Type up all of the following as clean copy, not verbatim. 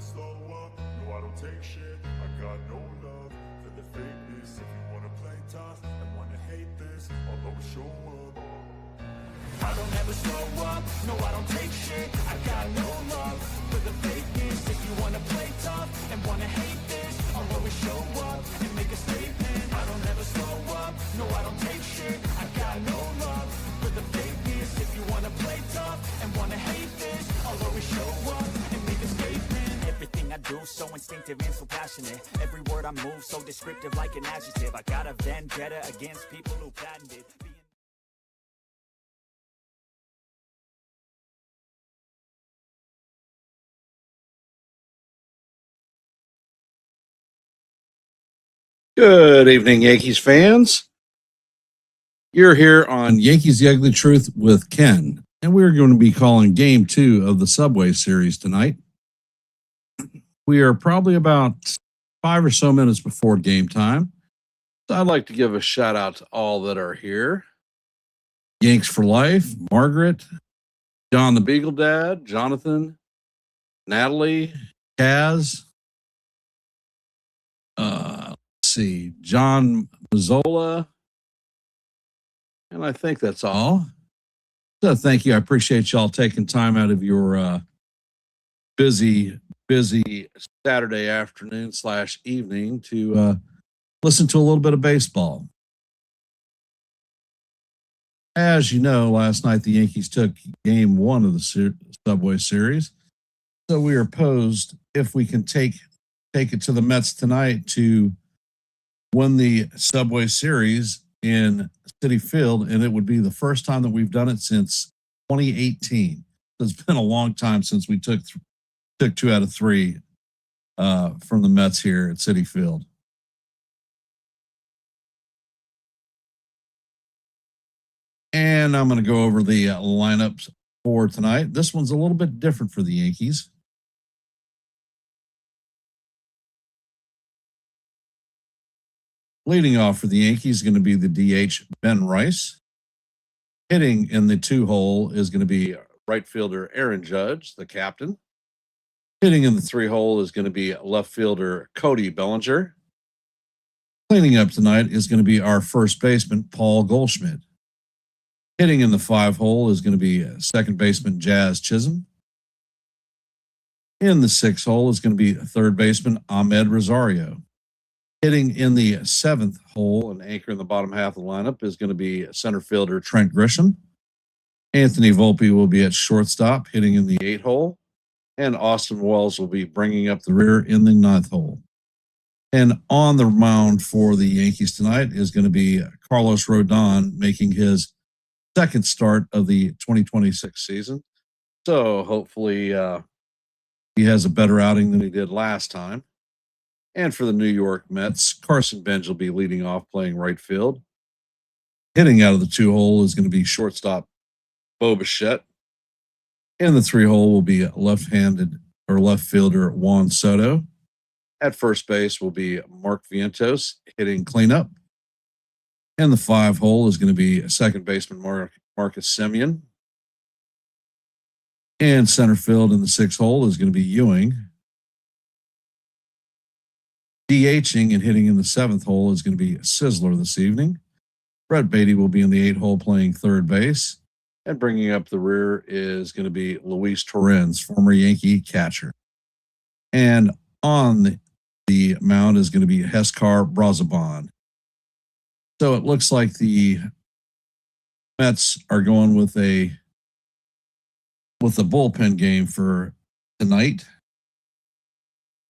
slow up, no I don't take shit. I got no love for the fakeness. If you wanna play tough and wanna hate this, I'll always show up. I don't ever slow up, no I don't take shit. I got no love for the fakeness. If you wanna play tough and wanna hate this, I'll always show up and make a statement. I don't ever slow up, no I don't take shit. I got no love for the fakeness. If you wanna play tough and wanna hate this, I'll always show up and make a statement. Everything I do so instinctive and so passionate. Every word I move so descriptive like an adjective. I got a vendetta against people who patented Good evening, Yankees fans. You're here on Yankees The Ugly Truth with Ken, and we're going to be calling Game 2 of the Subway Series tonight. We are probably about 5 or so minutes before game time. So I'd like to give a shout out to all that are here. Yanks for Life, Margaret, John the Beagle Dad, Jonathan, Natalie, Kaz, John Mazzola, and I think that's all. So thank you. I appreciate y'all taking time out of your busy Saturday afternoon / evening to listen to a little bit of baseball. As you know, last night the Yankees took game 1 of the Subway Series. So we are posed if we can take it to the Mets tonight to win the Subway Series in Citi Field, and it would be the first time that we've done it since 2018. It's been a long time since we took 2 out of 3 from the Mets here at Citi Field. And I'm going to go over the lineups for tonight. This one's a little bit different for the Yankees. Leading off for the Yankees is going to be the DH, Ben Rice. Hitting in the 2-hole is going to be right fielder Aaron Judge, the captain. Hitting in the 3-hole is going to be left fielder Cody Bellinger. Cleaning up tonight is going to be our first baseman, Paul Goldschmidt. Hitting in the 5-hole is going to be second baseman Jazz Chisholm. In the 6-hole is going to be third baseman Ahmed Rosario. Hitting in the 7th hole and anchor in the bottom half of the lineup is going to be center fielder Trent Grisham. Anthony Volpe will be at shortstop, hitting in the 8th hole. And Austin Wells will be bringing up the rear in the 9th hole. And on the mound for the Yankees tonight is going to be Carlos Rodon, making his second start of the 2026 season. So hopefully he has a better outing than he did last time. And for the New York Mets, Carson Bench will be leading off, playing right field. Hitting out of the 2-hole is going to be shortstop Bo Bichette. In the 3-hole will be left-handed or left fielder Juan Soto. At first base will be Mark Vientos, hitting cleanup. In the 5-hole is going to be second baseman Marcus Semien. And center field in the 6-hole is going to be Ewing. DHing and hitting in the 7th hole is going to be Sizzler this evening. Brett Beatty will be in the 8th hole playing third base. And bringing up the rear is going to be Luis Torrens, former Yankee catcher. And on the mound is going to be Heskar Brazaban. So it looks like the Mets are going with a bullpen game for tonight.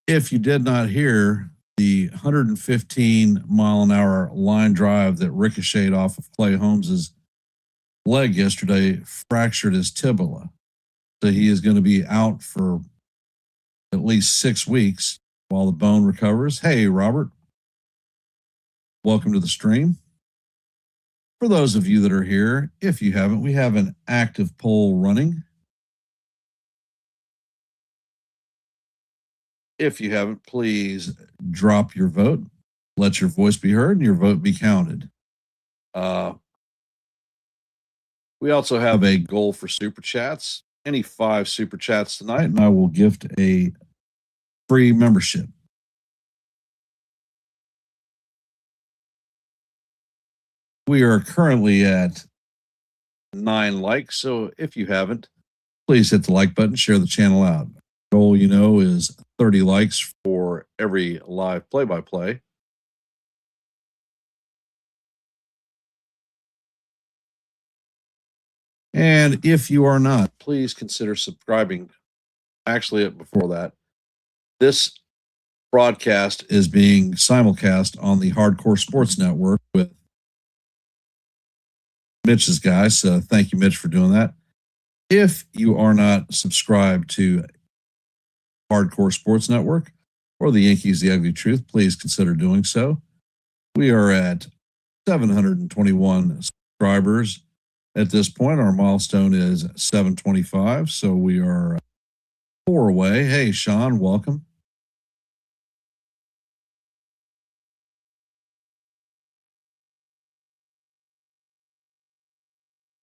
If you did not hear, the 115-mile-an-hour line drive that ricocheted off of Clay Holmes's leg yesterday fractured his tibia. So he is going to be out for at least 6 weeks while the bone recovers. Hey, Robert. Welcome to the stream. For those of you that are here, if you haven't, we have an active poll running. If you haven't, please drop your vote. Let your voice be heard and your vote be counted. We also have a goal for super chats. Any 5 super chats tonight, and I will gift a free membership. We are currently at 9 likes, so if you haven't, please hit the like button, share the channel out. Goal, is 30 likes for every live play-by-play. And if you are not, please consider subscribing. Actually, before that, this broadcast is being simulcast on the Hardcore Sports Network with Mitch's guys. So thank you, Mitch, for doing that. If you are not subscribed to Hardcore Sports Network or the Yankees, The Ugly Truth, please consider doing so. We are at 721 subscribers at this point. Our milestone is 725, so we are 4 away. Hey, Sean, welcome.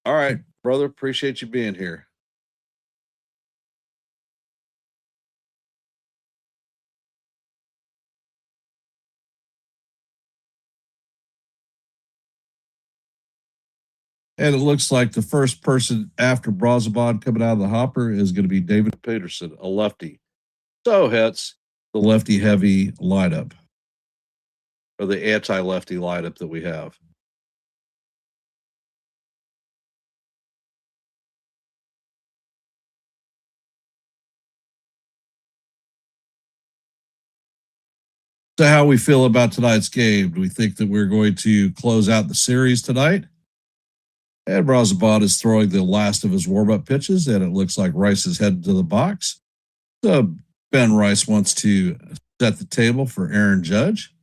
All right, brother, appreciate you being here. And it looks like the first person after Brazabod coming out of the hopper is going to be David Peterson, a lefty. So hits the lefty heavy light up, or the anti-lefty light up that we have. So how we feel about tonight's game? Do we think that we're going to close out the series tonight? And Brazabod is throwing the last of his warm-up pitches, and it looks like Rice is headed to the box. So Ben Rice wants to set the table for Aaron Judge.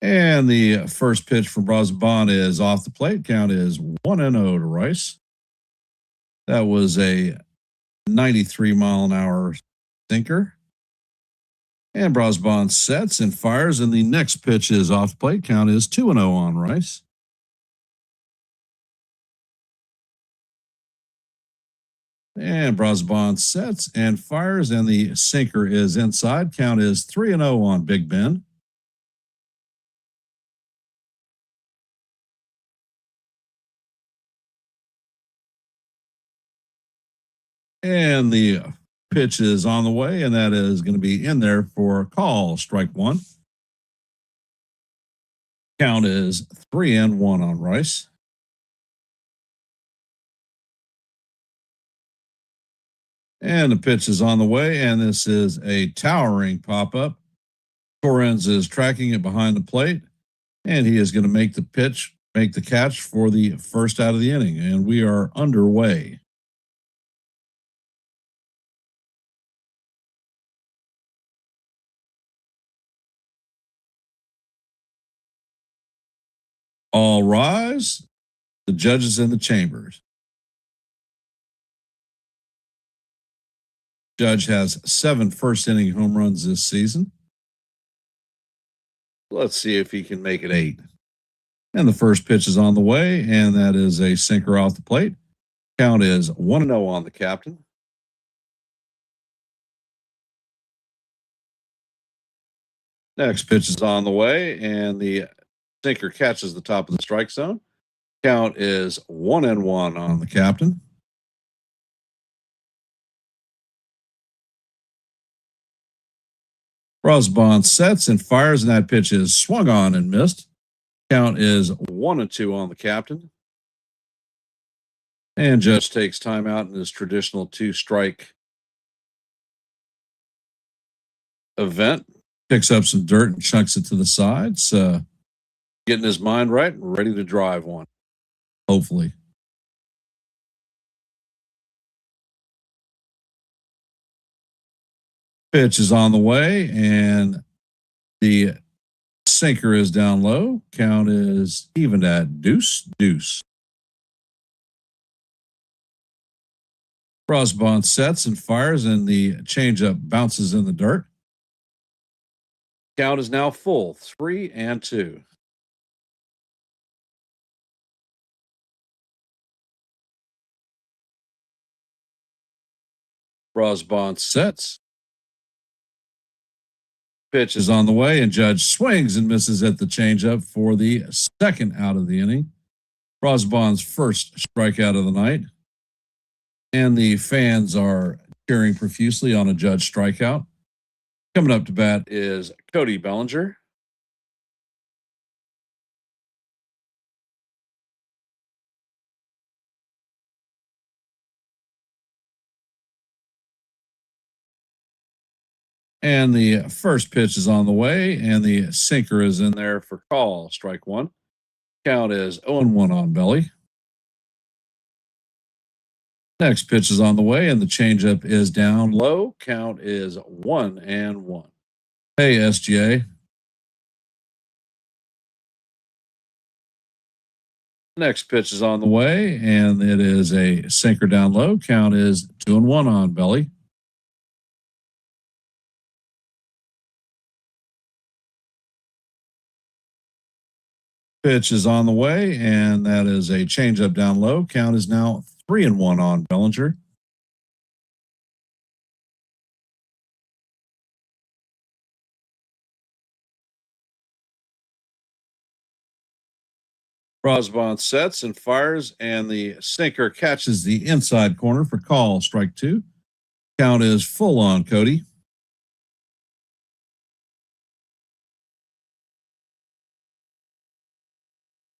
And the first pitch for Brazabod is off the plate. Count is 1-0 to Rice. That was a 93-mile-an-hour sinker. And Brazabod sets and fires, and the next pitch is off the plate. Count is 2-0 on Rice. And Brazabod sets and fires, and the sinker is inside. Count is 3-0 on Big Ben. And the pitch is on the way, and that is going to be in there for a call, strike one. Count is 3-1 on Rice. And the pitch is on the way, and this is a towering pop-up. Torrens is tracking it behind the plate, and he is going to make the catch for the first out of the inning, and we are underway. All rise. The judges in the chambers. Judge has 7 first-inning home runs this season. Let's see if he can make it 8. And the first pitch is on the way, and that is a sinker off the plate. Count is 1-0 on the captain. Next pitch is on the way, and the sinker catches the top of the strike zone. Count is 1-1 on the captain. Brazabod sets and fires, and that pitch is swung on and missed. Count is 1-2 on the captain. And Judge takes time out in his traditional 2-strike event. Picks up some dirt and chucks it to the sides. Getting his mind right and ready to drive one, hopefully. Pitch is on the way, and the sinker is down low. Count is even at 2-2. Brazabod sets and fires, and the changeup bounces in the dirt. Count is now full, 3-2. Brosbon sets. Pitch is on the way, and Judge swings and misses at the changeup for the second out of the inning. Brosbon's first strikeout of the night. And the fans are cheering profusely on a Judge strikeout. Coming up to bat is Cody Bellinger. And the first pitch is on the way, and the sinker is in there for call. Strike one. Count is 0-1 on Belly. Next pitch is on the way, and the changeup is down low. Count is 1-1. Hey, SGA. Next pitch is on the way, and it is a sinker down low. Count is 2-1 on Belly. Pitch is on the way, and that is a changeup down low. Count is now 3-1 on Bellinger. Brosbon sets and fires, and the sinker catches the inside corner for call. Strike two. Count is full on Cody.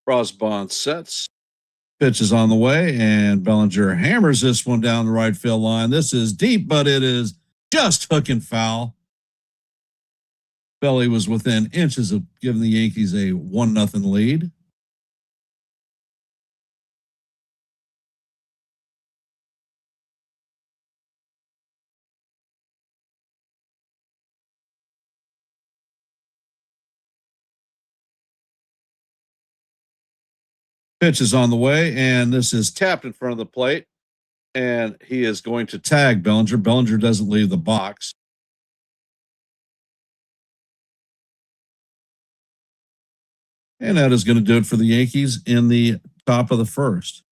Brosbon sets. Pitch is on the way, and Bellinger hammers this one down the right field line. This is deep, but it is just hooking foul. Belly was within inches of giving the Yankees a 1-0 lead. Pitch is on the way, and this is tapped in front of the plate, and he is going to tag Bellinger. Bellinger doesn't leave the box. And that is going to do it for the Yankees in the top of the first.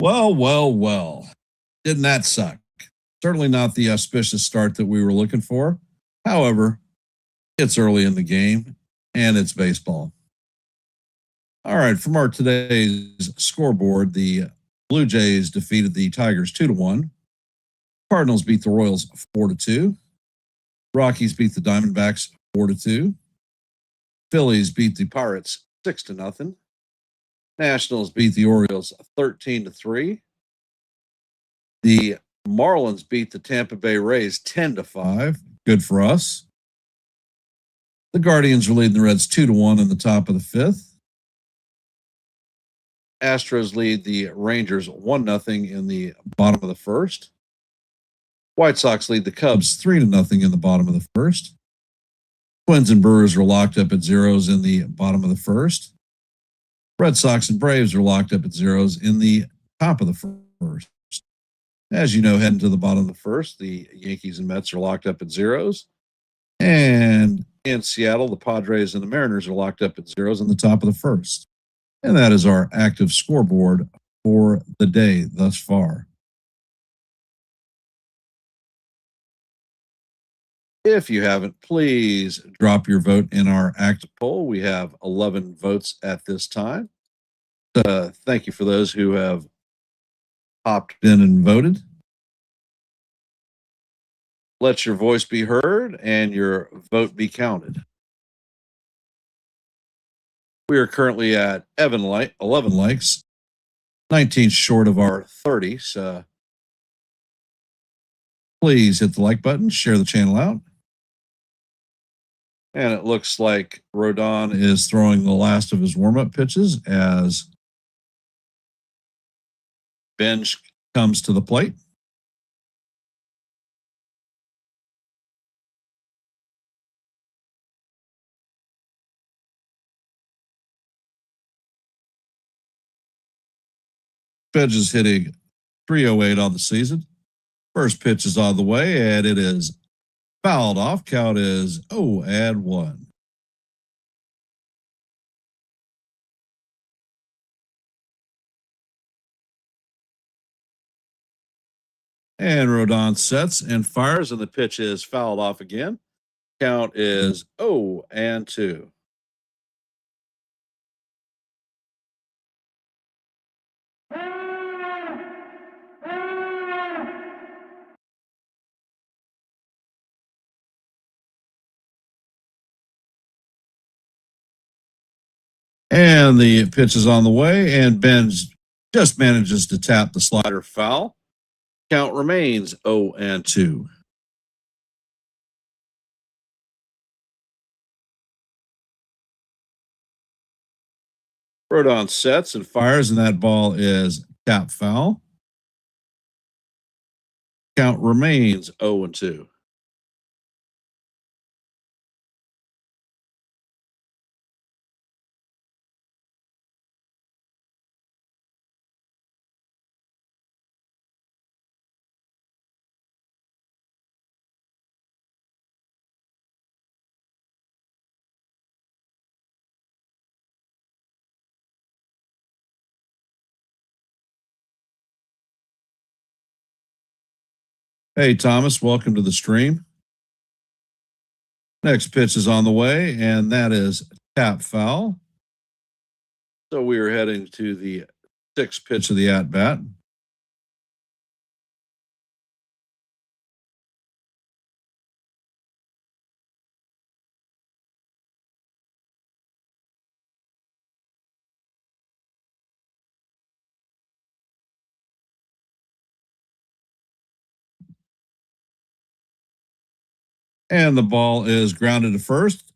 Well. Didn't that suck? Certainly not the auspicious start that we were looking for. However, it's early in the game, and it's baseball. All right, from our today's scoreboard, the Blue Jays defeated the Tigers 2-1. Cardinals beat the Royals 4-2. Rockies beat the Diamondbacks 4-2. Phillies beat the Pirates 6-0. Nationals beat the Orioles 13-3. The Marlins beat the Tampa Bay Rays 10-5. Good for us. The Guardians are leading the Reds 2-1 in the top of the fifth. Astros lead the Rangers 1-0 in the bottom of the first. White Sox lead the Cubs 3-0 in the bottom of the first. Twins and Brewers are locked up at zeros in the bottom of the first. Red Sox and Braves are locked up at zeros in the top of the first. As you know, heading to the bottom of the first, the Yankees and Mets are locked up at zeros. And in Seattle, the Padres and the Mariners are locked up at zeros in the top of the first. And that is our active scoreboard for the day thus far. If you haven't, please drop your vote in our active poll. We have 11 votes at this time. Thank you for those who have opted in and voted. Let your voice be heard and your vote be counted. We are currently at 11 likes, 19 short of our 30. So please hit the like button, share the channel out. And it looks like Rodon is throwing the last of his warm-up pitches as Benj comes to the plate. Benj is hitting 308 on the season. First pitch is on the way, and it is fouled off. Count is 0-1. And Rodon sets and fires, and the pitch is fouled off again. Count is 0-2. And the pitch is on the way, and Ben just manages to tap the slider foul. Count remains 0-2. Rodon sets and fires, and that ball is tap foul. Count remains 0-2. Hey, Thomas, welcome to the stream. Next pitch is on the way, and that is tap foul. So we are heading to the sixth pitch of the at bat. And the ball is grounded to first.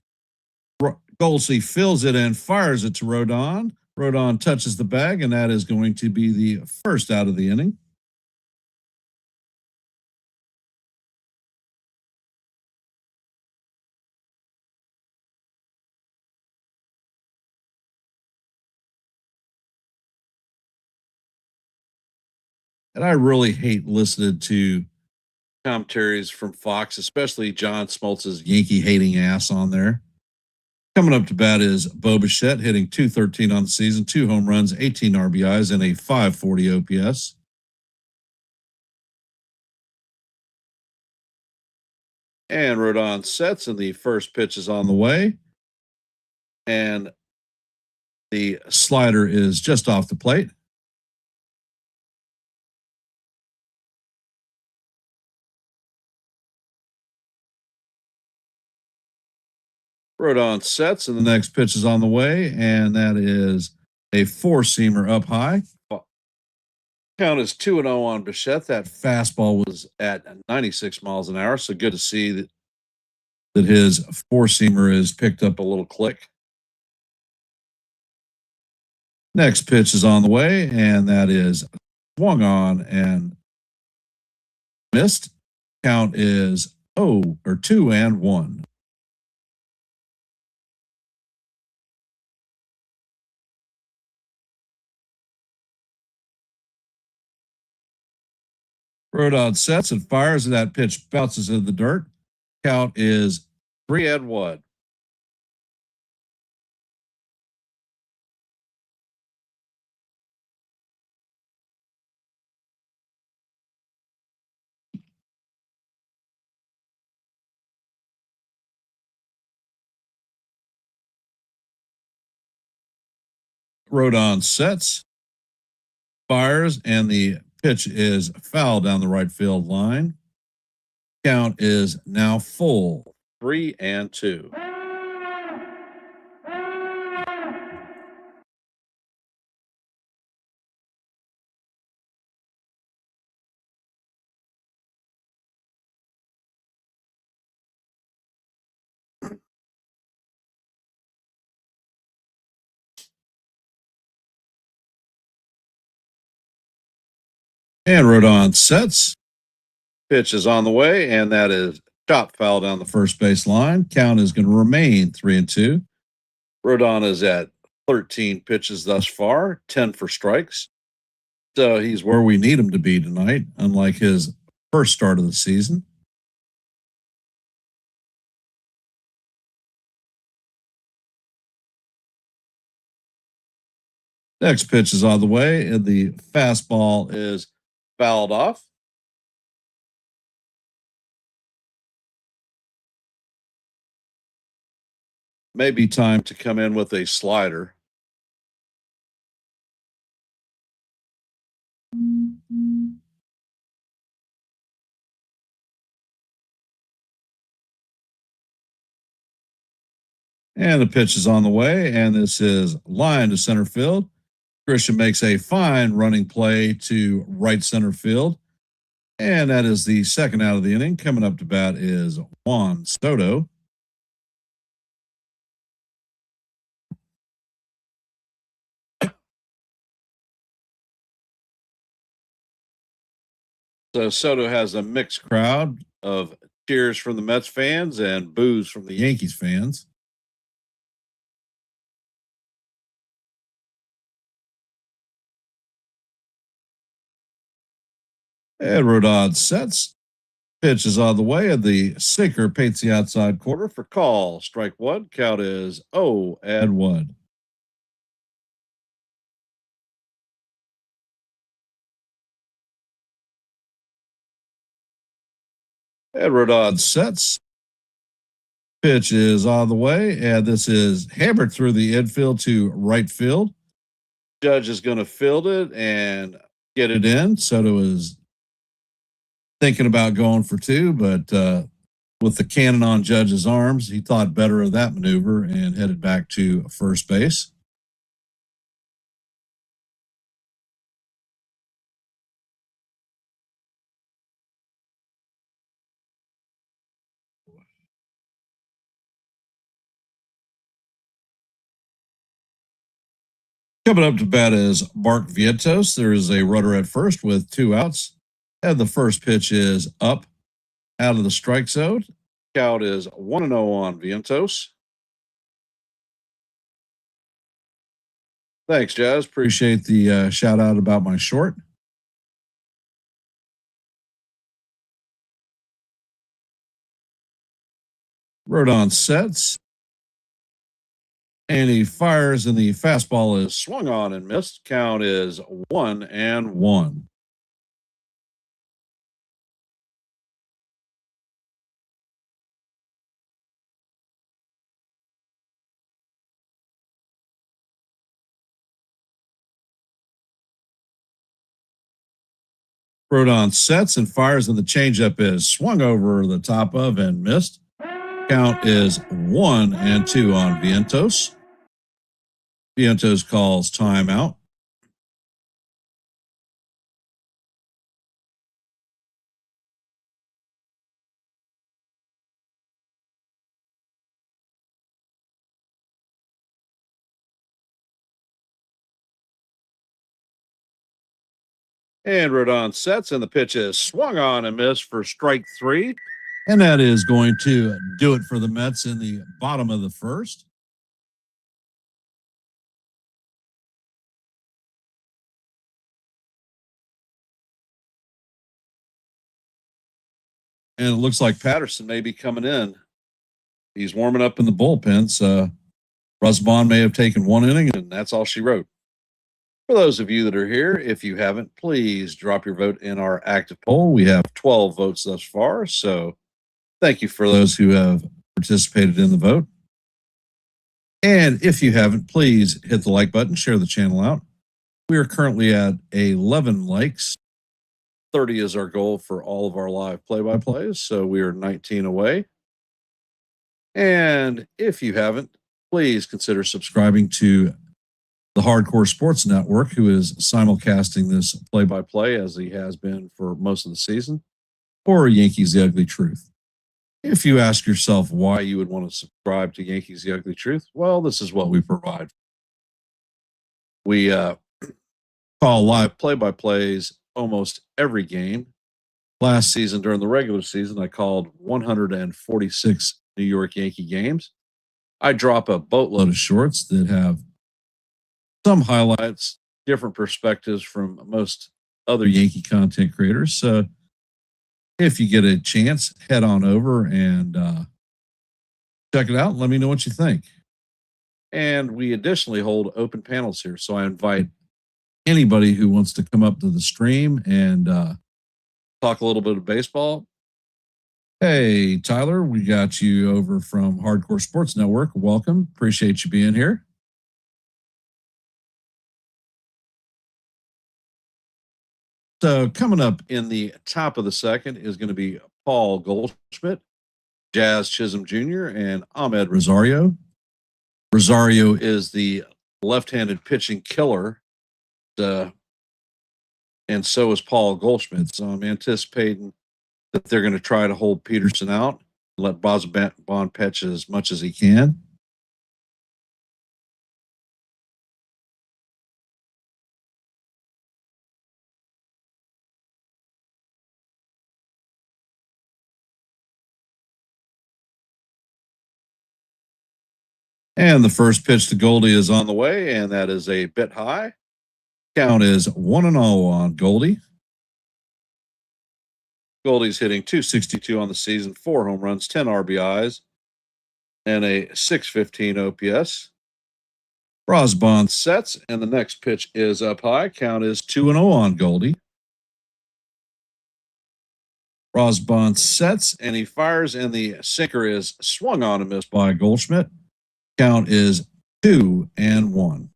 Golsey fills it and fires it to Rodon. Rodon touches the bag, and that is going to be the first out of the inning. And I really hate listening to commentaries from Fox, especially John Smoltz's Yankee hating ass on there. Coming up to bat is Bo Bichette, hitting .213 on the season, 2 home runs, 18 RBIs, and a .540 OPS. And Rodon sets, and the first pitch is on the way. And the slider is just off the plate. Rodon sets, and the next pitch is on the way, and that is a four-seamer up high. Count is 2-0 on Bichette. That fastball was at 96 miles an hour, so good to see that his four-seamer is picked up a little click. Next pitch is on the way, and that is swung on and missed. Count is 2-1. Rodon sets and fires, and that pitch bounces in the dirt. Count is 3-1. Rodon sets, fires, and the pitch is foul down the right field line. Count is now full, 3-2. And Rodon sets. Pitch is on the way, and that is chop foul down the first base line. Count is going to remain 3-2. Rodon is at 13 pitches thus far, 10 for strikes. So he's where we need him to be tonight, unlike his first start of the season. Next pitch is on the way, and the fastball is fouled off. Maybe time to come in with a slider. And the pitch is on the way, and this is line to center field. Christian makes a fine running play to right center field. And that is the second out of the inning. Coming up to bat is Juan Soto. So Soto has a mixed crowd of cheers from the Mets fans and boos from the Yankees fans. And Rodon sets. Pitch is on the way, and the sinker paints the outside corner for call. Strike one. Count is 0-1. And Rodon sets. Pitch is on the way, and this is hammered through the infield to right field. Judge is going to field it and get it in. Soto is thinking about going for two, but with the cannon on Judge's arms, he thought better of that maneuver and headed back to first base. Coming up to bat is Mark Vientos. There is a runner at first with two outs. And the first pitch is up out of the strike zone. Count is 1-0 on Vientos. Thanks, Jazz. Appreciate the shout out about my short. Rodon sets. And he fires, and the fastball is swung on and missed. Count is 1-1. Rodon sets and fires, and the changeup is swung over the top of and missed. Count is 1-2 on Vientos. Vientos calls timeout. And Rodon sets, and the pitch is swung on and missed for strike three. And that is going to do it for the Mets in the bottom of the first. And it looks like Patterson may be coming in. He's warming up in the bullpen. So Rusbon may have taken one inning, and that's all she wrote. For those of you that are here, if you haven't, please drop your vote in our active poll. We have 12 votes thus far. So thank you for those who have participated in the vote. And if you haven't, please hit the like button, share the channel out. We are currently at 11 likes. 30 is our goal for all of our live play-by-plays, so we are 19 away. And if you haven't, please consider subscribing to the Hardcore Sports Network, who is simulcasting this play-by-play as he has been for most of the season, or Yankees The Ugly Truth. If you ask yourself why you would want to subscribe to Yankees The Ugly Truth, well, this is what we provide. We call live play-by-plays almost every game. Last season, during the regular season, I called 146 New York Yankee games. I drop a boatload of shorts that have some highlights, different perspectives from most other Yankee content creators. So if you get a chance, head on over and check it out. Let me know what you think. And we additionally hold open panels here. So I invite anybody who wants to come up to the stream and talk a little bit of baseball. Hey, Tyler, we got you over from Hardcore Sports Network. Welcome. Appreciate you being here. So, coming up in the top of the second is going to be Paul Goldschmidt, Jazz Chisholm Jr., and Ahmed Rosario. Rosario is the left-handed pitching killer, and so is Paul Goldschmidt. So I'm anticipating that they're going to try to hold Peterson out, let Bond pitch as much as he can. And the first pitch to Goldie is on the way, and that is a bit high. Count is 1-0 on Goldie. Goldie's hitting .262 on the season, 4 home runs, 10 RBIs, and a .615 OPS. Rosbond sets, and the next pitch is up high. Count is 2-0 on Goldie. Rosbond sets, and he fires, and the sinker is swung on and missed by Goldschmidt. Count is 2-1.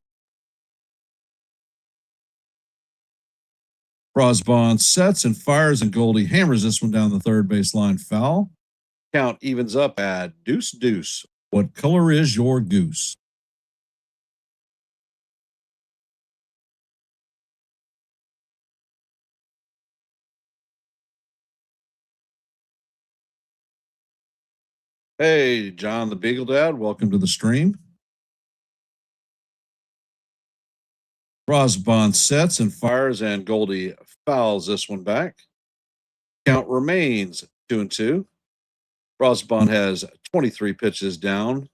Rosbond sets and fires, and Goldie hammers this one down the third baseline foul. Count evens up at 2-2. What color is your goose? Hey, John the Beagle Dad, welcome to the stream. Rosbond sets and fires, and Goldie fouls this one back. Count remains 2-2. Rosbond has 23 pitches down.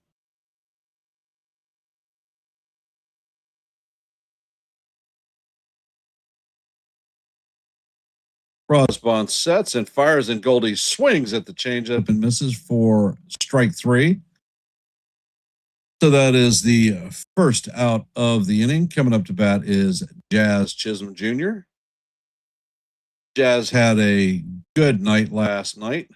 Rosbond sets and fires, and Goldie swings at the changeup and misses for strike 3. So that is the first out of the inning. Coming up to bat is Jazz Chisholm Jr. Jazz had a good night last night.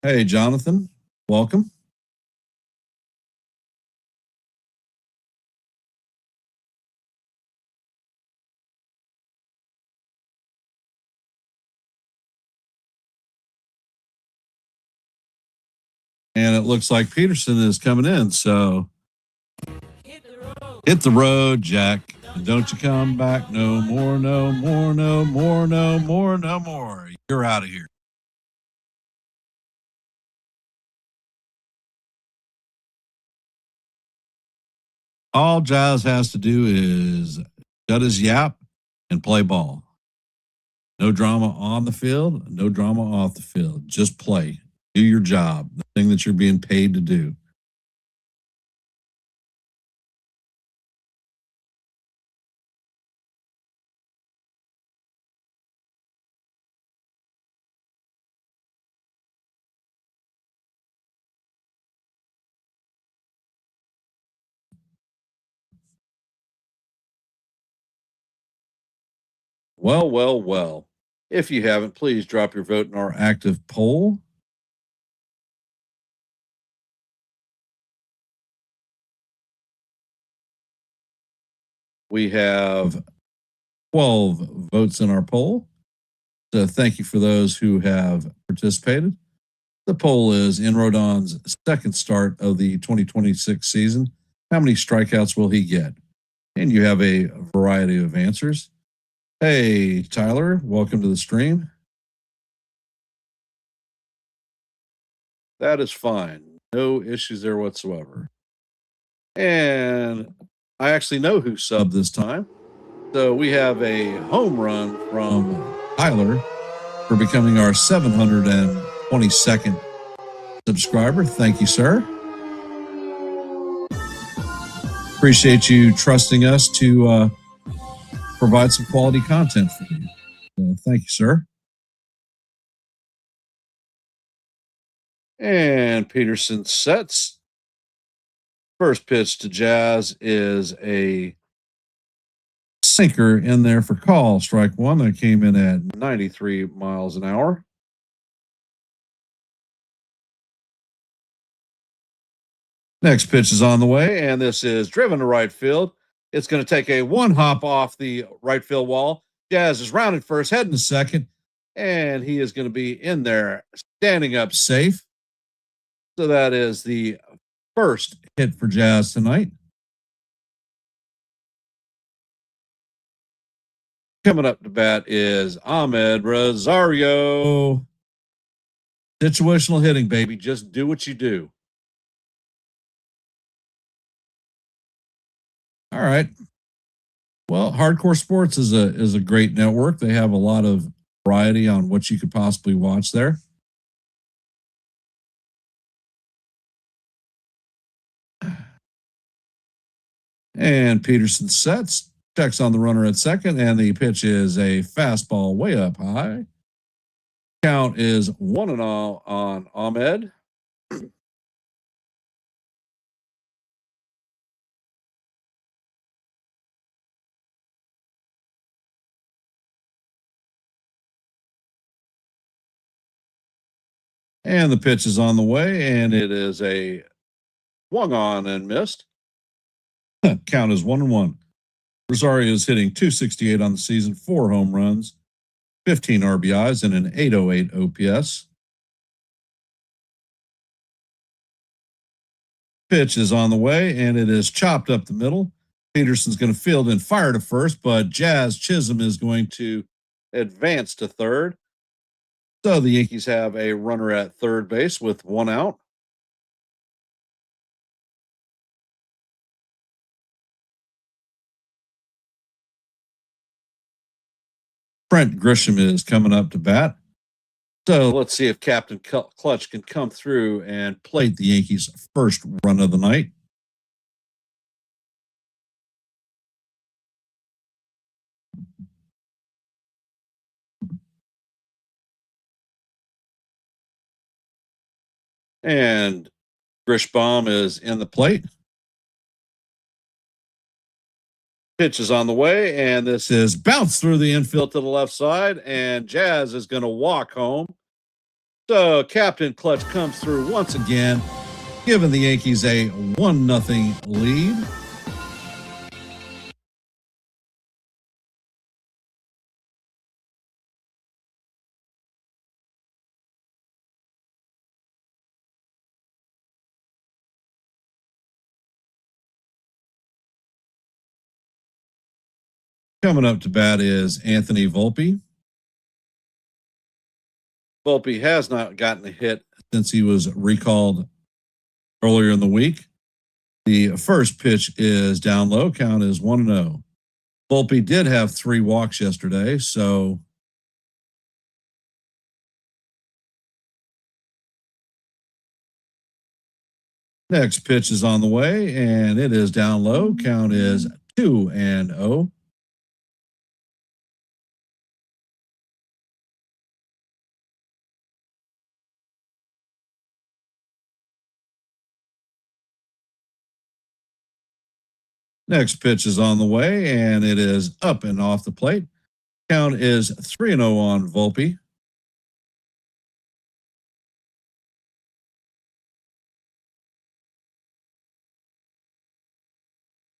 Hey, Jonathan, welcome. And it looks like Peterson is coming in. So hit the road, Jack. And don't you come back no more, no more, no more, no more, no more. You're out of here. All Jazz has to do is shut his yap and play ball. No drama on the field, no drama off the field. Just play. Do your job, the thing that you're being paid to do. Well, well, well. If you haven't, please drop your vote in our active poll. We have 12 votes in our poll. So thank you for those who have participated. The poll is in Rodon's second start of the 2026 season. How many strikeouts will he get? And you have a variety of answers. Hey, Tyler, welcome to the stream. That is fine. No issues there whatsoever. And I actually know who subbed this time. So we have a home run from Tyler for becoming our 722nd subscriber. Thank you, sir. Appreciate you trusting us to provide some quality content for you. Thank you, sir. And Peterson sets. First pitch to Jazz is a sinker in there for call. Strike one. That came in at 93 miles an hour. Next pitch is on the way, and this is driven to right field. It's going to take a one hop off the right field wall. Jazz is rounded first, heading to second, and he is going to be in there, standing up safe. So that is the first hit for Jazz tonight. Coming up to bat is Ahmed Rosario. Situational hitting, baby. Just do what you do. All right. Well, Hardcore Sports is a great network. They have a lot of variety on what you could possibly watch there. And Peterson sets, checks on the runner at second, and the pitch is a fastball way up high. Count is 1-0 on Ahmed. And the pitch is on the way, and it is a swung on and missed. Count is 1-1. Rosario is hitting .268 on the season, 4 home runs, 15 RBIs, and an .808 OPS. Pitch is on the way, and it is chopped up the middle. Peterson's going to field and fire to first, but Jazz Chisholm is going to advance to third. So the Yankees have a runner at third base with 1 out. Trent Grisham is coming up to bat. So let's see if Captain Clutch can come through and plate the Yankees' first run of the night. And Grishbaum is in the plate. Pitch is on the way, and this is bounced through the infield to the left side, and Jazz is going to walk home. So Captain Clutch comes through once again, giving the Yankees a 1-0 lead. Coming up to bat is Anthony Volpe. Volpe has not gotten a hit since he was recalled earlier in the week. The first pitch is down low. Count is 1-0. Volpe did have 3 walks yesterday, so next pitch is on the way, and it is down low. Count is 2-0. Next pitch is on the way, and it is up and off the plate. Count is 3-0 on Volpe.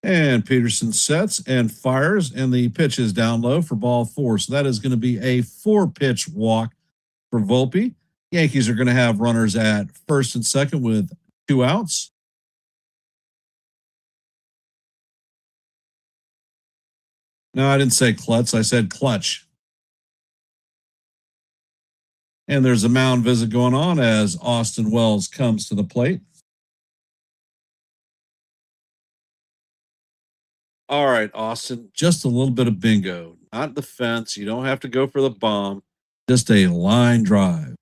And Peterson sets and fires, and the pitch is down low for ball 4. So that is going to be a 4-pitch walk for Volpe. Yankees are going to have runners at first and second with 2 outs. No, I didn't say klutz. I said clutch. And there's a mound visit going on as Austin Wells comes to the plate. All right, Austin, just a little bit of bingo. Not the fence. You don't have to go for the bomb. Just a line drive.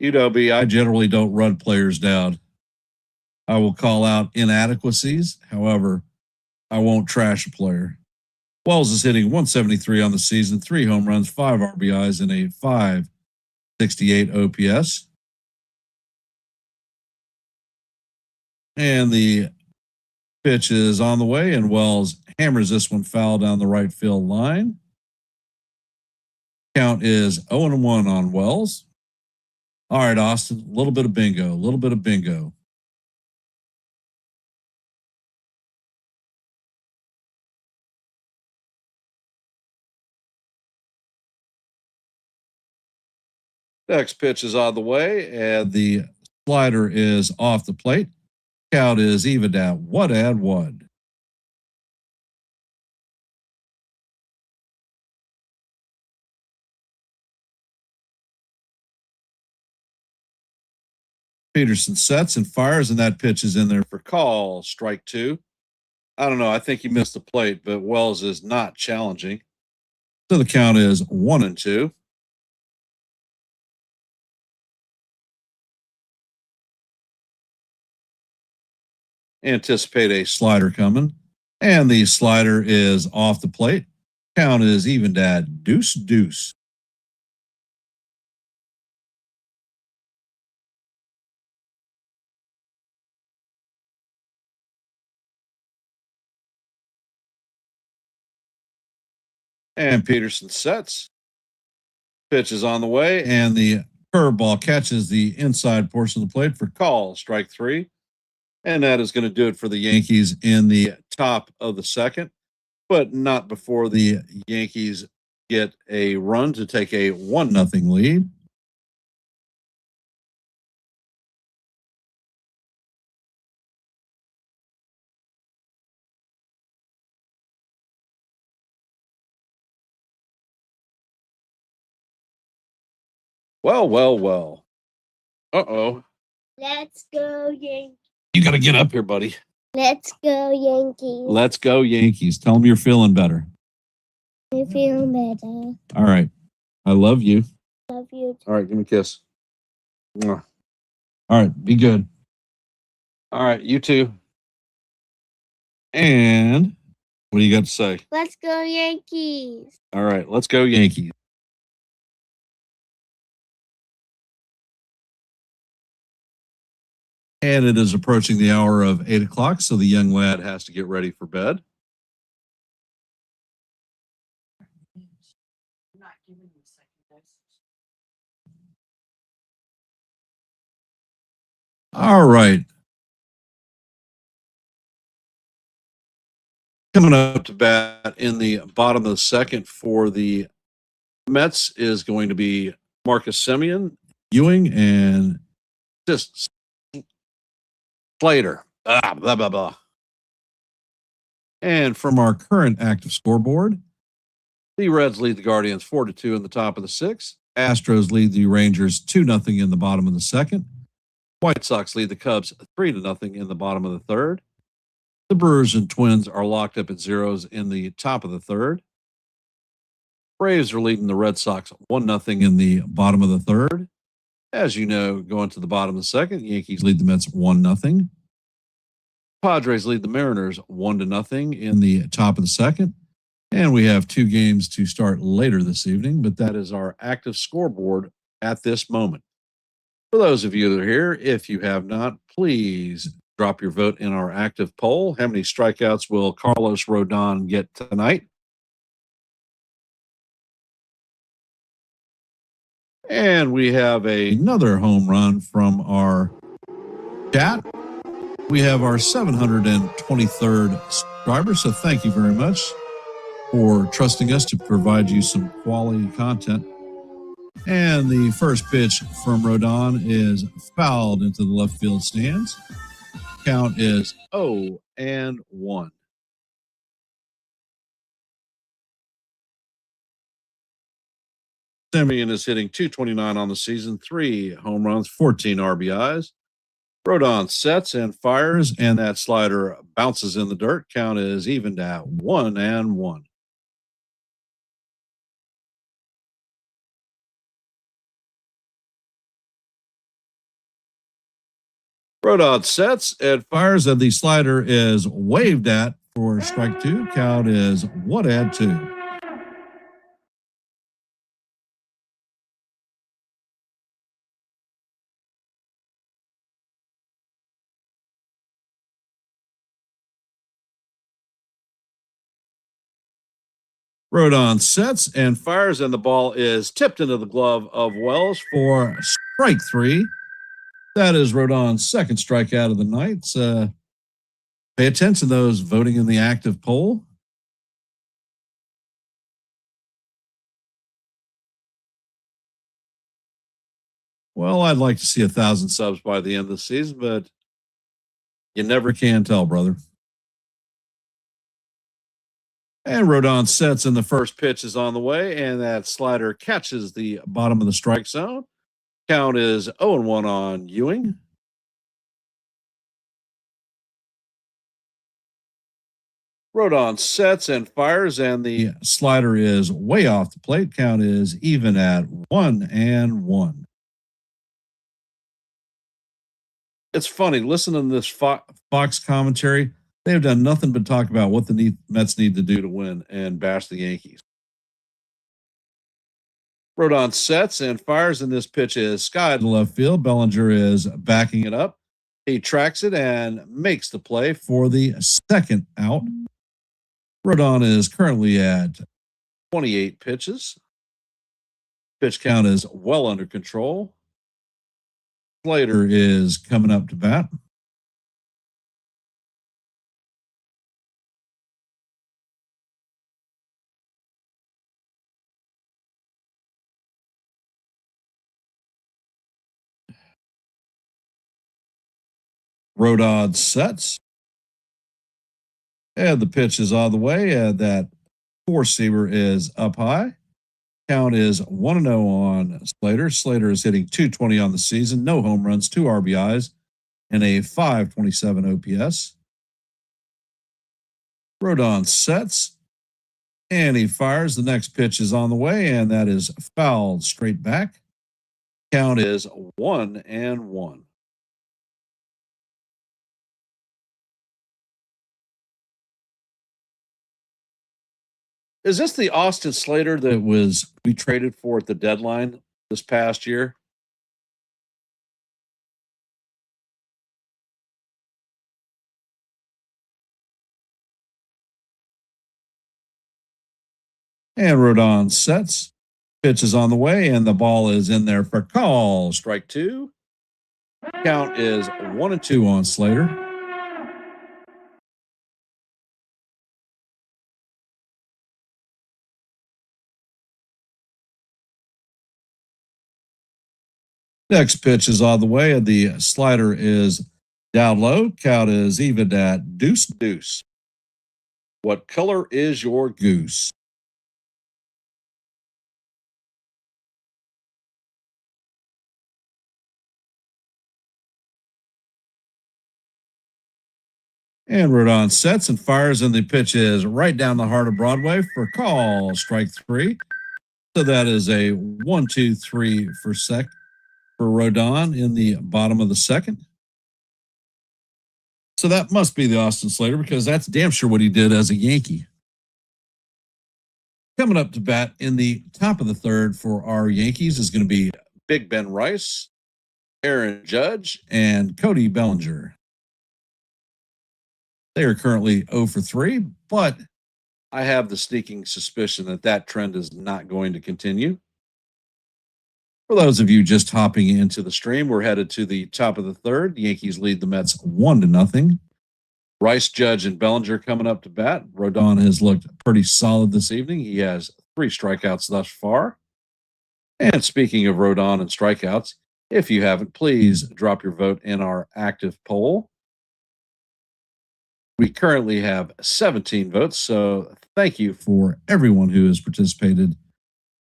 You know me, I generally don't run players down. I will call out inadequacies. However, I won't trash a player. Wells is hitting 173 on the season, 3 home runs, 5 RBIs, and a 568 OPS. And the pitch is on the way, and Wells hammers this one foul down the right field line. Count is 0-1 on Wells. All right, Austin, a little bit of bingo, a little bit of bingo. Next pitch is on the way, and the slider is off the plate. Count is even at 1-1. Peterson sets and fires, and that pitch is in there for call. Strike 2. I don't know. I think he missed the plate, but Wells is not challenging. So the count is 1-2. Anticipate a slider coming, and the slider is off the plate. Count is evened at 2-2. And Peterson sets. Pitch is on the way, and the curveball catches the inside portion of the plate for call. Strike 3. And that is going to do it for the Yankees in the top of the second, but not before the Yankees get a run to take a 1-0 lead. Well. Uh-oh. Let's go, Yankees. You got to get up here, buddy. Let's go, Yankees. Let's go, Yankees. Tell them you're feeling better. I feel better. All right. I love you. Love you. All right. Give me a kiss. Mwah. All right. Be good. All right. You too. And what do you got to say? Let's go, Yankees. All right. Let's go, Yankees. And it is approaching the hour of 8 o'clock, so the young lad has to get ready for bed. All right. Coming up to bat in the bottom of the second for the Mets is going to be Marcus Semien, Ewing, and just Slater. Blah, blah, blah. And from our current active scoreboard, the Reds lead the Guardians 4-2 in the top of the sixth. Astros lead the Rangers 2-0 in the bottom of the second. White Sox lead the Cubs 3-0 in the bottom of the third. The Brewers and Twins are locked up at zeros in the top of the third. Braves are leading the Red Sox 1-0 in the bottom of the third. As you know, going to the bottom of the second, Yankees lead the Mets 1-0. Padres lead the Mariners 1-0 in the top of the second. And we have 2 games to start later this evening, but that is our active scoreboard at this moment. For those of you that are here, if you have not, please drop your vote in our active poll. How many strikeouts will Carlos Rodon get tonight? And we have another home run from our chat. We have our 723rd subscriber, so thank you very much for trusting us to provide you some quality content. And the first pitch from Rodon is fouled into the left field stands. Count is 0-1. Semien is hitting .229 on the season, 3 home runs, 14 RBIs. Rodon sets and fires, and that slider bounces in the dirt. Count is evened at 1-1. Rodon sets and fires, and the slider is waved at for strike two. Count is 1-2. Rodon sets and fires, and the ball is tipped into the glove of Wells for strike three. That is Rodon's second strikeout of the night. Pay attention to those voting in the active poll. Well, I'd like to see 1,000 subs by the end of the season, but you never can tell, brother. And Rodon sets, and the first pitch is on the way, and that slider catches the bottom of the strike zone. Count is 0-1 on Ewing. Rodon sets and fires, and the slider is way off the plate. Count is even at 1-1. It's funny, listen to this Fox commentary. They've done nothing but talk about what the Mets need to do to win and bash the Yankees. Rodon sets and fires, and this pitch is skied to left field. Bellinger is backing it up. He tracks it and makes the play for the second out. Rodon is currently at 28 pitches. Pitch count is well under control. Slater is coming up to bat. Rodon sets. And the pitch is on the way. And that four-seamer is up high. Count is 1-0 on Slater. Slater is hitting .220 on the season. No home runs, 2 RBIs, and a .527 OPS. Rodon sets. And he fires. The next pitch is on the way, and that is fouled straight back. Count is 1-1. Is this the Austin Slater that we traded for at the deadline this past year? And Rodon sets. Pitch is on the way, and the ball is in there for call. Strike two. Count is 1-2 on Slater. Next pitch is on the way, and the slider is down low. Count is even at deuce. What color is your goose? And Rodon sets and fires, and the pitch is right down the heart of Broadway for call. Strike three. So that is a 1-2-3 for Rodon in the bottom of the second. So that must be the Austin Slater, because that's damn sure what he did as a Yankee. Coming up to bat in the top of the third for our Yankees is going to be Big Ben Rice, Aaron Judge, and Cody Bellinger. They are currently 0 for 3, but I have the sneaking suspicion that that trend is not going to continue. For those of you just hopping into the stream, we're headed to the top of the third. The Yankees lead the Mets 1-0. Rice, Judge, and Bellinger coming up to bat. Rodon has looked pretty solid this evening. He has 3 strikeouts thus far. And speaking of Rodon and strikeouts, if you haven't, please drop your vote in our active poll. We currently have 17 votes, so thank you for everyone who has participated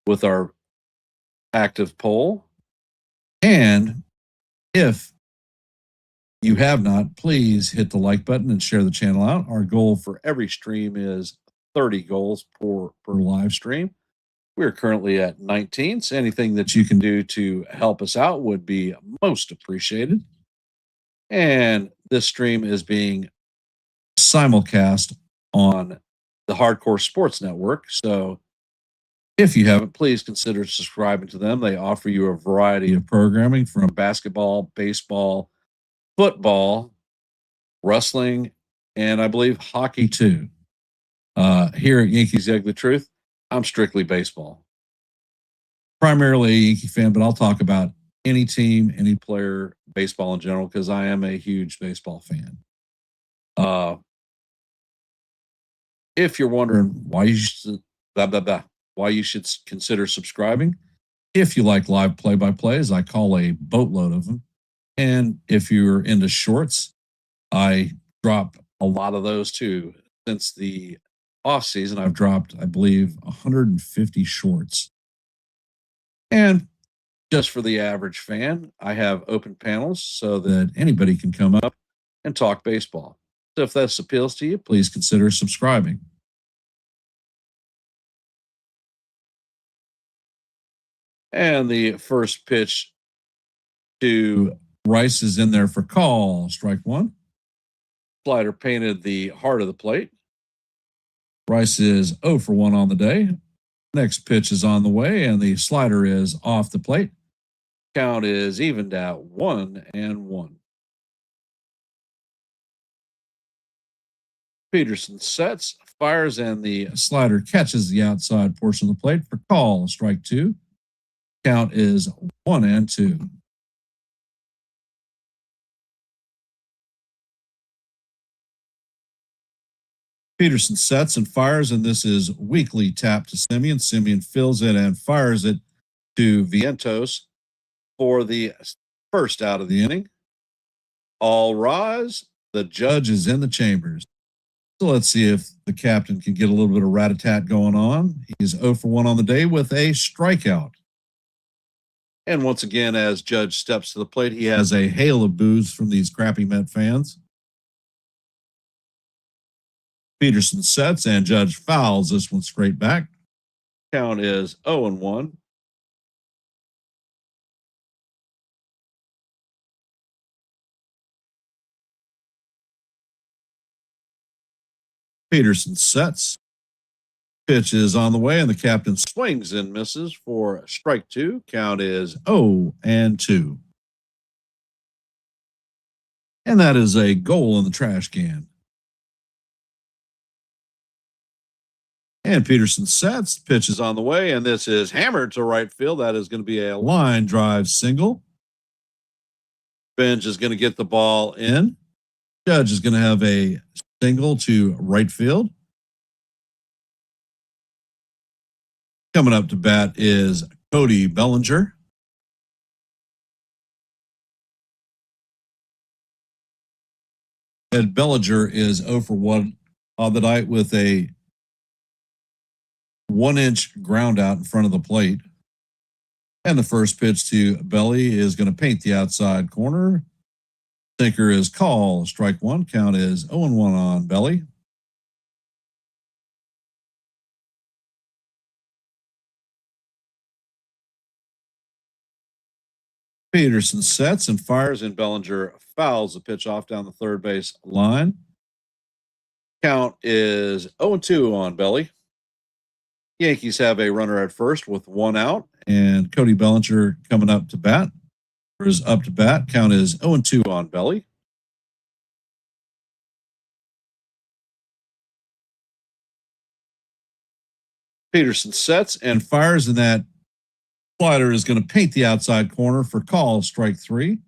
with our active poll. And if you have not, please hit the like button and share the channel out. Our goal for every stream is 30 goals per live stream. We're currently at 19, so anything that you can do to help us out would be most appreciated. And this stream is being simulcast on the Hardcore Sports Network. So if you haven't, please consider subscribing to them. They offer you a variety of programming from basketball, baseball, football, wrestling, and I believe hockey too. Here at Yankees The Ugly Truth, I'm strictly baseball. Primarily a Yankee fan, but I'll talk about any team, any player, baseball in general, because I am a huge baseball fan. If you're wondering why you should why you should consider subscribing, if you like live play-by-plays, I call a boatload of them. And if you're into shorts, I drop a lot of those too. Since the off season, I've dropped, I believe, 150 shorts. And just for the average fan, I have open panels so that anybody can come up and talk baseball. So if this appeals to you, please consider subscribing. And the first pitch to Rice is in there for call, strike one. Slider painted the heart of the plate. Rice is 0 for 1 on the day. Next pitch is on the way, and the slider is off the plate. Count is evened at 1-1. Peterson sets, fires, and the slider catches the outside portion of the plate for call, strike two. Count is 1-2. Peterson sets and fires, and this is weakly tapped to Simeon. Simeon fills it and fires it to Vientos for the first out of the inning. All rise. The judge is in the chambers. So let's see if the captain can get a little bit of rat-a-tat going on. He's 0 for 1 on the day with a strikeout. And once again, as Judge steps to the plate, he has a hail of boos from these crappy Met fans. Peterson sets, and Judge fouls this one straight back. Count is 0-1. Peterson sets. Pitch is on the way, and the captain swings and misses for strike two. Count is 0-2. And that is a goal in the trash can. And Peterson sets. Pitch is on the way, and this is hammered to right field. That is going to be a line drive single. Bench is going to get the ball in. Judge is going to have a single to right field. Coming up to bat is Cody Bellinger. Ed Bellinger is 0 for 1 on the night with a 1-inch ground out in front of the plate. And the first pitch to Belly is going to paint the outside corner. Sinker is called. Strike one. Count is 0-1 on Belly. Peterson sets and fires, and Bellinger fouls the pitch off down the third base line. Count is 0-2 on Belly. Yankees have a runner at first with 1 out, and Cody Bellinger coming up to bat. Is up to bat. Count is 0-2 on Belly. Peterson sets and fires, and that slider is going to paint the outside corner for call, strike three.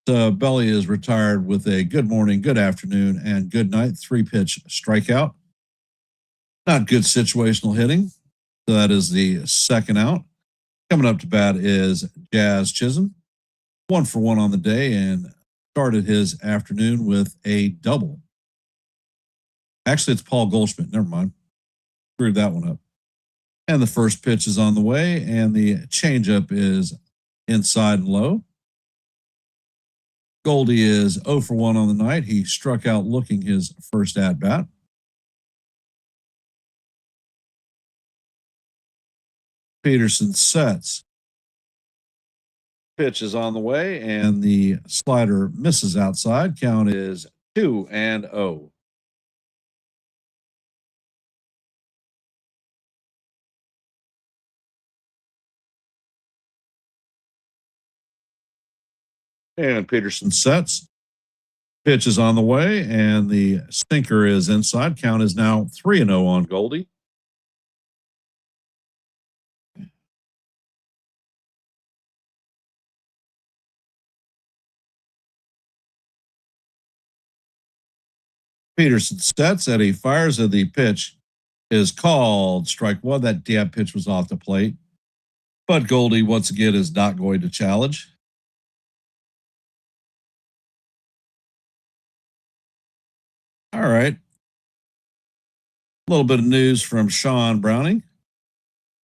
So Belly is retired with a good morning, good afternoon, and good night 3-pitch strikeout. Not good situational hitting. So that is the second out. Coming up to bat is Jazz Chisholm. 1 for 1 on the day and started his afternoon with a double. Actually, it's Paul Goldschmidt. Never mind. Screwed that one up. And the first pitch is on the way, and the changeup is inside and low. Goldie is 0 for 1 on the night. He struck out looking his first at-bat. Peterson sets. Pitch is on the way, and the slider misses outside. Count is 2-0. And Peterson sets. Pitch is on the way, and the sinker is inside. Count is now 3-0 on Goldie. Peterson sets, and he fires, and the pitch is called strike one. That dab pitch was off the plate. But Goldie, once again, is not going to challenge. All right. A little bit of news from Sean Browning.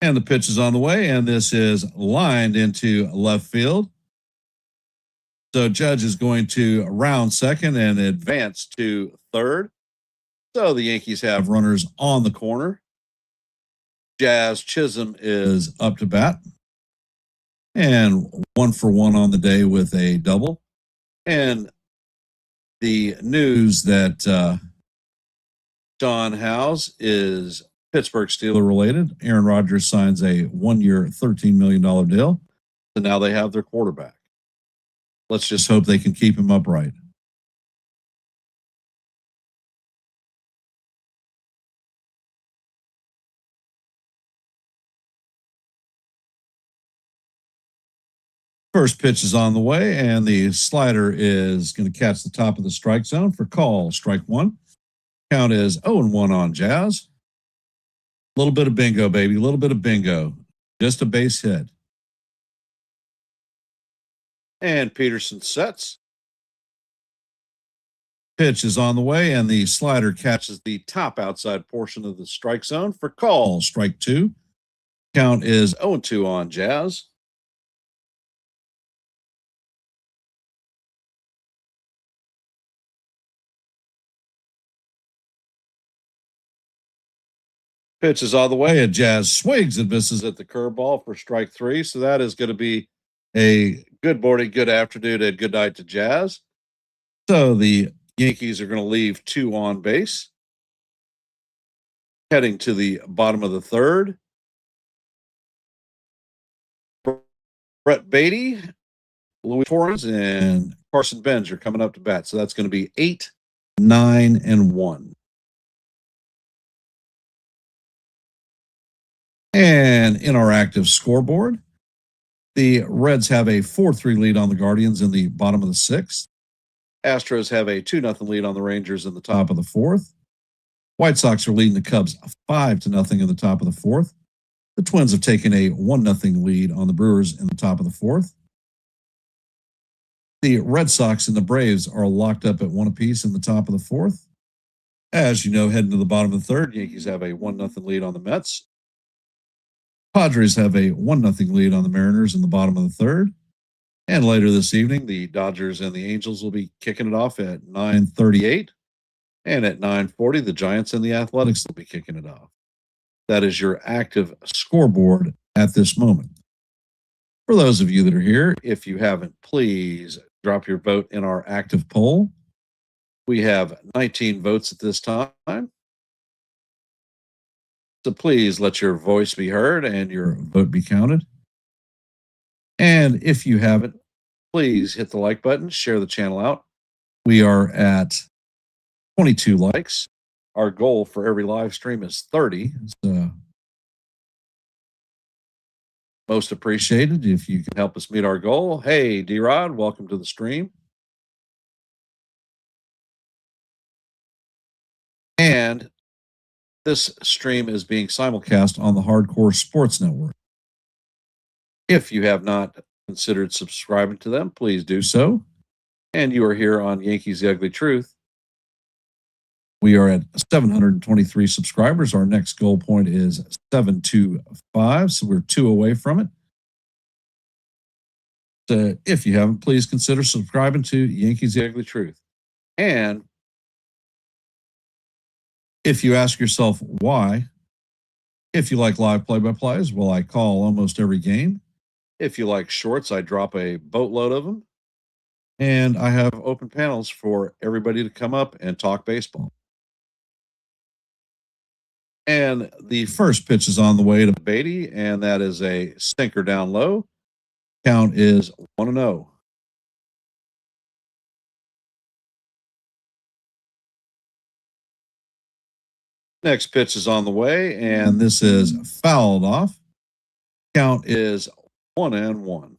And the pitch is on the way, and this is lined into left field. So Judge is going to round second and advance to third. So the Yankees have runners on the corner. Jazz Chisholm is up to bat. And 1-for-1 on the day with a double. And the news that John Howes is Pittsburgh Steelers related. Aaron Rodgers signs a 1-year, $13 million deal. So now they have their quarterback. Let's just hope they can keep him upright. First pitch is on the way, and the slider is going to catch the top of the strike zone for call. Strike one. Count is 0-1 on Jazz. A little bit of bingo, baby. A little bit of bingo. Just a base hit. And Peterson sets. Pitch is on the way, and the slider catches the top outside portion of the strike zone for call. Strike two. Count is 0-2 on Jazz. Pitch is all the way, and Jazz swings and misses at the curveball for strike three. So that is going to be a good morning, good afternoon, and good night to Jazz. So the Yankees are going to leave two on base. Heading to the bottom of the third. Brett Beatty, Luis Torres, and Carson Benz are coming up to bat. So that's going to be 8, 9, and 1. And in our active scoreboard, the Reds have a 4-3 lead on the Guardians in the bottom of the sixth. Astros have a 2-0 lead on the Rangers in the top of the fourth. White Sox are leading the Cubs 5-0 in the top of the fourth. The Twins have taken a 1-0 lead on the Brewers in the top of the fourth. The Red Sox and the Braves are locked up at 1 apiece in the top of the fourth. As you know, heading to the bottom of the third, Yankees have a 1-0 lead on the Mets. Padres have a 1-0 lead on the Mariners in the bottom of the third. And later this evening, the Dodgers and the Angels will be kicking it off at 9:38. And at 9:40, the Giants and the Athletics will be kicking it off. That is your active scoreboard at this moment. For those of you that are here, if you haven't, please drop your vote in our active poll. We have 19 votes at this time. So please let your voice be heard and your vote be counted. And if you haven't, please hit the like button, share the channel out. We are at 22 likes. Our goal for every live stream is 30. So most appreciated if you can help us meet our goal. Hey, D-Rod, welcome to the stream. And this stream is being simulcast on the Hardcore Sports Network. If you have not considered subscribing to them, please do so. And you are here on Yankees The Ugly Truth. We are at 723 subscribers. Our next goal point is 725, so we're 2 away from it. So if you haven't, please consider subscribing to Yankees The Ugly Truth. And if you ask yourself why, if you like live play-by-plays, well, I call almost every game. If you like shorts, I drop a boatload of them. And I have open panels for everybody to come up and talk baseball. And the first pitch is on the way to Beatty, and that is a sinker down low. Count is 1-0. Next pitch is on the way, and this is fouled off. Count is 1-1.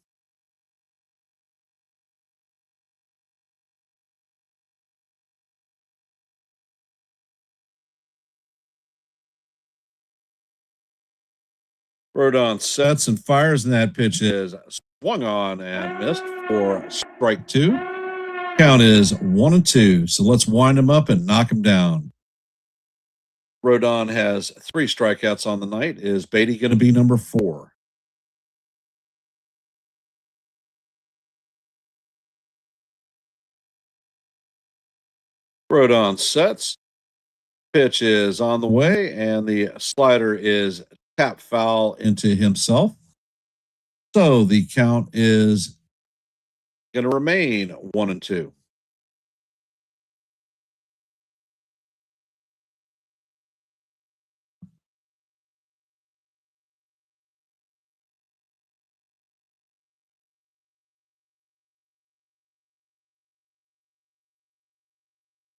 Rodon sets and fires, and that pitch is swung on and missed for strike two. Count is 1-2. So let's wind him up and knock him down. Rodon has 3 strikeouts on the night. Is Beatty going to be number 4? Rodon sets. Pitch is on the way, and the slider is tap foul into himself. So the count is going to remain 1-2.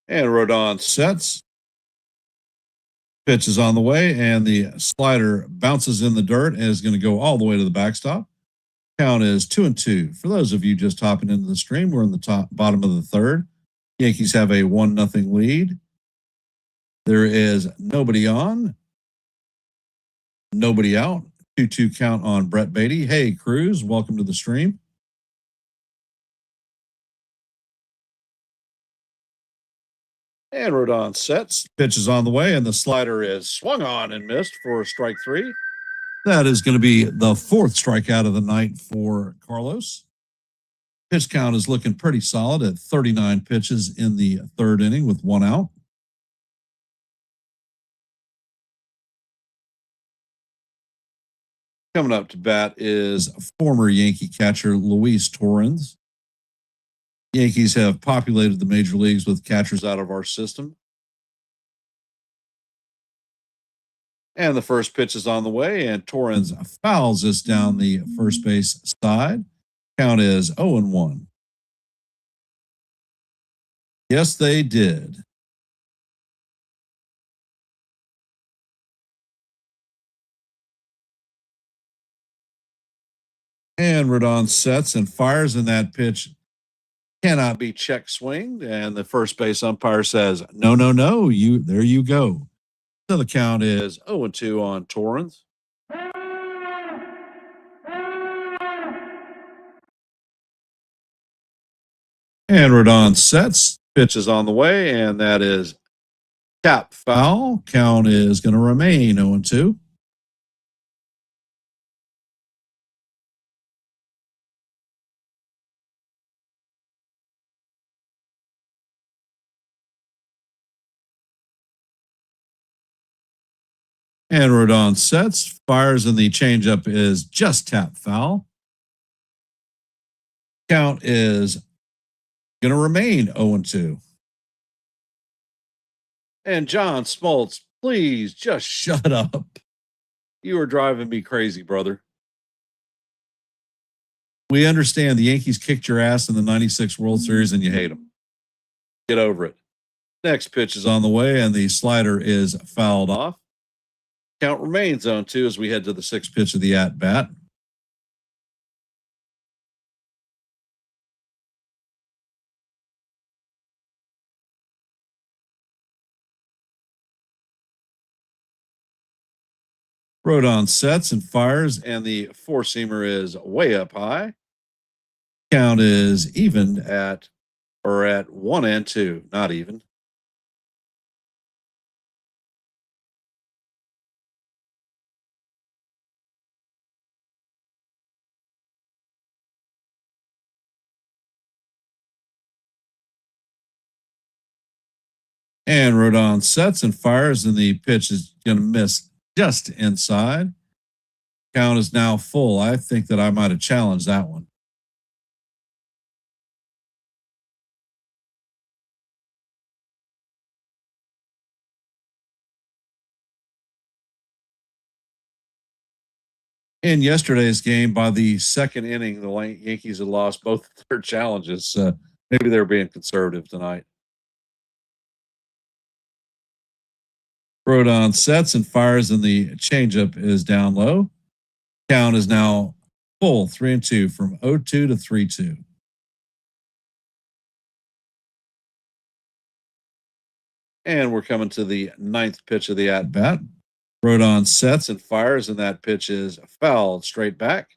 And Rodon sets. Pitch is on the way, and the slider bounces in the dirt and is going to go all the way to the backstop. Count is 2-2. For those of you just hopping into the stream, we're in the bottom of the third. Yankees have a 1-0 lead. There is nobody on, nobody out. 2-2 count on Brett Beatty. Hey, Cruz, welcome to the stream. And Rodon sets. Pitch is on the way, and the slider is swung on and missed for strike 3. That is going to be the 4th strikeout of the night for Carlos. Pitch count is looking pretty solid at 39 pitches in the 3rd inning with 1 out. Coming up to bat is former Yankee catcher Luis Torrens. Yankees have populated the major leagues with catchers out of our system. And the first pitch is on the way, and Torrens fouls this down the first base side. Count is 0-1. Yes, they did. And Rodon sets and fires, and that pitch cannot be check swinged. And the first base umpire says, no, there you go. So the count is 0-2 on Torrens. And Rodon sets. Pitch is on the way, and that is tap foul. Count is going to remain 0-2. And Rodon sets, fires, and the changeup is just tap foul. Count is going to remain 0-2. And John Smoltz, please just shut up. You are driving me crazy, brother. We understand the Yankees kicked your ass in the 96 World Series and you hate them. Get over it. Next pitch is on the way, and the slider is fouled off. Count remains 0-2 as we head to the 6th pitch of the at-bat. Rodon sets and fires, and the 4-seamer is way up high. Count is even at 1-2, not even. And Rodon sets and fires, and the pitch is going to miss just inside. Count is now full. I think that I might have challenged that one. In yesterday's game, by the second inning, the Yankees had lost both their challenges. Maybe they're being conservative tonight. Rodon sets and fires, and the changeup is down low. Count is now full, 3-2 from 0-2 to 3-2. And we're coming to the ninth pitch of the at bat. Rodon sets and fires, and that pitch is fouled straight back.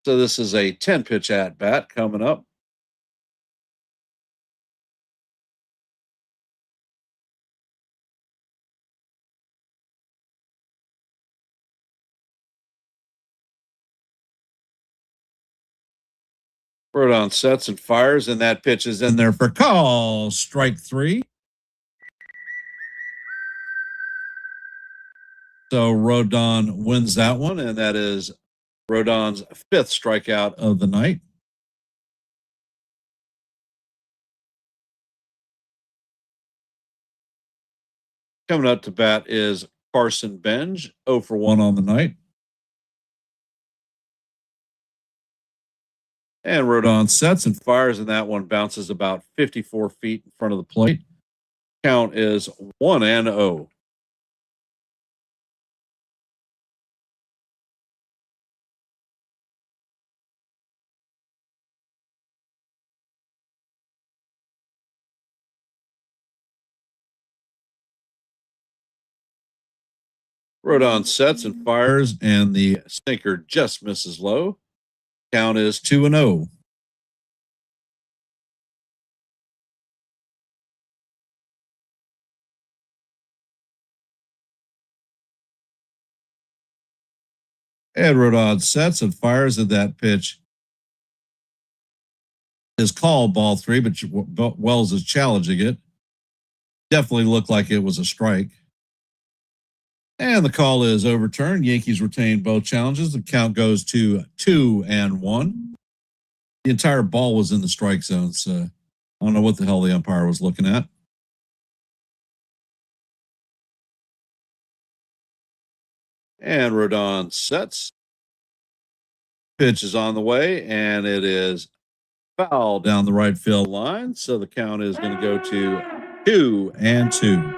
So this is a 10 pitch at bat coming up. Rodon sets and fires, and that pitch is in there for call. Strike 3. So Rodon wins that one, and that is Rodon's 5th strikeout of the night. Coming up to bat is Carson Benj, 0 for 1 on the night. And Rodon sets and fires, and that one bounces about 54 feet in front of the plate. Count is 1-0. Rodon sets and fires, and the sinker just misses low. Count is 2-0. And Rodon sets and fires, and that pitch is called ball 3, but Wells is challenging it. Definitely looked like it was a strike. And the call is overturned. Yankees retain both challenges. The count goes to 2-1. The entire ball was in the strike zone, so I don't know what the hell the umpire was looking at. And Rodon sets. Pitch is on the way, and it is foul down the right field line. So the count is going to go to 2-2.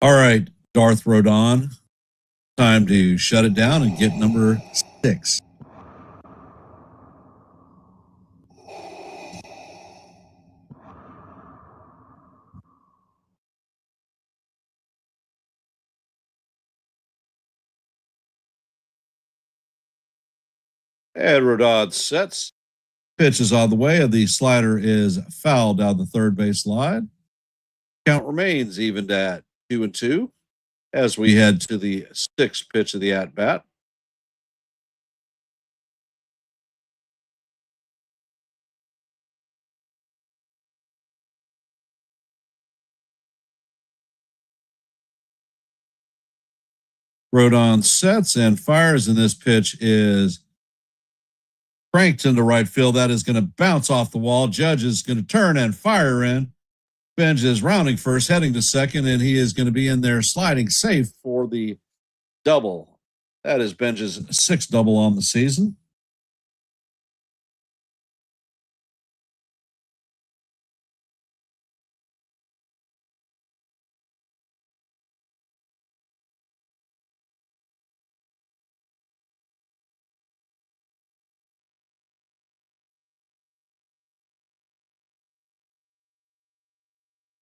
All right, Darth Rodon, time to shut it down and get number 6. And Rodon sets. Pitch is on the way, and the slider is fouled down the third base line. Count remains evened at 2-2 as we head to the 6th pitch of the at bat. Rodon sets and fires, and this pitch is cranked into right field. That is going to bounce off the wall. Judge is going to turn and fire in. Benj is rounding first, heading to second, and he is going to be in there sliding safe for the double. That is Benj's 6th double on the season.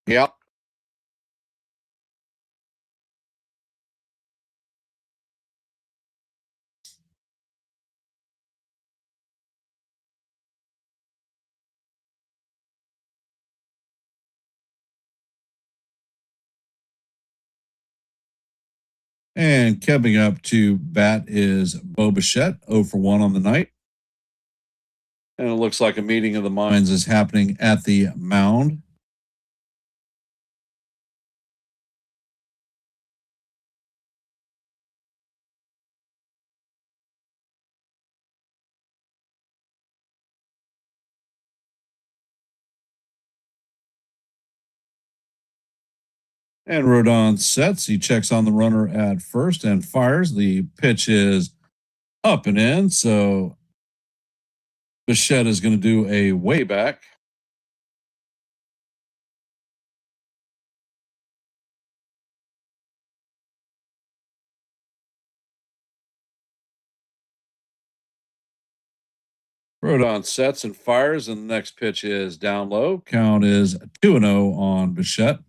Yep. And coming up to bat is Bo Bichette, 0 for 1 on the night. And it looks like a meeting of the minds is happening at the mound. And Rodon sets. He checks on the runner at first and fires. The pitch is up and in. So Bichette is going to do a way back. Rodon sets and fires, and the next pitch is down low. Count is 2-0 on Bichette.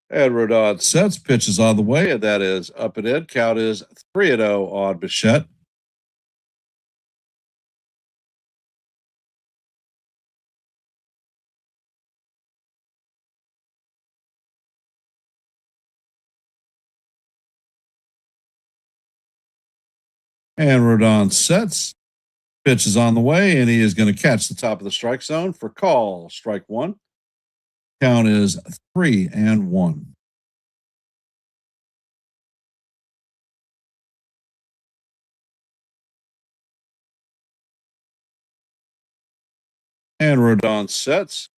And Rodon sets, pitches on the way, and that is up and in. Count is 3-0 on Bichette. And Rodon sets, pitch is on the way, and he is going to catch the top of the strike zone for call. Strike one. Count is 3-1. And Rodon sets,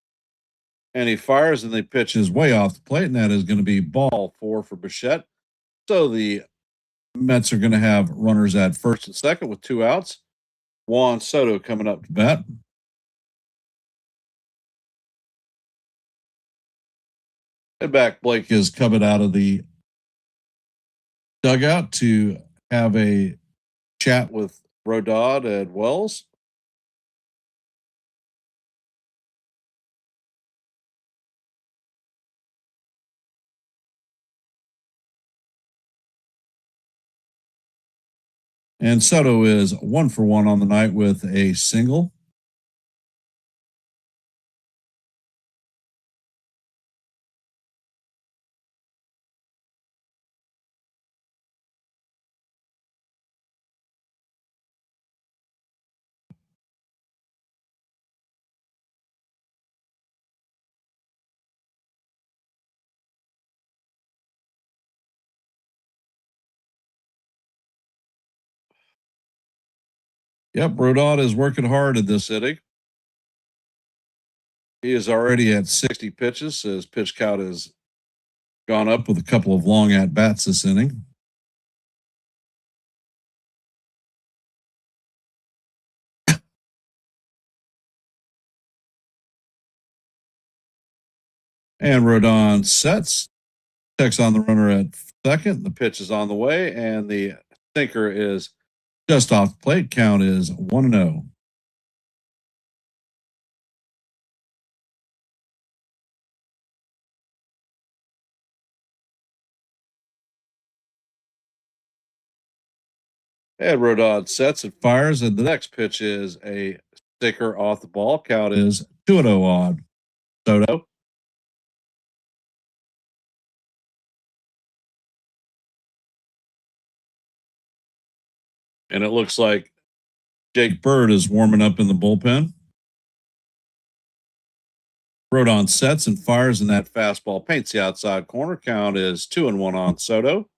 and he fires, and the pitch is way off the plate, and that is going to be ball 4 for Bichette. So the Mets are going to have runners at first and second with 2 outs. Juan Soto coming up to bat. And back Blake is coming out of the dugout to have a chat with Rodon and Wells. And Soto is 1 for 1 on the night with a single. Yep, Rodon is working hard in this inning. He is already at 60 pitches. His pitch count has gone up with a couple of long at bats this inning. And Rodon sets, checks on the runner at second. The pitch is on the way, and the sinker is just off the plate. Count is 1-0. And Rodon sets and fires, and the next pitch is a sinker off the ball. Count is 2-0 on Soto. And it looks like Jake Bird is warming up in the bullpen. Rodon sets and fires, and that fastball paints the outside corner. Count is 2-1 on Soto.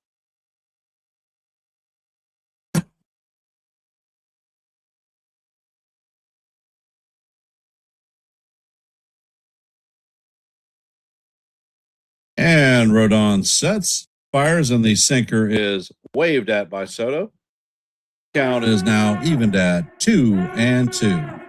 And Rodon sets, fires, and the sinker is waved at by Soto. Count is now evened at 2-2.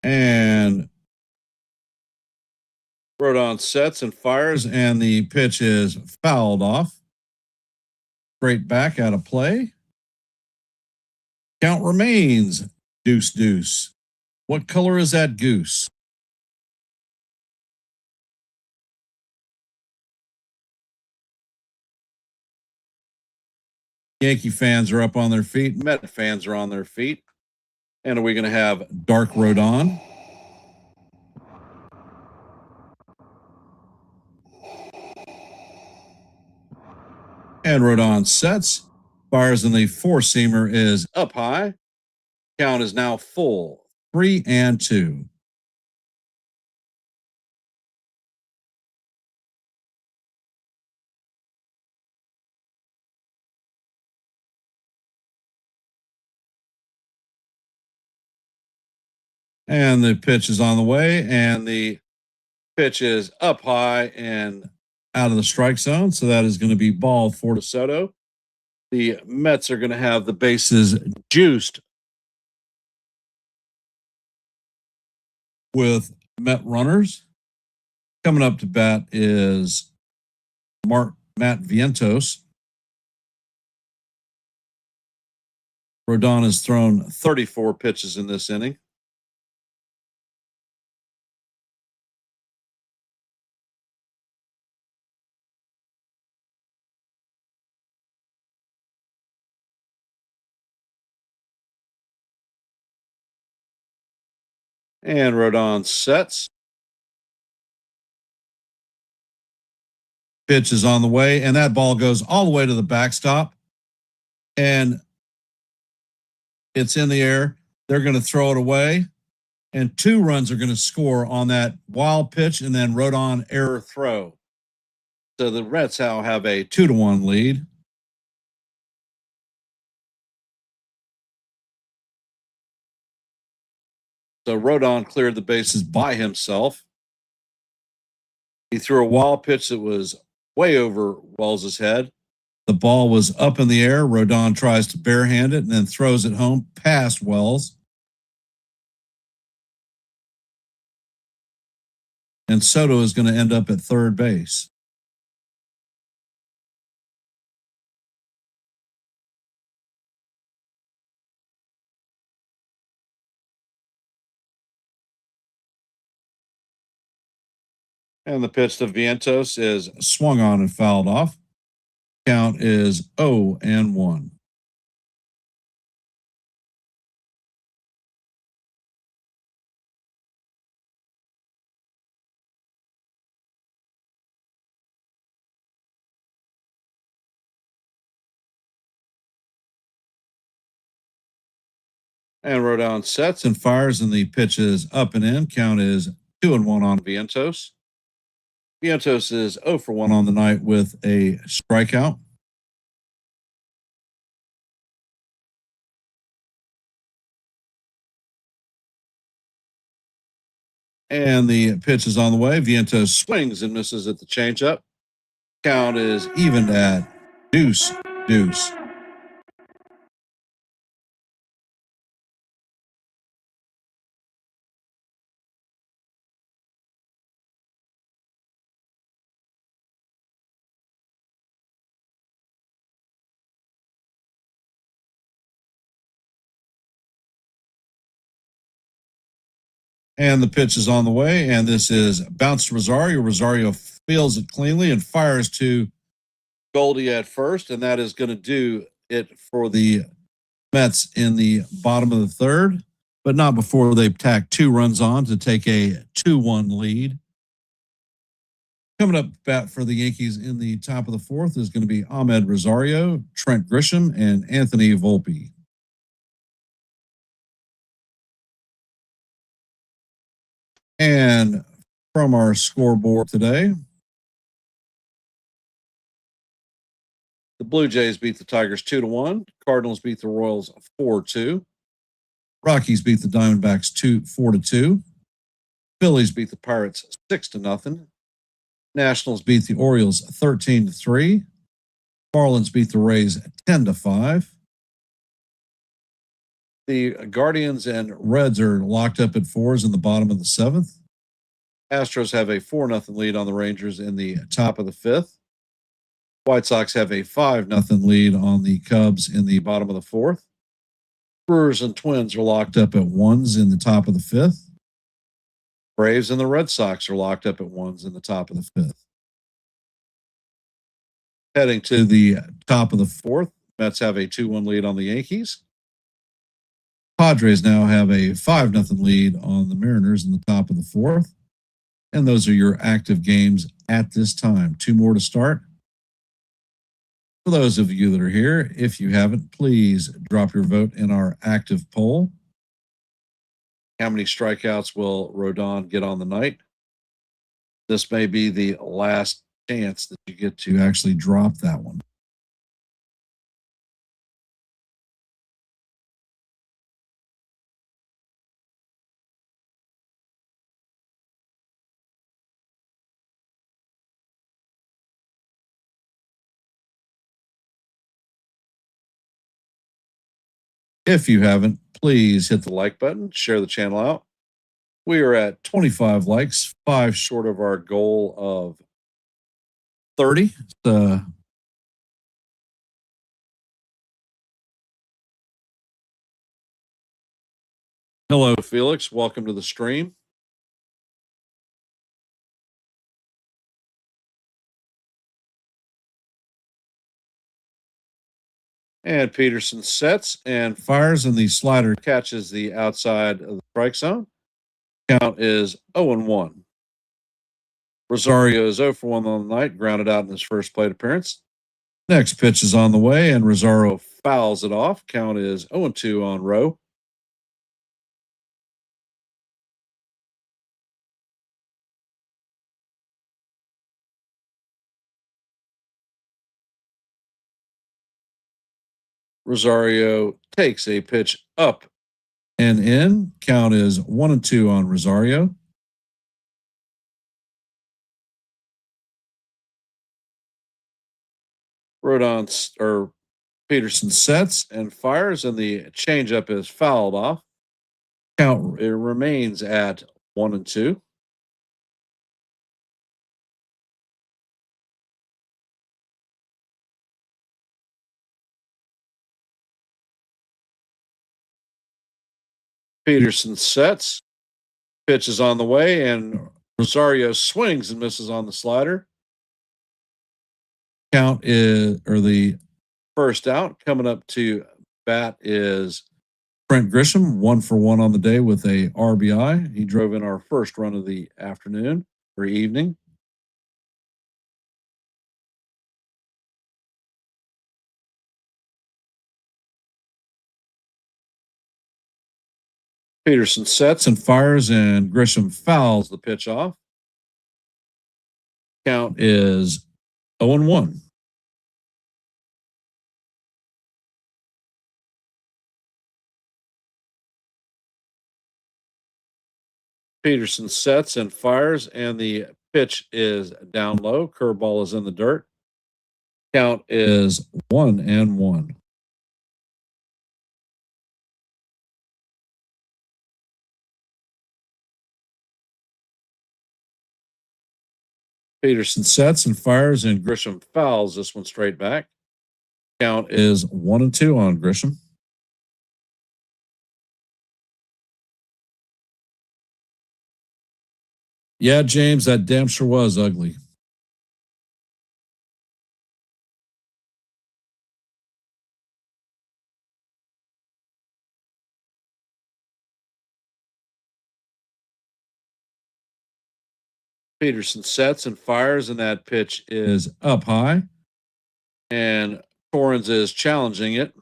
And Rodon sets and fires, and the pitch is fouled off. Straight back out of play. Count remains deuce. What color is that goose? Yankee fans are up on their feet. Met fans are on their feet. And are we going to have dark Rodon? And Rodon sets. Fires in the four-seamer is up high. Count is now full, 3-2. And the pitch is on the way, and the pitch is up high and out of the strike zone. So that is going to be ball 4 to Soto. The Mets are going to have the bases juiced with Met runners. Coming up to bat is Matt Vientos. Rodon has thrown 34 pitches in this inning. And Rodon sets. Pitch is on the way, and that ball goes all the way to the backstop. And it's in the air. They're going to throw it away. And 2 runs are going to score on that wild pitch and then Rodon error throw. So the Reds now have a 2-1 lead. So Rodon cleared the bases by himself. He threw a wild pitch that was way over Wells' head. The ball was up in the air. Rodon tries to barehand it and then throws it home past Wells. And Soto is going to end up at third base. And the pitch to Vientos is swung on and fouled off. Count is 0-1. And Rodon sets and fires, and the pitch is up and in. Count is 2-1 on Vientos. Vientos is 0 for 1 on the night with a strikeout. And the pitch is on the way. Vientos swings and misses at the changeup. Count is even at 2-2. And the pitch is on the way, and this is bounced to Rosario. Rosario fields it cleanly and fires to Goldie at first, and that is going to do it for the Mets in the bottom of the third, but not before they tack 2 runs on to take a 2-1 lead. Coming up bat for the Yankees in the top of the fourth is going to be Ahmed Rosario, Trent Grisham, and Anthony Volpe. And from our scoreboard today, the Blue Jays beat the Tigers 2-1. Cardinals beat the Royals 4-2. Rockies beat the Diamondbacks 4-2. Phillies beat the Pirates 6-0. Nationals beat the Orioles 13-3. Marlins beat the Rays 10-5. The Guardians and Reds are locked up at 4s in the bottom of the 7th. Astros have a 4-0 lead on the Rangers in the top of the 5th. White Sox have a 5-0 lead on the Cubs in the bottom of the 4th. Brewers and Twins are locked up at 1s in the top of the 5th. Braves and the Red Sox are locked up at 1s in the top of the 5th. Heading to the top of the 4th, Mets have a 2-1 lead on the Yankees. Padres now have a 5-0 lead on the Mariners in the top of the 4th. And those are your active games at this time. 2 more to start. For those of you that are here, if you haven't, please drop your vote in our active poll. How many strikeouts will Rodon get on the night? This may be the last chance that you get to actually drop that one. If you haven't, please hit the like button, share the channel out. We are at 25 likes, 5 short of our goal of 30. Hello, Felix. Welcome to the stream. And Peterson sets and fires, and the slider catches the outside of the strike zone. Count is 0-1. Rosario is 0 for 1 on the night, grounded out in his first plate appearance. Next pitch is on the way, and Rosario fouls it off. Count is 0-2 on Rowe. Rosario takes a pitch up and in. Count is 1-2 on Rosario. Peterson sets and fires, and the changeup is fouled off. Count it remains at 1-2. Peterson sets, pitch is on the way, and Rosario swings and misses on the slider. Count is, or the first out. Coming up to bat is Trent Grisham, 1 for 1 on the day with a RBI. He drove in our first run of the afternoon or evening. Peterson sets and fires, and Grisham fouls the pitch off. Count is 0-1. Peterson sets and fires, and the pitch is down low. Curveball is in the dirt. Count is 1-1. Peterson sets and fires, and Grisham fouls this one straight back. Count is 1-2 on Grisham. Yeah, James, that damn sure was ugly. Peterson sets and fires, and that pitch is up high. And Torrens is challenging it.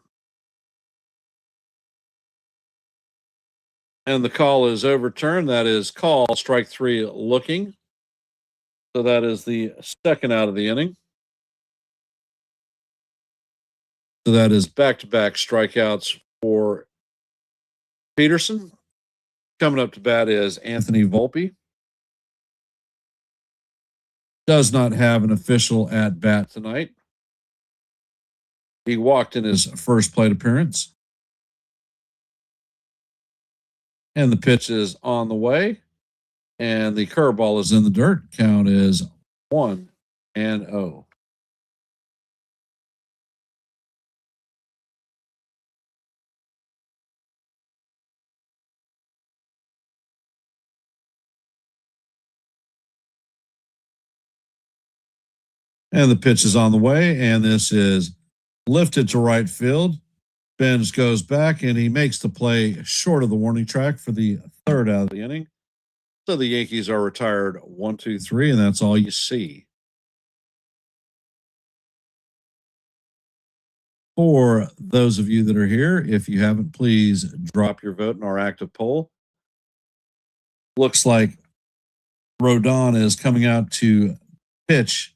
And the call is overturned. That is call strike 3 looking. So that is the second out of the inning. So that is back-to-back strikeouts for Peterson. Coming up to bat is Anthony Volpe. Does not have an official at bat tonight. He walked in his first plate appearance. And the pitch is on the way. And the curveball is in the dirt. Count is 1-0. And the pitch is on the way, and this is lifted to right field. Benz goes back, and he makes the play short of the warning track for the third out of the inning. So the Yankees are retired 1-2-3, and that's all you see. For those of you that are here, if you haven't, please drop your vote in our active poll. Looks like Rodon is coming out to pitch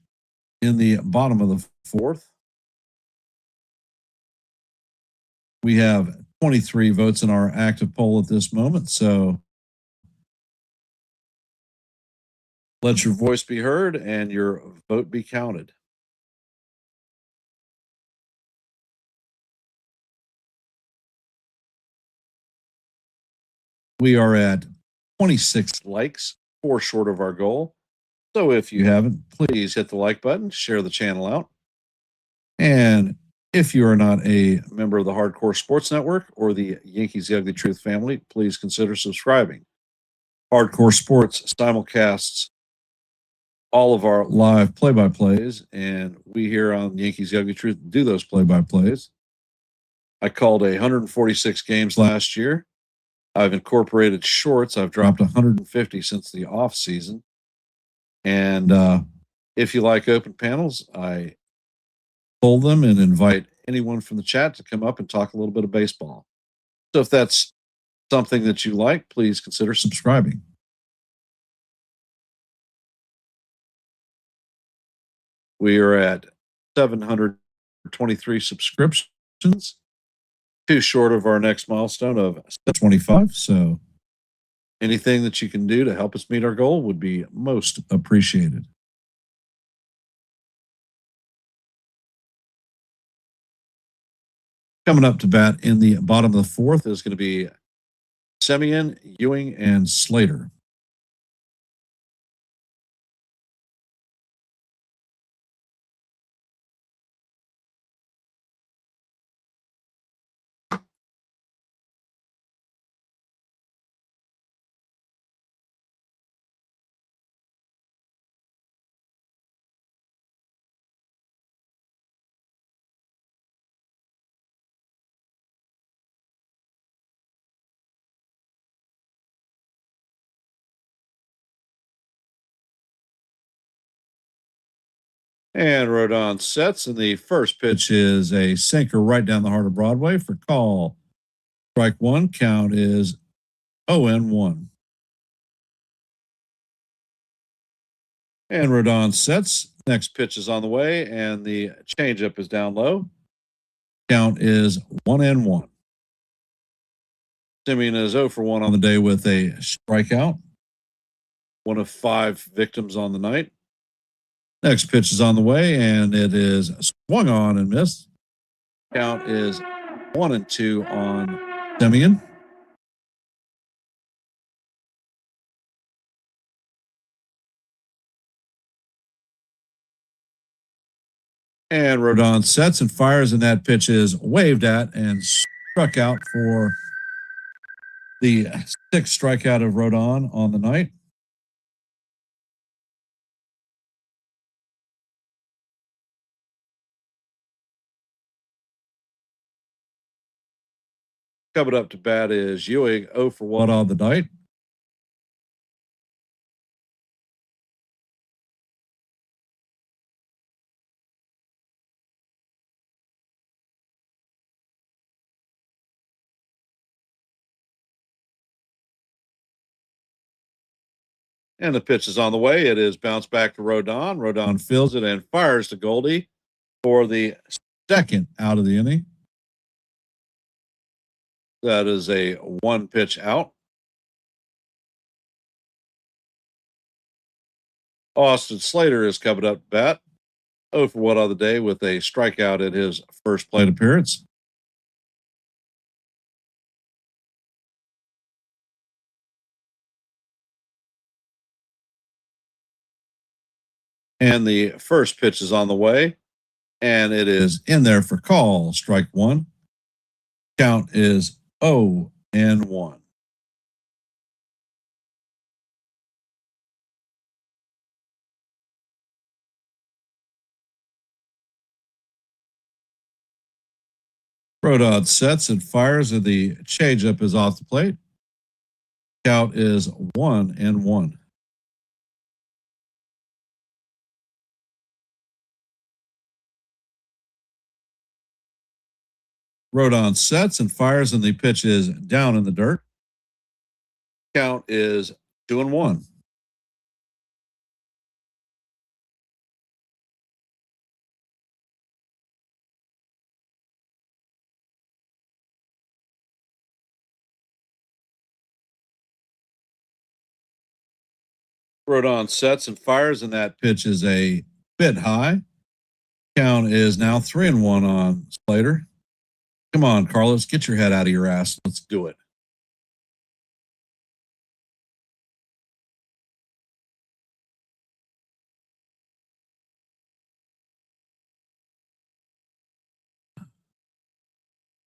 in the bottom of the fourth. We have 23 votes in our active poll at this moment, so let your voice be heard and your vote be counted. We are at 26 likes, 4 short of our goal. So if you haven't, please hit the like button, share the channel out. And if you are not a member of the Hardcore Sports Network or the Yankees The Ugly Truth family, please consider subscribing. Hardcore Sports simulcasts all of our live play-by-plays, and we here on Yankees The Ugly Truth do those play-by-plays. I called 146 games last year. I've incorporated shorts. I've dropped 150 since the off season. And if you like open panels, I pull them and invite anyone from the chat to come up and talk a little bit of baseball. So if that's something that you like, please consider subscribing. We are at 723 subscriptions, 2 short of our next milestone of 25. So anything that you can do to help us meet our goal would be most appreciated. Coming up to bat in the bottom of the fourth is going to be Semien, Ewing, and Slater. And Rodon sets, and the first pitch is a sinker right down the heart of Broadway for call. Strike one, count is 0-1. And Rodon sets. Next pitch is on the way, and the changeup is down low. Count is 1-1. Semien is 0-1 on the day with a strikeout. One of 5 victims on the night. Next pitch is on the way, and it is swung on and missed. Count is 1-2 on Semien. And Rodon sets and fires, and that pitch is waved at and struck out for the 6th strikeout of Rodon on the night. Coming up to bat is Ewing, 0-1 on the night. And the pitch is on the way. It is bounced back to Rodon. Rodon fields it and fires to Goldie for the 2nd out of the inning. That is a 1-pitch out. Austin Slater is coming up to bat, 0-1 on the day with a strikeout at his first plate appearance. And the first pitch is on the way, and it is in there for call. Strike one. Count is 0-1. Rodon sets and fires, and the changeup is off the plate. Count is 1-1. Rodon sets and fires, and the pitch is down in the dirt. Count is 2-1. Rodon sets and fires, and that pitch is a bit high. Count is now 3-1 on Slater. Come on, Carlos, get your head out of your ass. Let's do it.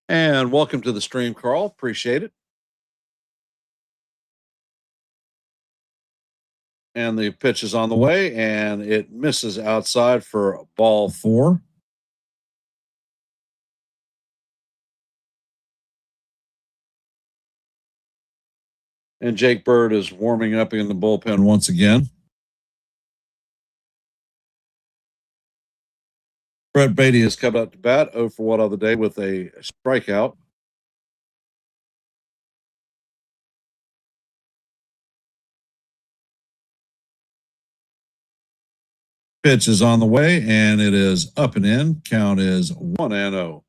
And welcome to the stream, Carl. Appreciate it. And the pitch is on the way, and it misses outside for ball 4. And Jake Bird is warming up in the bullpen once again. Brett Beatty has come out to bat 0 for 1 on the day with a strikeout. Pitch is on the way, and it is up and in. Count is 1-0.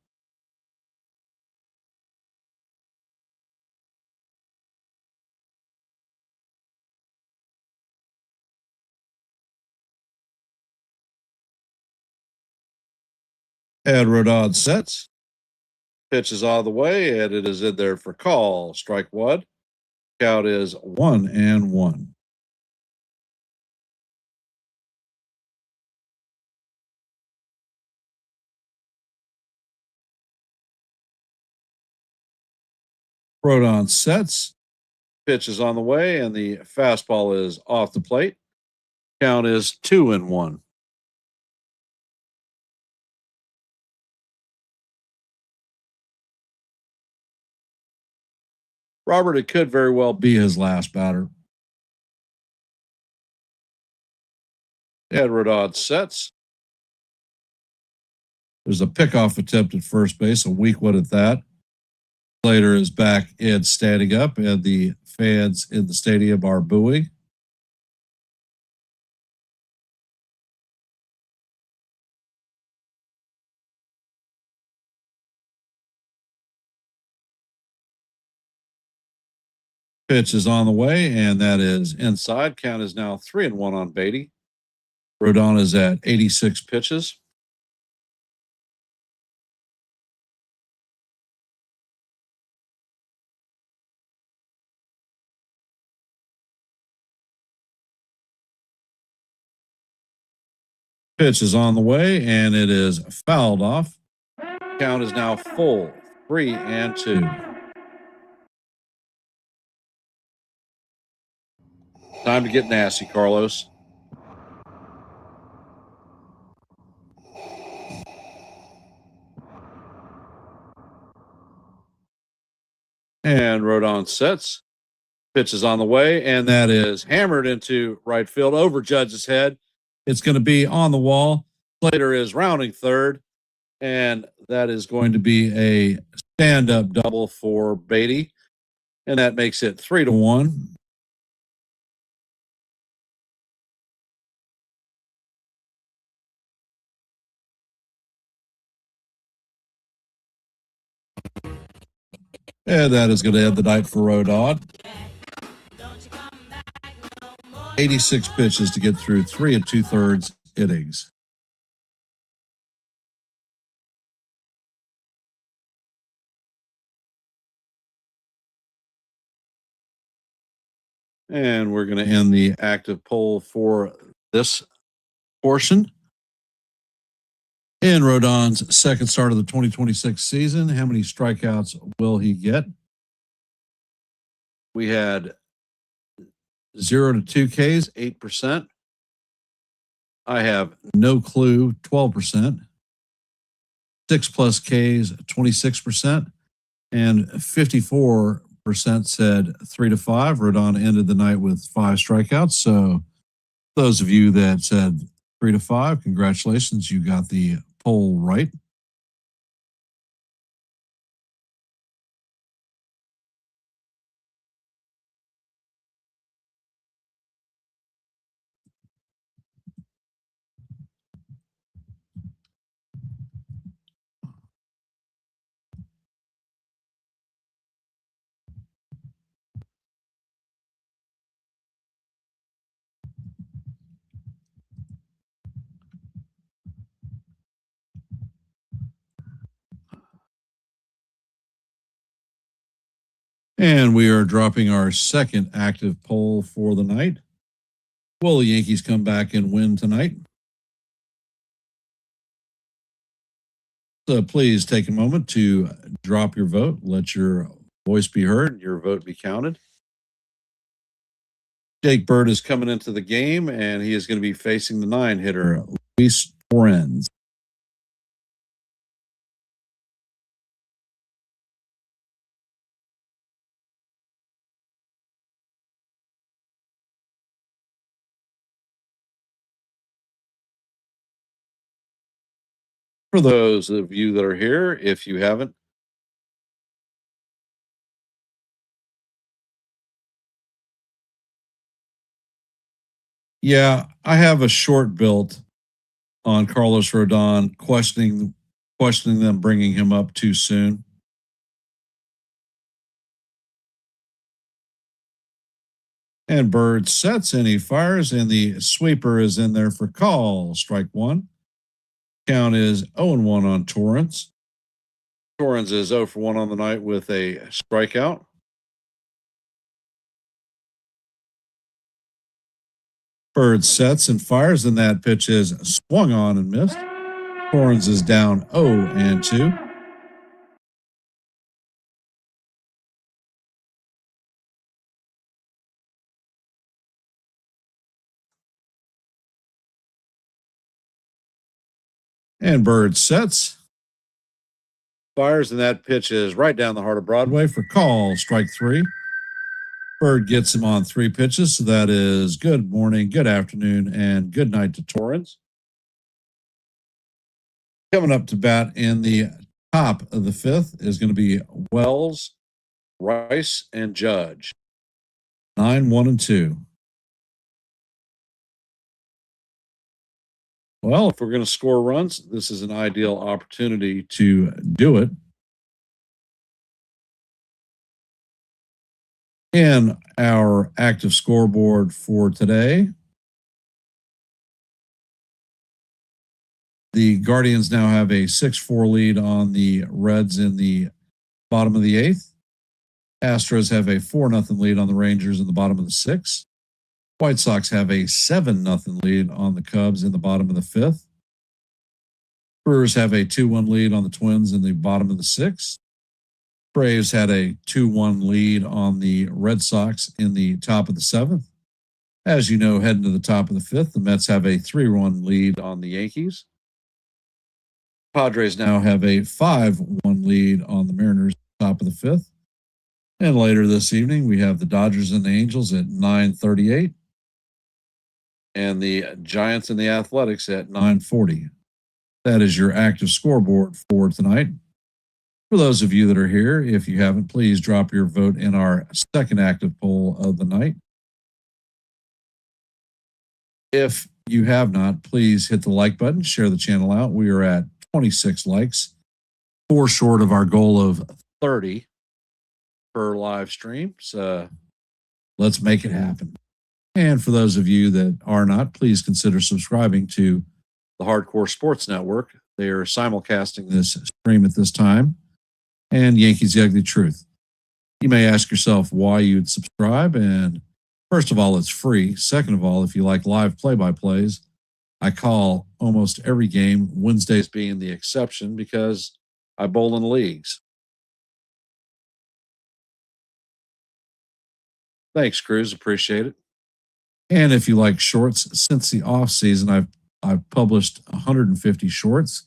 And Rodon sets. Pitch is out of the way, and it is in there for call. Strike 1. Count is 1-1. Rodon sets. Pitch is on the way, and the fastball is off the plate. Count is 2-1. Robert, it could very well be his last batter. Ed Rodon sets. There's a pickoff attempt at first base, a weak one at that. Slater is back and standing up, and the fans in the stadium are booing. Pitch is on the way, and that is inside. Count is now 3-1 on Beatty. Rodon is at 86 pitches. Pitch is on the way, and it is fouled off. Count is now full, 3-2. Time to get nasty, Carlos. And Rodon sets. Pitch is on the way, and that is hammered into right field over Judge's head. It's going to be on the wall. Slater is rounding third, and that is going to be a stand-up double for Beatty, and that makes it 3-1. And that is going to end the night for Rodon. 86 pitches to get through 3 2/3 innings. And we're going to end the active poll for this portion. In Rodon's second start of the 2026 season, how many strikeouts will he get? We had 0 to 2 Ks, 8%. I have no clue, 12%. 6+ Ks, 26%. And 54% said 3 to 5. Rodon ended the night with 5 strikeouts. So those of you that said 3 to 5, congratulations. You got the poll right. And we are dropping our second active poll for the night. Will the Yankees come back and win tonight? So please take a moment to drop your vote. Let your voice be heard, your vote be counted. Jake Bird is coming into the game, and he is going to be facing the 9-hitter, Luis Torrens. For those of you that are here, if you haven't, yeah, I have a short built on Carlos Rodon, questioning them bringing him up too soon. And Bird sets and he fires, and the sweeper is in there for call. Strike one. Count is 0-1 on Torrens. Torrens is 0 for 1 on the night with a strikeout. Bird sets and fires, and that pitch is swung on and missed. Torrens is down 0-2. And Bird sets, fires, and that pitch is right down the heart of Broadway for call. Strike three. Bird gets him on 3 pitches, so that is good morning, good afternoon, and good night to Torrens. Coming up to bat in the top of the 5th is going to be Wells, Rice, and Judge. 9-1-2. Well, if we're going to score runs, this is an ideal opportunity to do it. In our active scoreboard for today, the Guardians now have a 6-4 lead on the Reds in the bottom of the 8th. Astros have a 4-0 lead on the Rangers in the bottom of the 6th. White Sox have a 7-0 lead on the Cubs in the bottom of the 5th. Brewers have a 2-1 lead on the Twins in the bottom of the 6th. Braves had a 2-1 lead on the Red Sox in the top of the 7th. As you know, heading to the top of the 5th, the Mets have a 3-1 lead on the Yankees. Padres now have a 5-1 lead on the Mariners, top of the 5th. And later this evening, we have the Dodgers and the Angels at 9:38, and the Giants and the Athletics at 9:40. That is your active scoreboard for tonight. For those of you that are here, if you haven't, please drop your vote in our second active poll of the night. If you have not, please hit the like button, share the channel out. We are at 26 likes, 4 short of our goal of 30 per live stream. So let's make it happen. And for those of you that are not, please consider subscribing to the Hardcore Sports Network. They are simulcasting this stream at this time, and Yankees The Ugly Truth. You may ask yourself why you'd subscribe, and first of all, it's free. Second of all, if you like live play-by-plays, I call almost every game, Wednesdays being the exception, because I bowl in leagues. Thanks, Cruz. Appreciate it. And if you like shorts, since the off season, I've published 150 shorts,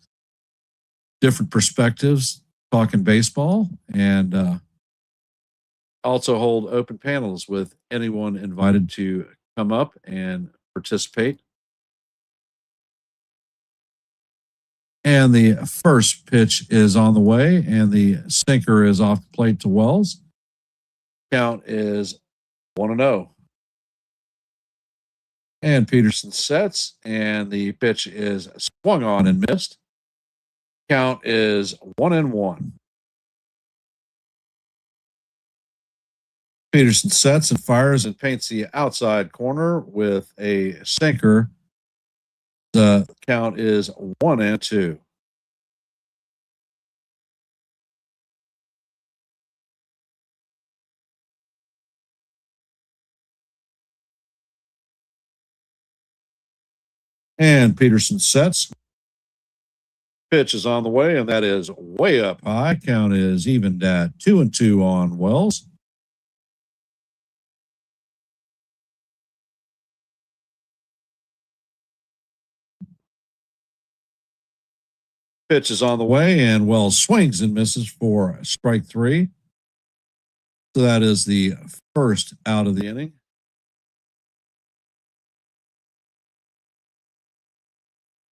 different perspectives, talking baseball, and also hold open panels with anyone invited to come up and participate. And the first pitch is on the way, and the sinker is off the plate to Wells. Count is 1-0. And Peterson sets, and the pitch is swung on and missed. Count is 1-1. Peterson sets and fires and paints the outside corner with a sinker. The count is 1-2. And Peterson sets. Pitch is on the way, and that is way up high. Count is evened at 2-2 on Wells. Pitch is on the way, and Wells swings and misses for strike 3. So that is the first out of the inning.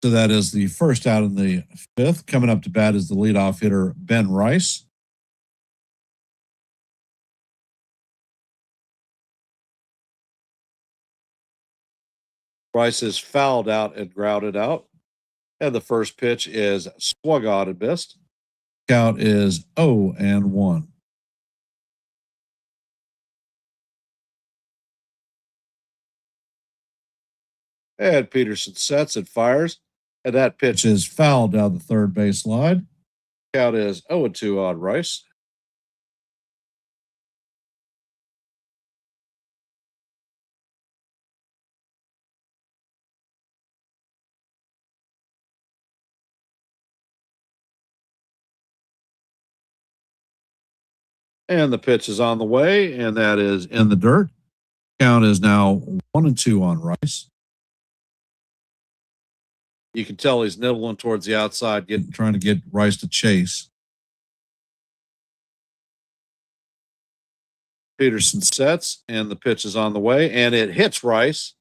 So that is the first out in the 5th. Coming up to bat is the leadoff hitter, Ben Rice. Rice is fouled out and grounded out. And the first pitch is swung on and missed. Count is 0-1. And Peterson sets and fires. And that pitch is fouled down the third base line. Count is 0-2 on Rice. And the pitch is on the way, and that is in the dirt. Count is now 1-2 on Rice. You can tell he's nibbling towards the outside, trying to get Rice to chase. Peterson sets, and the pitch is on the way, and it hits Rice.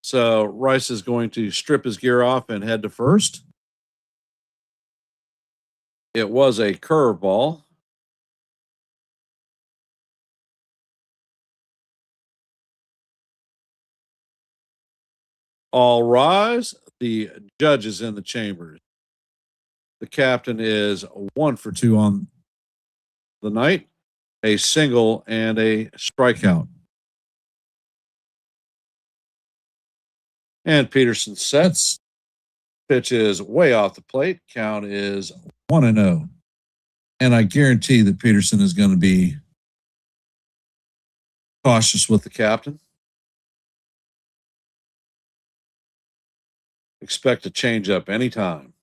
So Rice is going to strip his gear off and head to first. It was a curveball. All rise. The judge is in the chambers. The captain is 1 for 2 on the night, a single and a strikeout. And Peterson sets. Pitch is way off the plate. Count is 1-0. And I guarantee that Peterson is going to be cautious with the captain. Expect a changeup anytime.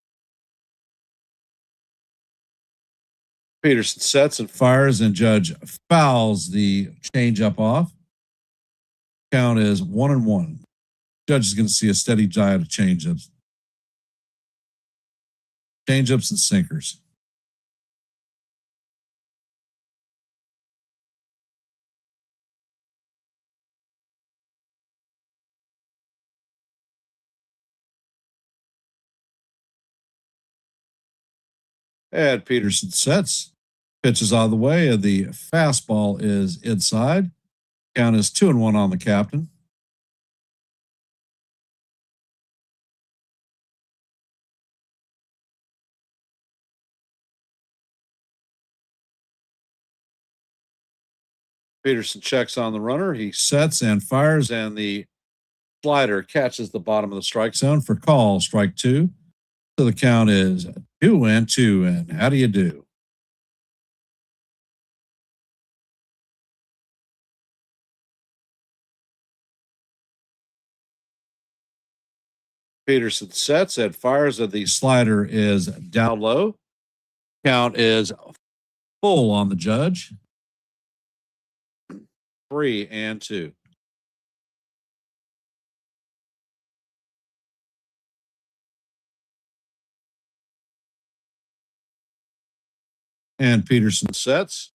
Peterson sets and fires, and Judge fouls the changeup off. Count is 1-1. Judge is going to see a steady diet of changeups. Changeups and sinkers. And Peterson sets. Pitch is out of the way, and the fastball is inside. Count is 2-1 on the captain. Peterson checks on the runner. He sets and fires, and the slider catches the bottom of the strike zone for call, strike 2. So the count is 2-2. And how do you do? Peterson sets and fires, and the slider is down low. Count is full on the judge. 3-2. And Peterson sets.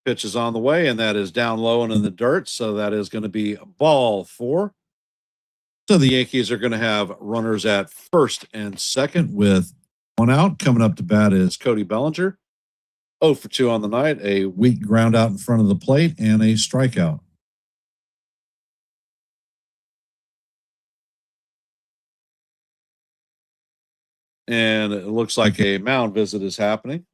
Pitch is on the way, and that is down low and in the dirt. So that is going to be ball 4. So the Yankees are going to have runners at first and second with 1 out. Coming up to bat is Cody Bellinger. 0 for 2 on the night, a weak ground out in front of the plate, and a strikeout. And it looks like a mound visit is happening.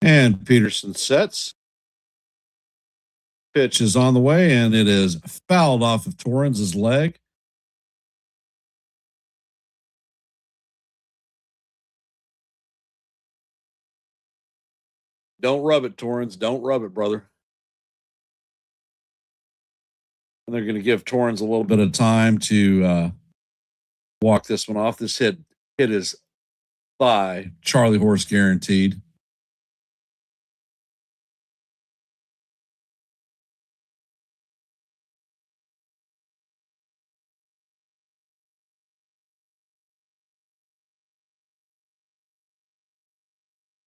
And Peterson sets. Pitch is on the way, and it is fouled off of Torrens' leg. Don't rub it, Torrens. Don't rub it, brother. And they're going to give Torrens a little bit of time to walk this one off. This hit his thigh. Charlie horse guaranteed.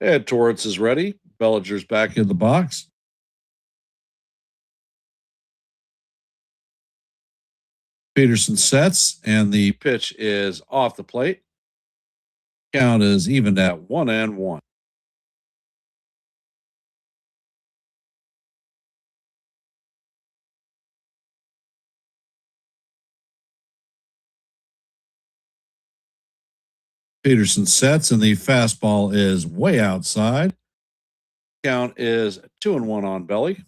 And Torrens is ready. Bellinger's back in the box. Peterson sets, and the pitch is off the plate. Count is evened at 1-1. Peterson sets, and the fastball is way outside. Count is 2-1 on Belly.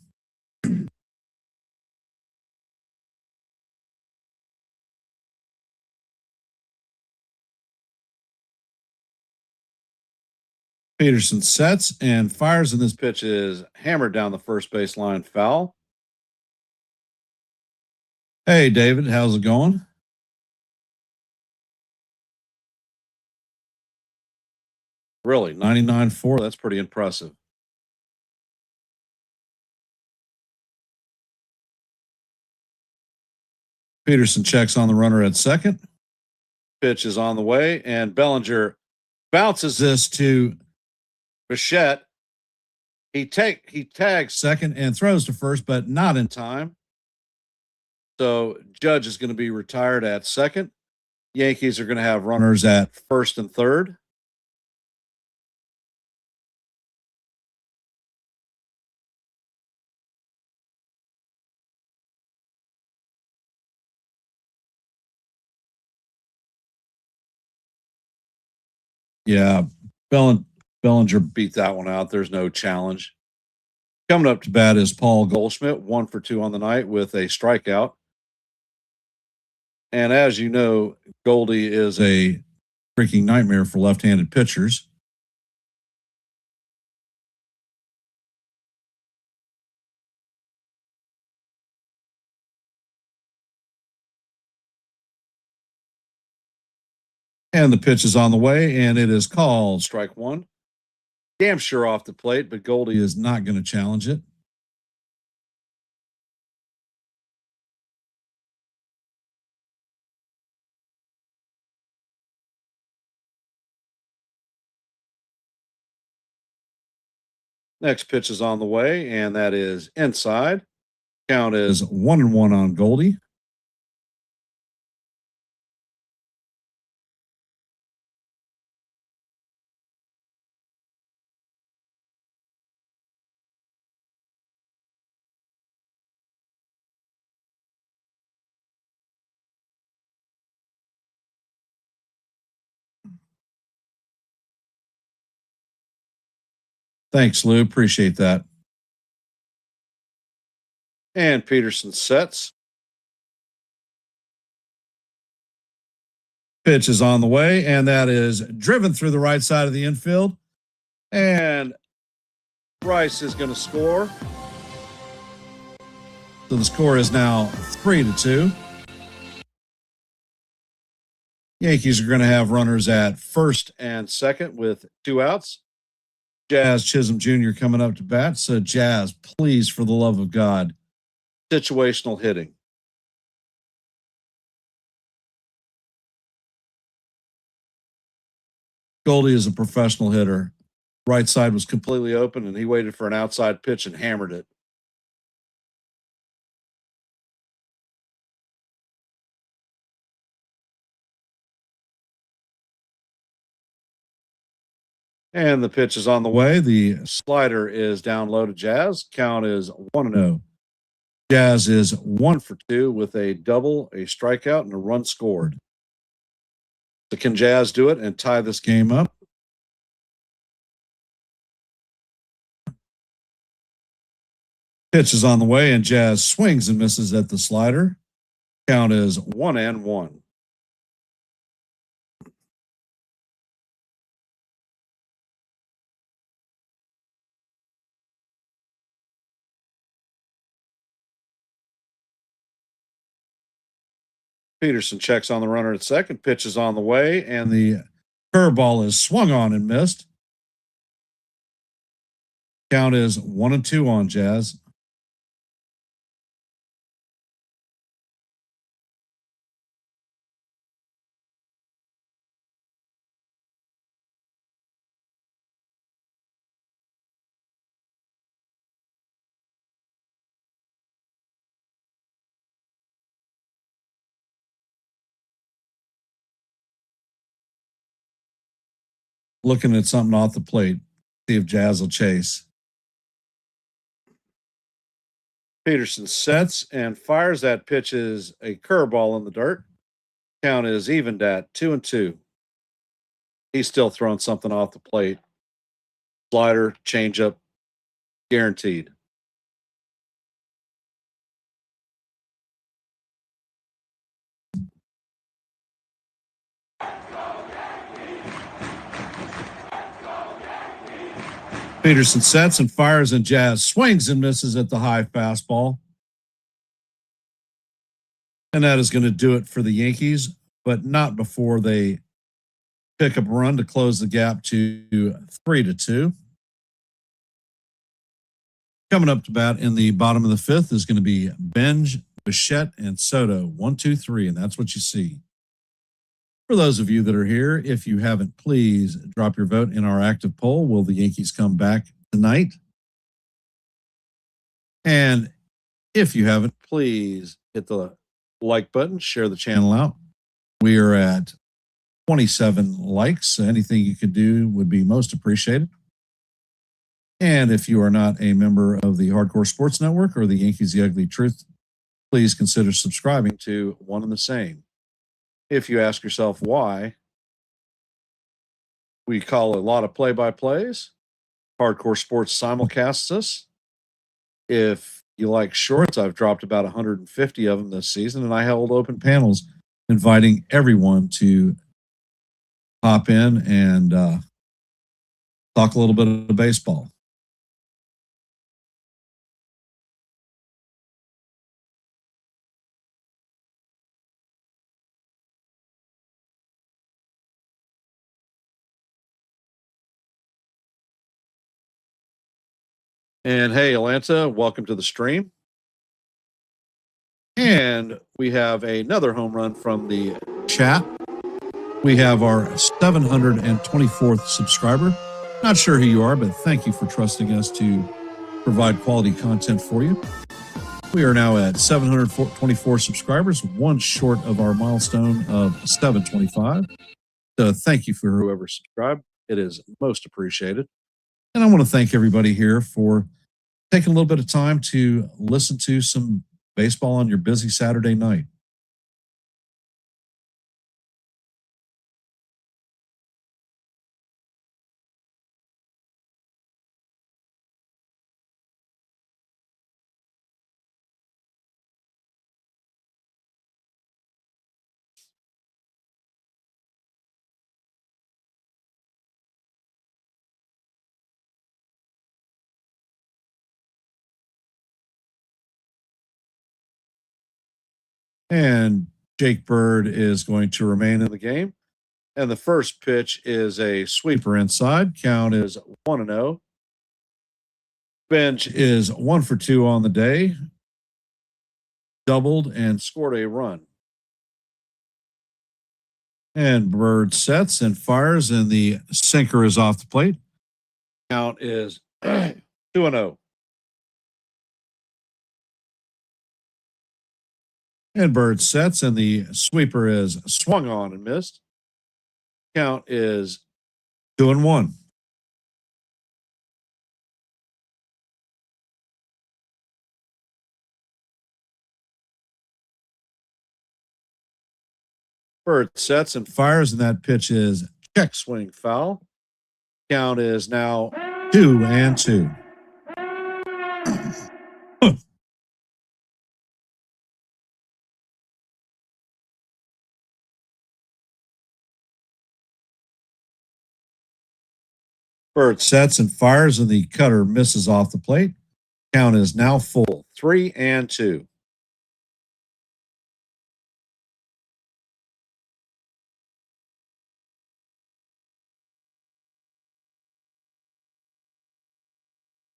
Peterson sets and fires, and this pitch is hammered down the first base line, foul. Hey, David, how's it going? Really, 99.4? That's pretty impressive. Peterson checks on the runner at second. Pitch is on the way, and Bellinger bounces this to Bichette. He tags second and throws to first, but not in time. So Judge is going to be retired at second. Yankees are going to have runners at first and third. Yeah, Bellinger beat that one out. There's no challenge. Coming up to bat is Paul Goldschmidt, 1 for 2 on the night with a strikeout. And as you know, Goldie is a freaking nightmare for left-handed pitchers. And the pitch is on the way, and it is called strike one. Damn sure off the plate, but Goldie is not going to challenge it. Next pitch is on the way, and that is inside. Count is 1-1 on Goldie. Thanks, Lou. Appreciate that. And Peterson sets. Pitch is on the way, and that is driven through the right side of the infield. And Bryce is going to score. So the score is now 3-2. Yankees are going to have runners at first and second with 2 outs. Jazz Chisholm Jr. coming up to bat. So, Jazz, please, for the love of God, situational hitting. Goldie is a professional hitter. Right side was completely open, and he waited for an outside pitch and hammered it. And the pitch is on the way. The slider is down low to Jazz. Count is 1-0. Jazz is 1 for 2 with a double, a strikeout, and a run scored. So can Jazz do it and tie this game up? Pitch is on the way, and Jazz swings and misses at the slider. Count is 1-1. Peterson checks on the runner at second. Pitch is on the way, and the curveball is swung on and missed. Count is 1-2 on Jazz. Looking at something off the plate. See if Jazz will chase. Peterson sets and fires. That pitch is a curveball in the dirt. Count is evened at 2-2. He's still throwing something off the plate. Slider, changeup, guaranteed. Peterson sets and fires, and Jazz swings and misses at the high fastball. And that is going to do it for the Yankees, but not before they pick up a run to close the gap to 3-2. Coming up to bat in the bottom of the fifth is going to be Benj, Bichette, and Soto. 1, 2, 3, and that's what you see. For those of you that are here, if you haven't, please drop your vote in our active poll. Will the Yankees come back tonight? And if you haven't, please hit the like button, share the channel out. We are at 27 likes. Anything you could do would be most appreciated. And if you are not a member of the Hardcore Sports Network or the Yankees The Ugly Truth, please consider subscribing to one and the same. If you ask yourself why we call a lot of play-by-plays, Hardcore Sports simulcasts us. If you like shorts, I've dropped about 150 of them this season, and I held open panels inviting everyone to hop in and talk a little bit of baseball. And hey, Atlanta, welcome to the stream. And we have another home run from the chat. We have our 724th subscriber. Not sure who you are, but thank you for trusting us to provide quality content for you. We are now at 724 subscribers, one short of our milestone of 725. So thank you for whoever subscribed. It is most appreciated. And I want to thank everybody here for taking a little bit of time to listen to some baseball on your busy Saturday night. And Jake Bird is going to remain in the game. And the first pitch is a sweeper inside. Count is 1-0. Bench is 1 for 2 on the day. Doubled and scored a run. And Bird sets and fires, and the sinker is off the plate. Count is 2-0. And Bird sets, and the sweeper is swung on and missed. Count is 2-1. Bird sets and fires, and that pitch is check swing foul. Count is now 2-2. Bird sets and fires, and the cutter misses off the plate. Count is now full, 3-2.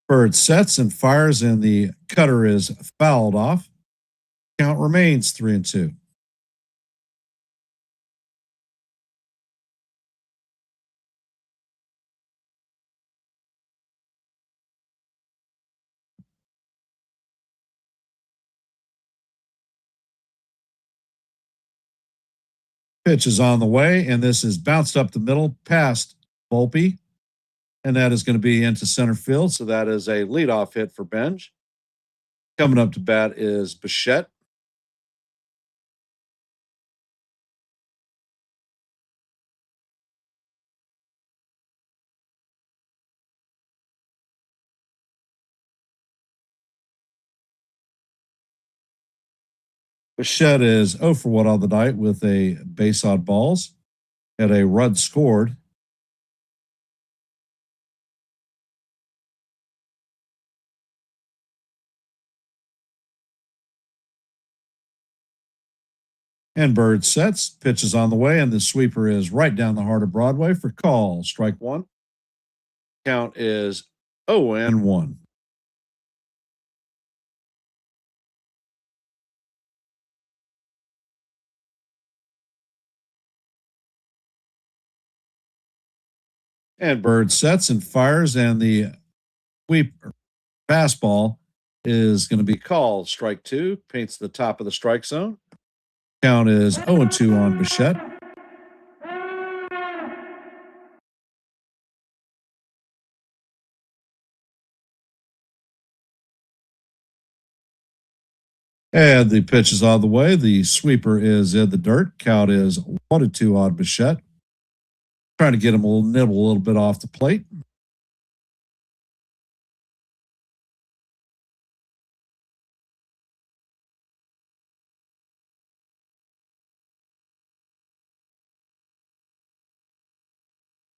Bird sets and fires, and the cutter is fouled off. Count remains 3-2. Pitch is on the way, and this is bounced up the middle past Volpe, and that is going to be into center field. So that is a leadoff hit for Benj. Coming up to bat is Bichette. Bichette is 0 for 1 on the night with a base on balls and a run scored. And Bird sets, pitches on the way, and the sweeper is right down the heart of Broadway for call. Strike one. Count is 0-1. And Bird sets and fires, and the sweeper fastball is going to be called. Strike two, paints the top of the strike zone. Count is 0-2 on Bichette. And the pitch is on the way. The sweeper is in the dirt. Count is 1-2 on Bichette. Trying to get him a little bit off the plate.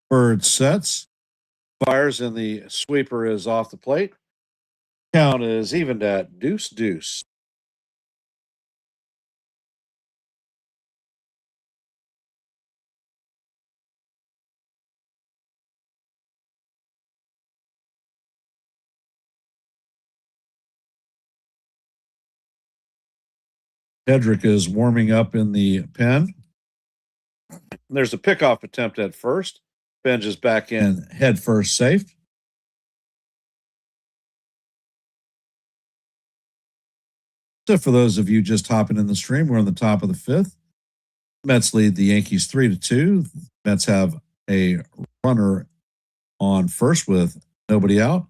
Bird sets, fires, and the sweeper is off the plate. Count is evened at 2-2. Hedrick is warming up in the pen. There's a pickoff attempt at first. Benj is back in head first safe. So for those of you just hopping in the stream, we're on the top of the fifth. Mets lead the Yankees 3-2. Mets have a runner on first with nobody out.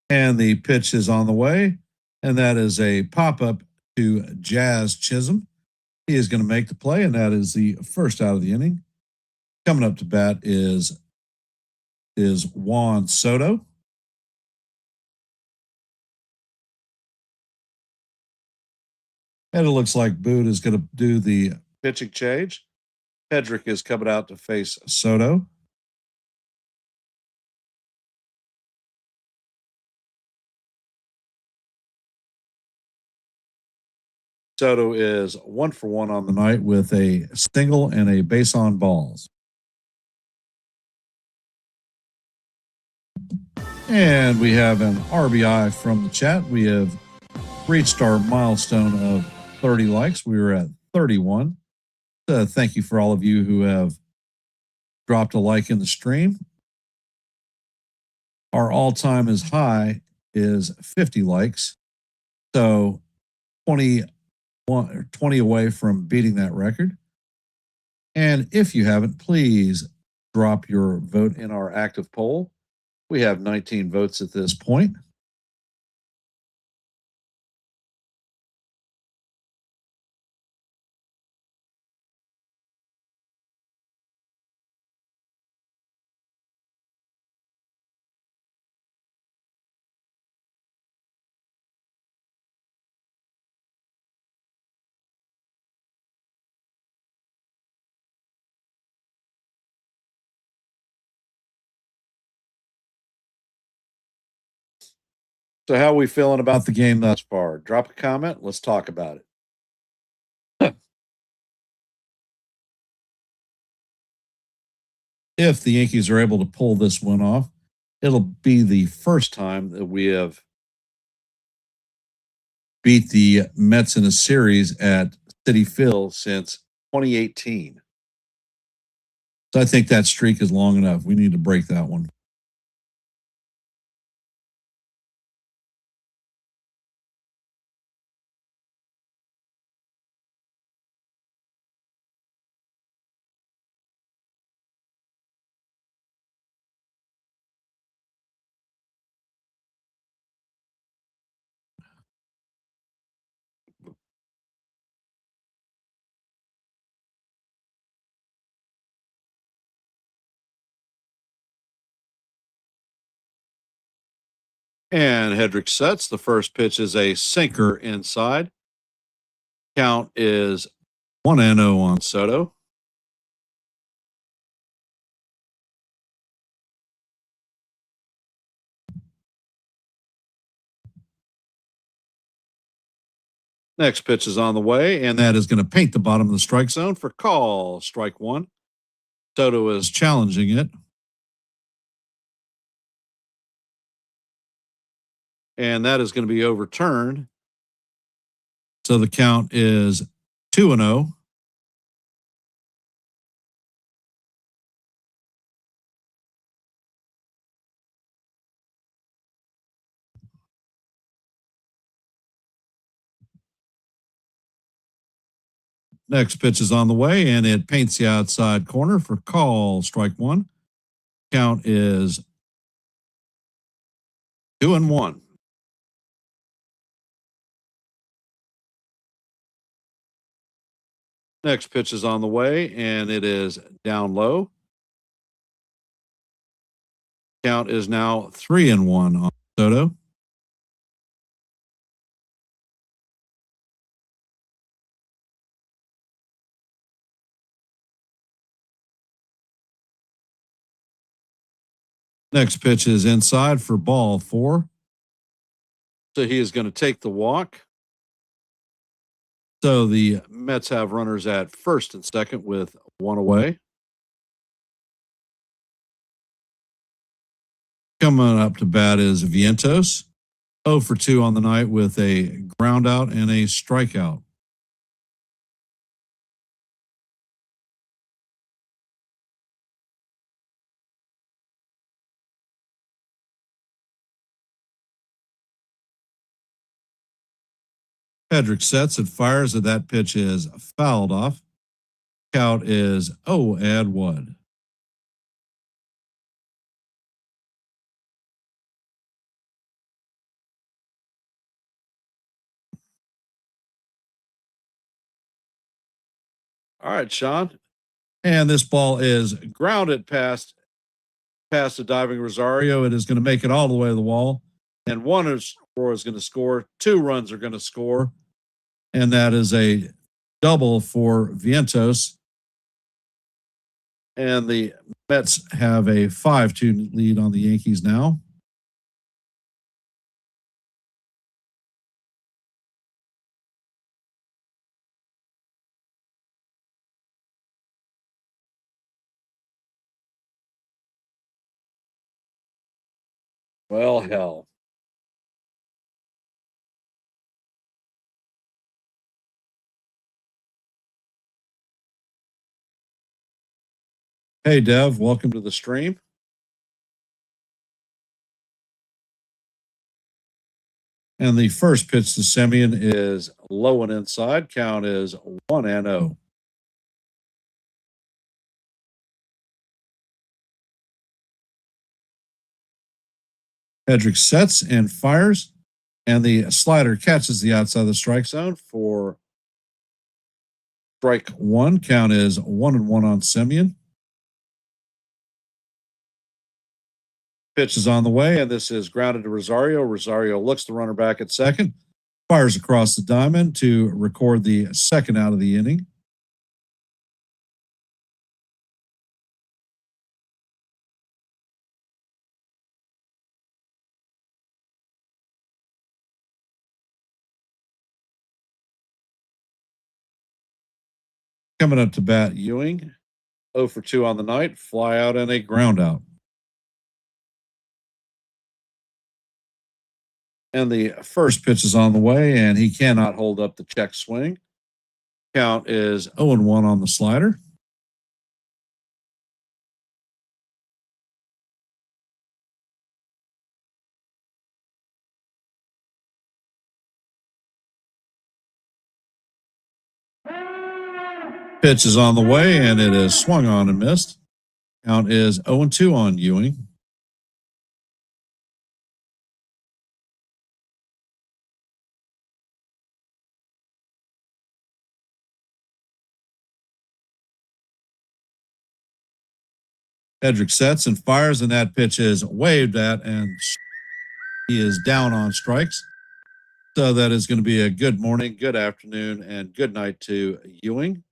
And the pitch is on the way. And that is a pop-up to Jazz Chisholm. He is going to make the play, and that is the first out of the inning. Coming up to bat is Juan Soto. And it looks like Boot is going to do the pitching change. Hedrick is coming out to face Soto. Soto is 1 for 1 on the night with a single and a base on balls. And we have an RBI from the chat. We have reached our milestone of 30 likes. We were at 31. Thank you for all of you who have dropped a like in the stream. Our all-time is high is 50 likes. So 20 away from beating that record. And if you haven't, please drop your vote in our active poll. We have 19 votes at this point. So, how are we feeling about the game thus far? Drop a comment. Let's talk about it. If the Yankees are able to pull this one off, it'll be the first time that we have beat the Mets in a series at Citi Field since 2018. So I think that streak is long enough. We need to break that one. And Hedrick sets. The first pitch is a sinker inside. Count is 1-0 on Soto. Next pitch is on the way, and that is going to paint the bottom of the strike zone for call. Strike one. Soto is challenging it. And that is going to be overturned. So the count is 2-0. Next pitch is on the way, and it paints the outside corner for call. Strike one. Count is 2-1. Next pitch is on the way, and it is down low. Count is now 3-1 on Soto. Next pitch is inside for ball four. So he is going to take the walk. So the Mets have runners at first and second with one away. Coming up to bat is Vientos, 0 for 2 on the night with a ground out and a strikeout. Hedrick sets and fires, and that pitch is fouled off. Count is 0-1. All right, Sean. And this ball is grounded past the diving Rosario. It is going to make it all the way to the wall. And one is going to score. 2 runs are going to score. And that is a double for Vientos. And the Mets have a 5-2 lead on the Yankees now. Well, hell. Hey, Dev, welcome to the stream. And the first pitch to Semien is low and inside. Count is 1-0. Hedrick sets and fires, and the slider catches the outside of the strike zone for strike one. Count is 1-1 on Semien. Pitch is on the way, and this is grounded to Rosario. Rosario looks the runner back at second, fires across the diamond to record the second out of the inning. Coming up to bat, Ewing, 0 for 2 on the night, fly out and a ground out. And the first pitch is on the way, and he cannot hold up the check swing. Count is 0-1 on the slider. Pitch is on the way, and it is swung on and missed. Count is 0-2 on Ewing. Hedrick sets and fires, and that pitch is waved at, and he is down on strikes. So that is going to be a good morning, good afternoon, and good night to Ewing.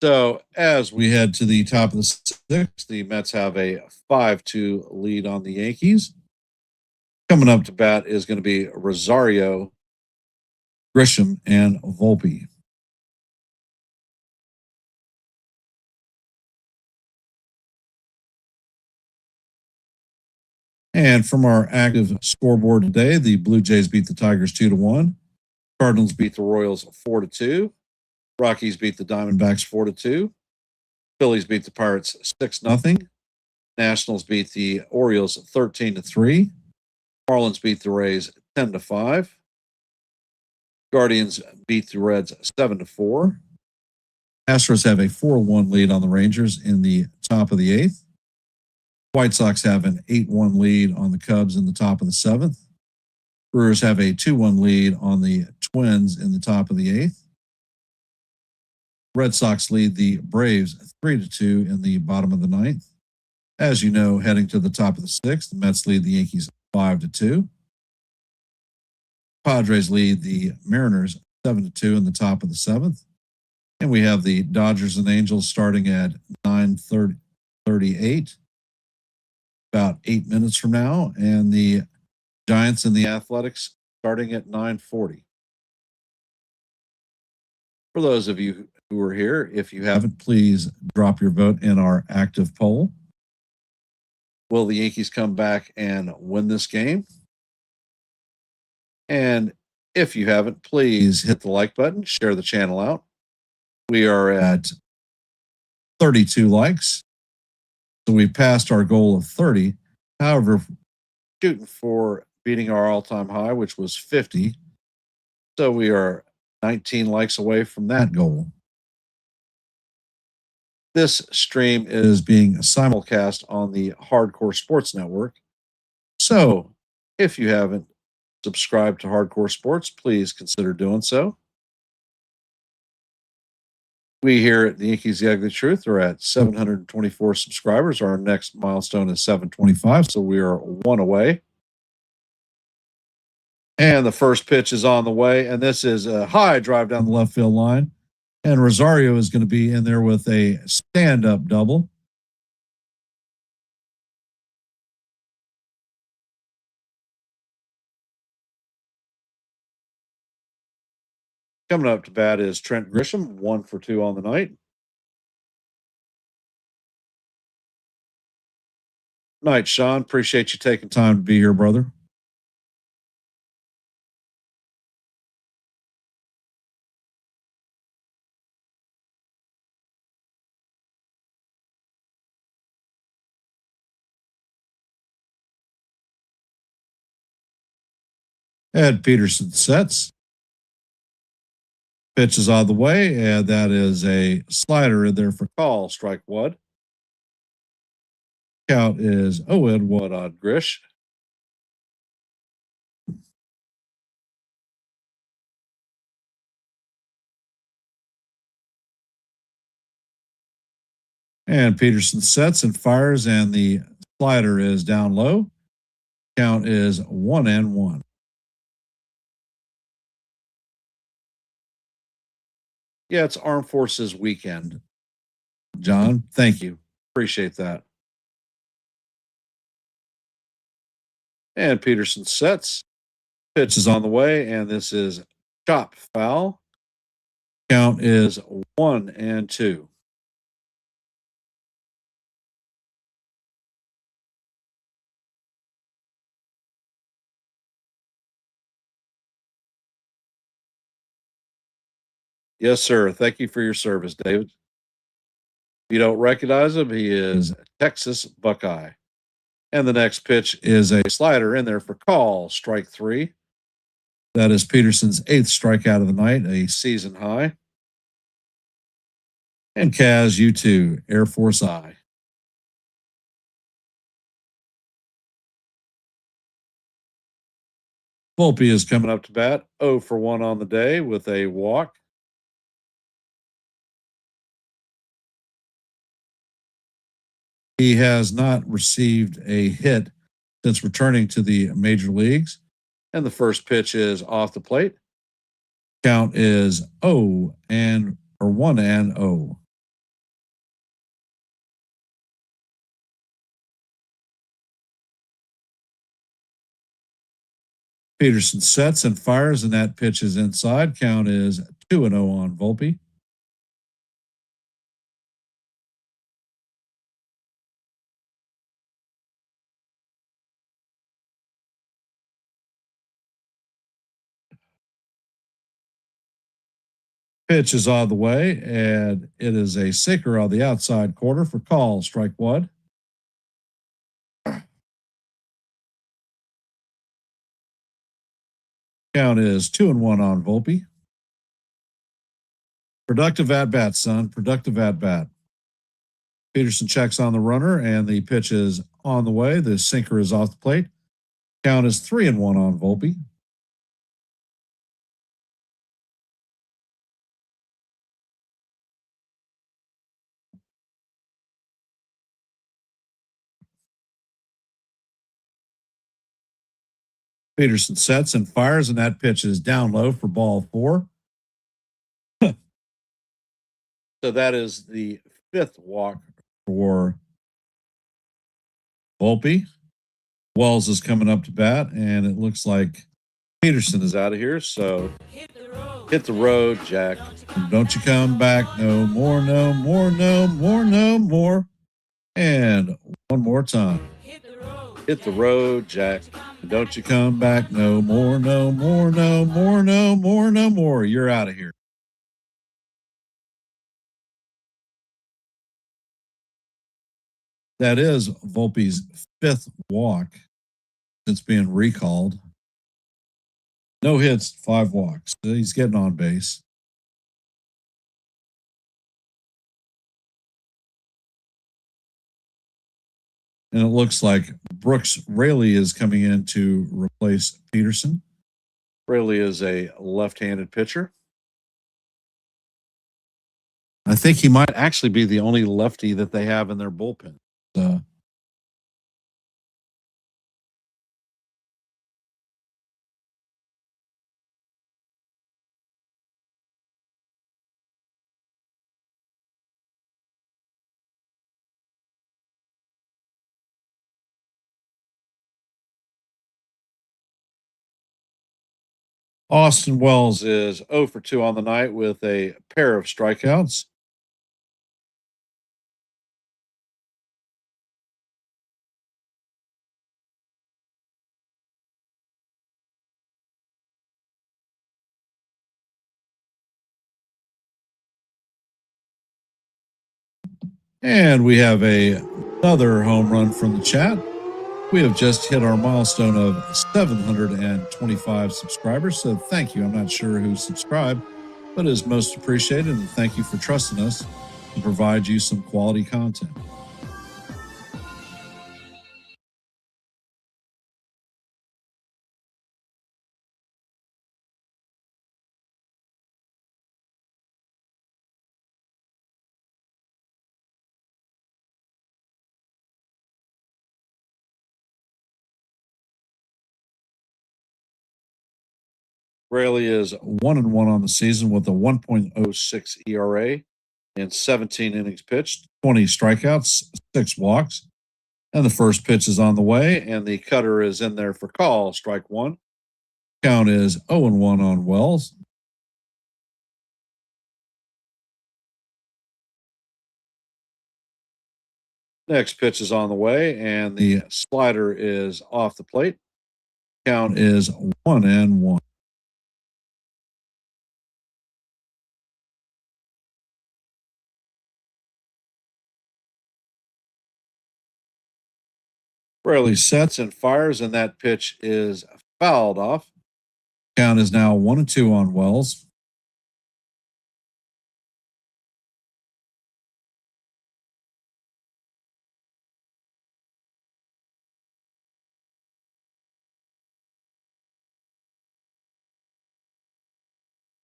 So as we head to the top of the sixth, the Mets have a 5-2 lead on the Yankees. Coming up to bat is going to be Rosario, Grisham, and Volpe. And from our active scoreboard today, the Blue Jays beat the Tigers 2-1. Cardinals beat the Royals 4-2. Rockies beat the Diamondbacks 4-2. Phillies beat the Pirates 6-0. Nationals beat the Orioles 13-3. Marlins beat the Rays 10-5. Guardians beat the Reds 7-4. Astros have a 4-1 lead on the Rangers in the top of the eighth. White Sox have an 8-1 lead on the Cubs in the top of the seventh. Brewers have a 2-1 lead on the Twins in the top of the eighth. Red Sox lead the Braves 3-2 in the bottom of the ninth. As you know, heading to the top of the sixth, the Mets lead the Yankees 5-2. Padres lead the Mariners 7-2 in the top of the seventh. And we have the Dodgers and Angels starting at 9:38. About 8 minutes from now, and the Giants and the Athletics starting at 9:40. For those of you who are here, if you haven't, please drop your vote in our active poll. Will the Yankees come back and win this game? And if you haven't, please hit the like button, share the channel out. We are at 32 likes. So we passed our goal of 30. However, shooting for beating our all-time high, which was 50. So we are 19 likes away from that goal. This stream is being simulcast on the Hardcore Sports Network. So if you haven't subscribed to Hardcore Sports, please consider doing so. We here at the Yankees, The Ugly Truth are at 724 subscribers. Our next milestone is 725, so we are one away. And the first pitch is on the way, and this is a high drive down the left field line. And Rosario is going to be in there with a stand-up double. Coming up to bat is Trent Grisham, 1 for 2 on the night. Night, Sean. Appreciate you taking time to be here, brother. Ed Peterson sets. Pitch is on the way, and that is a slider in there for call, strike one. Count is 0-1 on Grish. And Peterson sets and fires, and the slider is down low. Count is 1-1. Yeah, it's Armed Forces weekend. John, thank you. Appreciate that. And Peterson sets. Pitch is on the way, and this is Chop foul. Count is 1-2. Yes, sir. Thank you for your service, David. If you don't recognize him, he is Texas Buckeye. And the next pitch is a slider in there for call, strike 3. That is Peterson's 8th strikeout of the night, a season high. And Kaz, you too, Air Force I. Volpe is coming up to bat, 0 for 1 on the day with a walk. He has not received a hit since returning to the major leagues. And the first pitch is off the plate. Count is 1-0. Peterson sets and fires, and that pitch is inside. Count is 2-0 on Volpe. Pitch is on the way, and it is a sinker on the outside corner for call, strike 1. Count is 2-1 on Volpe. Productive at bat, son. Productive at bat. Peterson checks on the runner, and the pitch is on the way. The sinker is off the plate. Count is 3-1 on Volpe. Peterson sets and fires, and that pitch is down low for ball 4. So that is the 5th walk for Volpe. Wells is coming up to bat, and it looks like Peterson is out of here. So hit the road, Jack. Don't you come back no more, no more, no more, no more. And one more time. Hit the road, Jack. Don't you come back no more, no more, no more, no more, no more. You're out of here. That is Volpe's 5th walk since being recalled. No hits, 5 walks. He's getting on base. And it looks like Brooks Raley is coming in to replace Peterson. Raley is a left-handed pitcher. I think he might actually be the only lefty that they have in their bullpen. Austin Wells is 0 for 2 on the night with a pair of strikeouts. And we have another home run from the chat. We have just hit our milestone of 725 subscribers. So thank you. I'm not sure who subscribed, but it is most appreciated. And thank you for trusting us to provide you some quality content. Raley is 1-1 on the season with a 1.06 ERA in 17 innings pitched, 20 strikeouts, 6 walks. And the first pitch is on the way, and the cutter is in there for call, strike 1. Count is 0-1 on Wells. Next pitch is on the way, and the slider is off the plate. Count is 1-1. Rarely sets and fires, and that pitch is fouled off. Count is now 1-2 on Wells.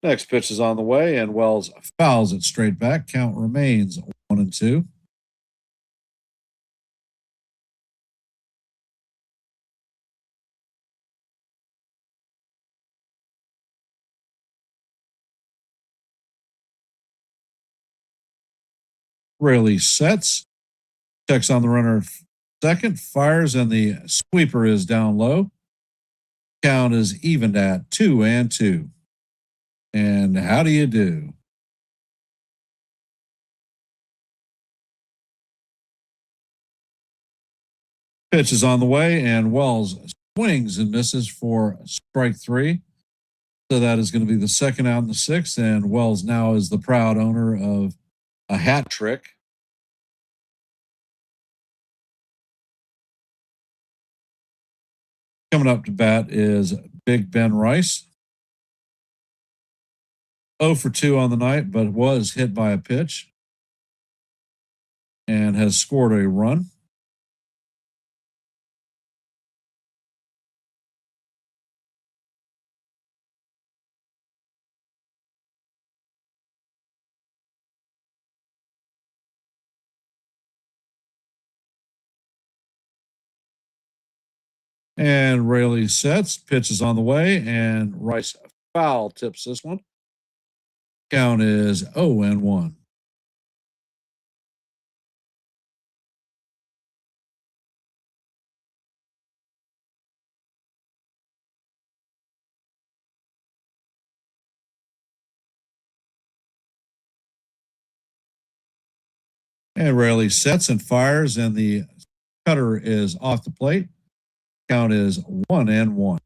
Next pitch is on the way, and Wells fouls it straight back. Count remains 1-2. Rarely sets, checks on the runner second, fires, and the sweeper is down low. Count is evened at 2-2. And how do you do? Pitch is on the way, and Wells swings and misses for strike 3. So that is going to be the second out in the 6th, and Wells now is the proud owner of a hat trick. Coming up to bat is Big Ben Rice. 0 for 2 on the night, but was hit by a pitch and has scored a run. And Rayleigh sets, pitch is on the way, and Rice foul tips this one. Count is 0-1. And Rayleigh sets and fires, and the cutter is off the plate. Count is 1-1.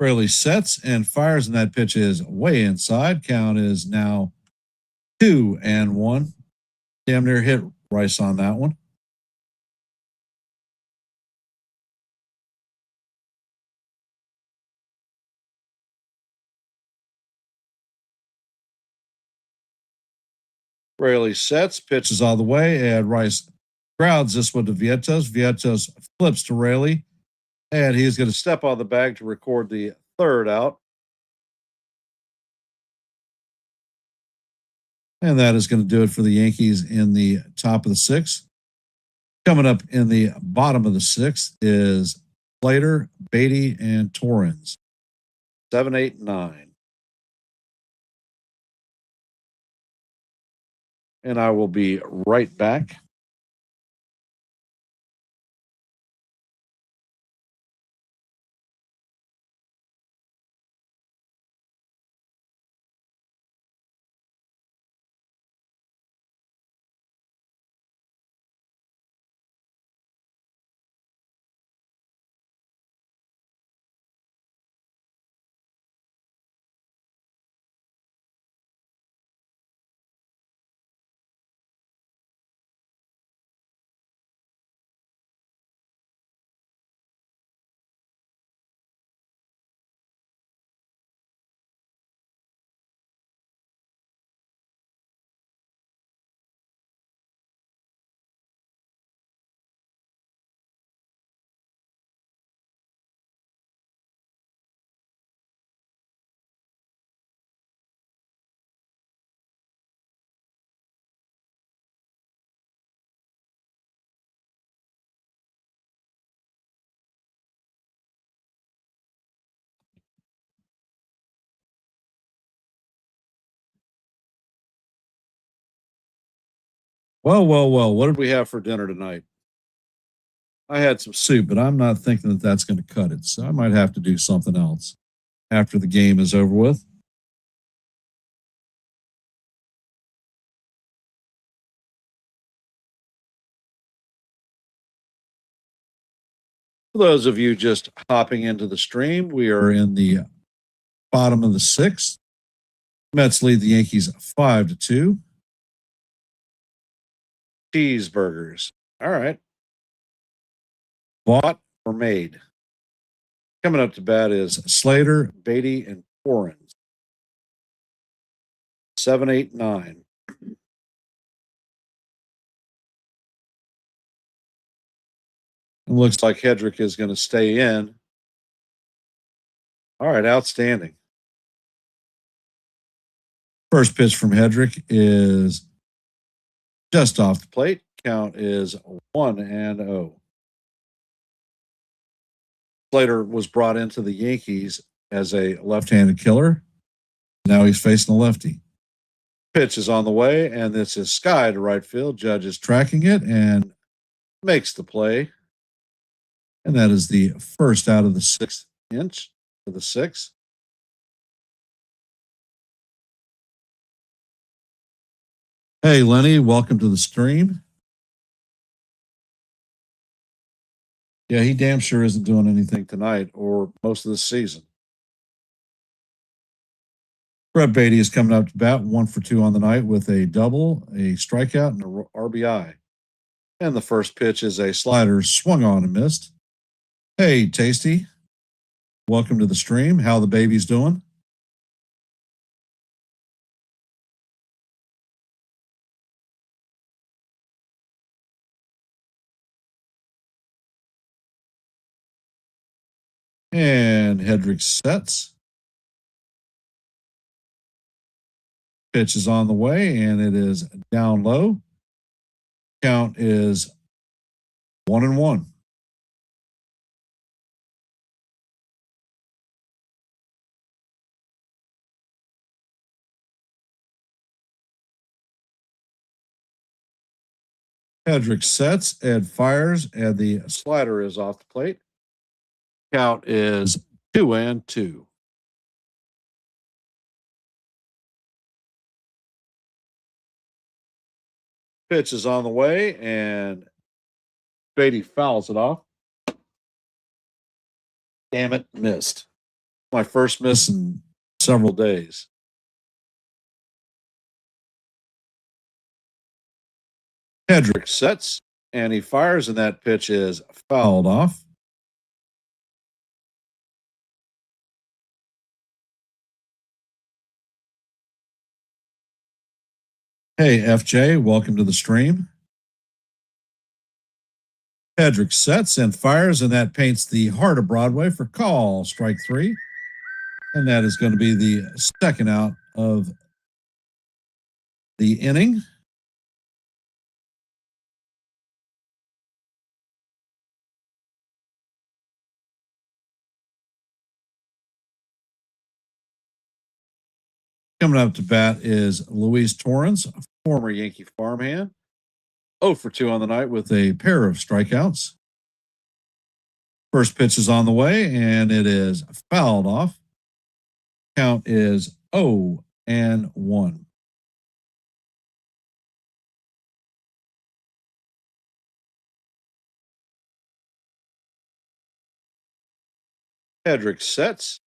Rayleigh sets and fires, and that pitch is way inside. Count is now 2-1. Damn near hit Rice on that one. Rayleigh sets, pitches all the way, and Rice grounds this one to Vientos. Vientos flips to Rayleigh, and he's going to step on the bag to record the third out. And that is going to do it for the Yankees in the top of the 6th. Coming up in the bottom of the 6th is Slater, Beatty, and Torrens. 7, 8, 9. And I will be right back. Well, what did we have for dinner tonight? I had some soup, but I'm not thinking that that's going to cut it. So I might have to do something else after the game is over with. For those of you just hopping into the stream, we are in the bottom of the sixth. Mets lead the Yankees 5-2. Cheeseburgers. All right. Bought or made? Coming up to bat is Slater, Beatty, and Torrens. 7, 8, 9. It looks like Hedrick is going to stay in. All right, outstanding. First pitch from Hedrick is just off the plate. Count is 1-0. Slater was brought into the Yankees as a left-handed killer. Now he's facing a lefty. Pitch is on the way, and this is sky to right field. Judge is tracking it and makes the play. And that is the first out of the 6th inch for the 6th. Hey, Lenny, welcome to the stream. Yeah, he damn sure isn't doing anything tonight or most of the season. Brett Beatty is coming up to bat, 1 for 2 on the night with a double, a strikeout, and a RBI. And the first pitch is a slider swung on and missed. Hey, Tasty. Welcome to the stream. How the baby's doing? And Hedrick sets. Pitch is on the way, and it is down low. Count is 1-1. Hedrick sets and fires, and the slider is off the plate. Count is 2-2. Pitch is on the way, and Beatty fouls it off. Damn it, missed. My first miss in several days. Hedrick sets, and he fires, and that pitch is fouled off. Hey, FJ, welcome to the stream. Hedrick sets and fires, and that paints the heart of Broadway for call, strike 3. And that is going to be the second out of the inning. Coming up to bat is Luis Torrens, a former Yankee farmhand. 0 for 2 on the night with a pair of strikeouts. First pitch is on the way, and it is fouled off. Count is 0-1. Hedrick sets.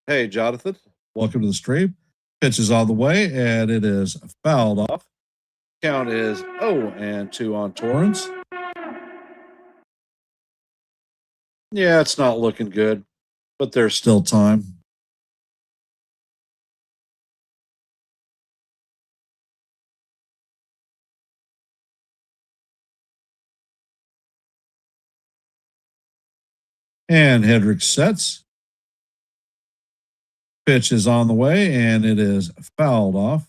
Hey, Jonathan, welcome to the stream. Pitch is on the way, and it is fouled off. Count is 0-2 on Torrens. Yeah, it's not looking good, but there's still time. And Hedrick sets. Pitch is on the way, and it is fouled off.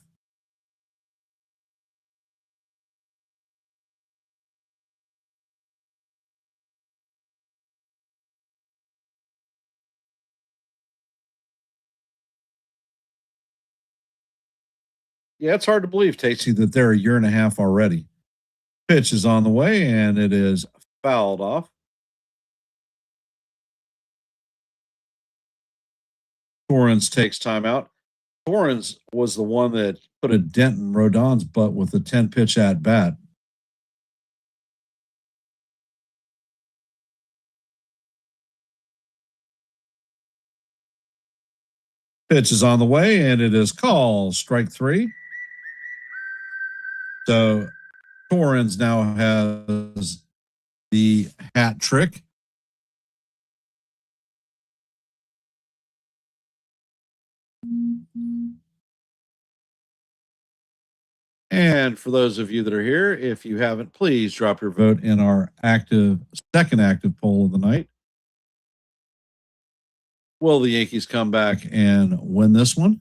Yeah, it's hard to believe, Tasty, that they're a year and a half already. Pitch is on the way, and it is fouled off. Torrens takes time out. Torrens was the one that put a dent in Rodon's butt with a 10-pitch at bat. Pitch is on the way, and it is called strike 3. So Torrens now has the hat trick. And for those of you that are here, if you haven't, please drop your vote in our second active poll of the night. Will the Yankees come back and win this one?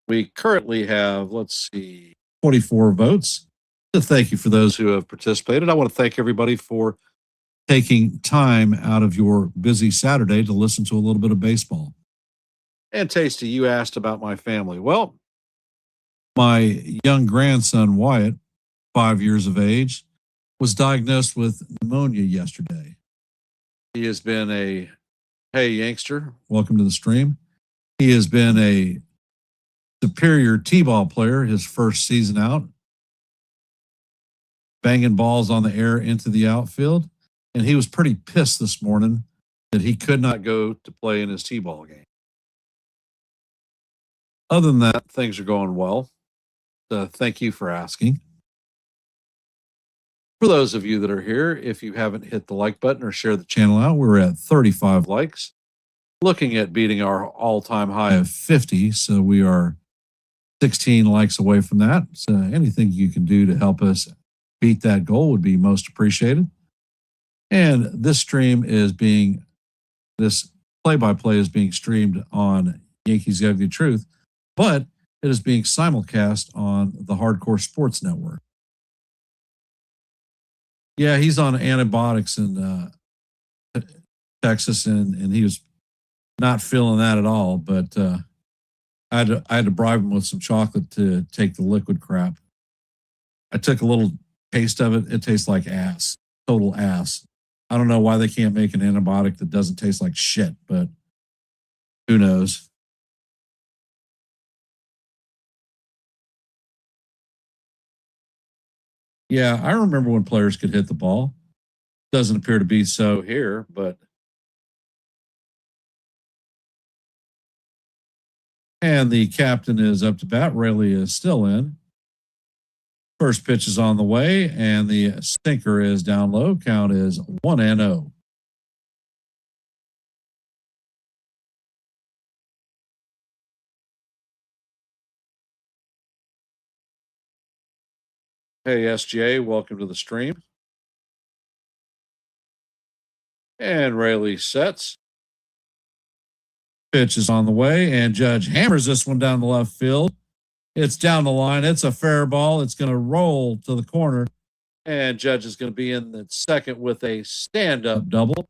We currently have, 24 votes. So thank you for those who have participated. I want to thank everybody for taking time out of your busy Saturday to listen to a little bit of baseball. And Tasty, you asked about my family. Well, my young grandson, Wyatt, 5 years of age, was diagnosed with pneumonia yesterday. He has been hey, youngster, welcome to the stream. He has been a superior T-ball player his first season out, banging balls on the air into the outfield. And he was pretty pissed this morning that he could not go to play in his T-ball game. Other than that, things are going well. Thank you for asking. For those of you that are here, if you haven't hit the like button or share the channel out, we're at 35 likes, looking at beating our all-time high of 50. So we are 16 likes away from that. So anything you can do to help us beat that goal would be most appreciated. And this play-by-play is being streamed on Yankees The Ugly Truth, but it is being simulcast on the Hardcore Sports Network. Yeah, he's on antibiotics in Texas, and he was not feeling that at all. But I had to bribe him with some chocolate to take the liquid crap. I took a little taste of it. It tastes like ass, total ass. I don't know why they can't make an antibiotic that doesn't taste like shit, but who knows? Yeah, I remember when players could hit the ball. Doesn't appear to be so here, but. And the captain is up to bat. Rayleigh is still in. First pitch is on the way, and the sinker is down low. Count is 1-0. Hey, SJ, welcome to the stream. And Rayleigh sets. Pitch is on the way, and Judge hammers this one down the left field. It's down the line. It's a fair ball. It's going to roll to the corner, and Judge is going to be in the second with a stand-up double.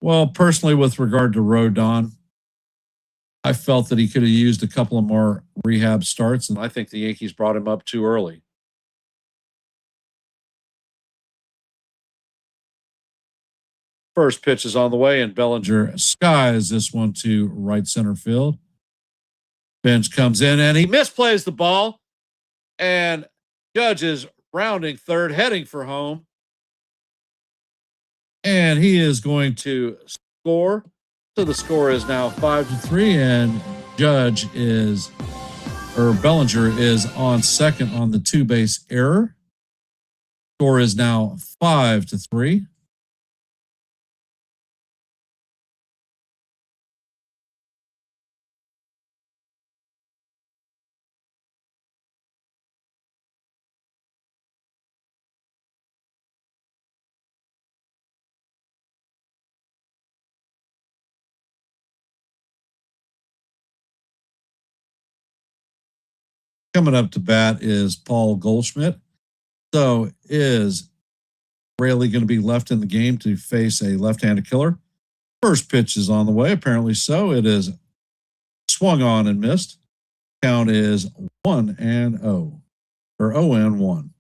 Well, personally, with regard to Rodon, I felt that he could have used a couple of more rehab starts, and I think the Yankees brought him up too early. First pitch is on the way, and Bellinger skies this one to right center field. Bench comes in, and he misplays the ball, and Judge is rounding third, heading for home. And he is going to score. So the score is now 5-3, and Bellinger is on second on the two-base error. Score is now 5-3. Coming up to bat is Paul Goldschmidt. So is Rayleigh going to be left in the game to face a left-handed killer. First pitch is on the way. Apparently so. It is swung on and missed. Count is 1-0 or 0-1.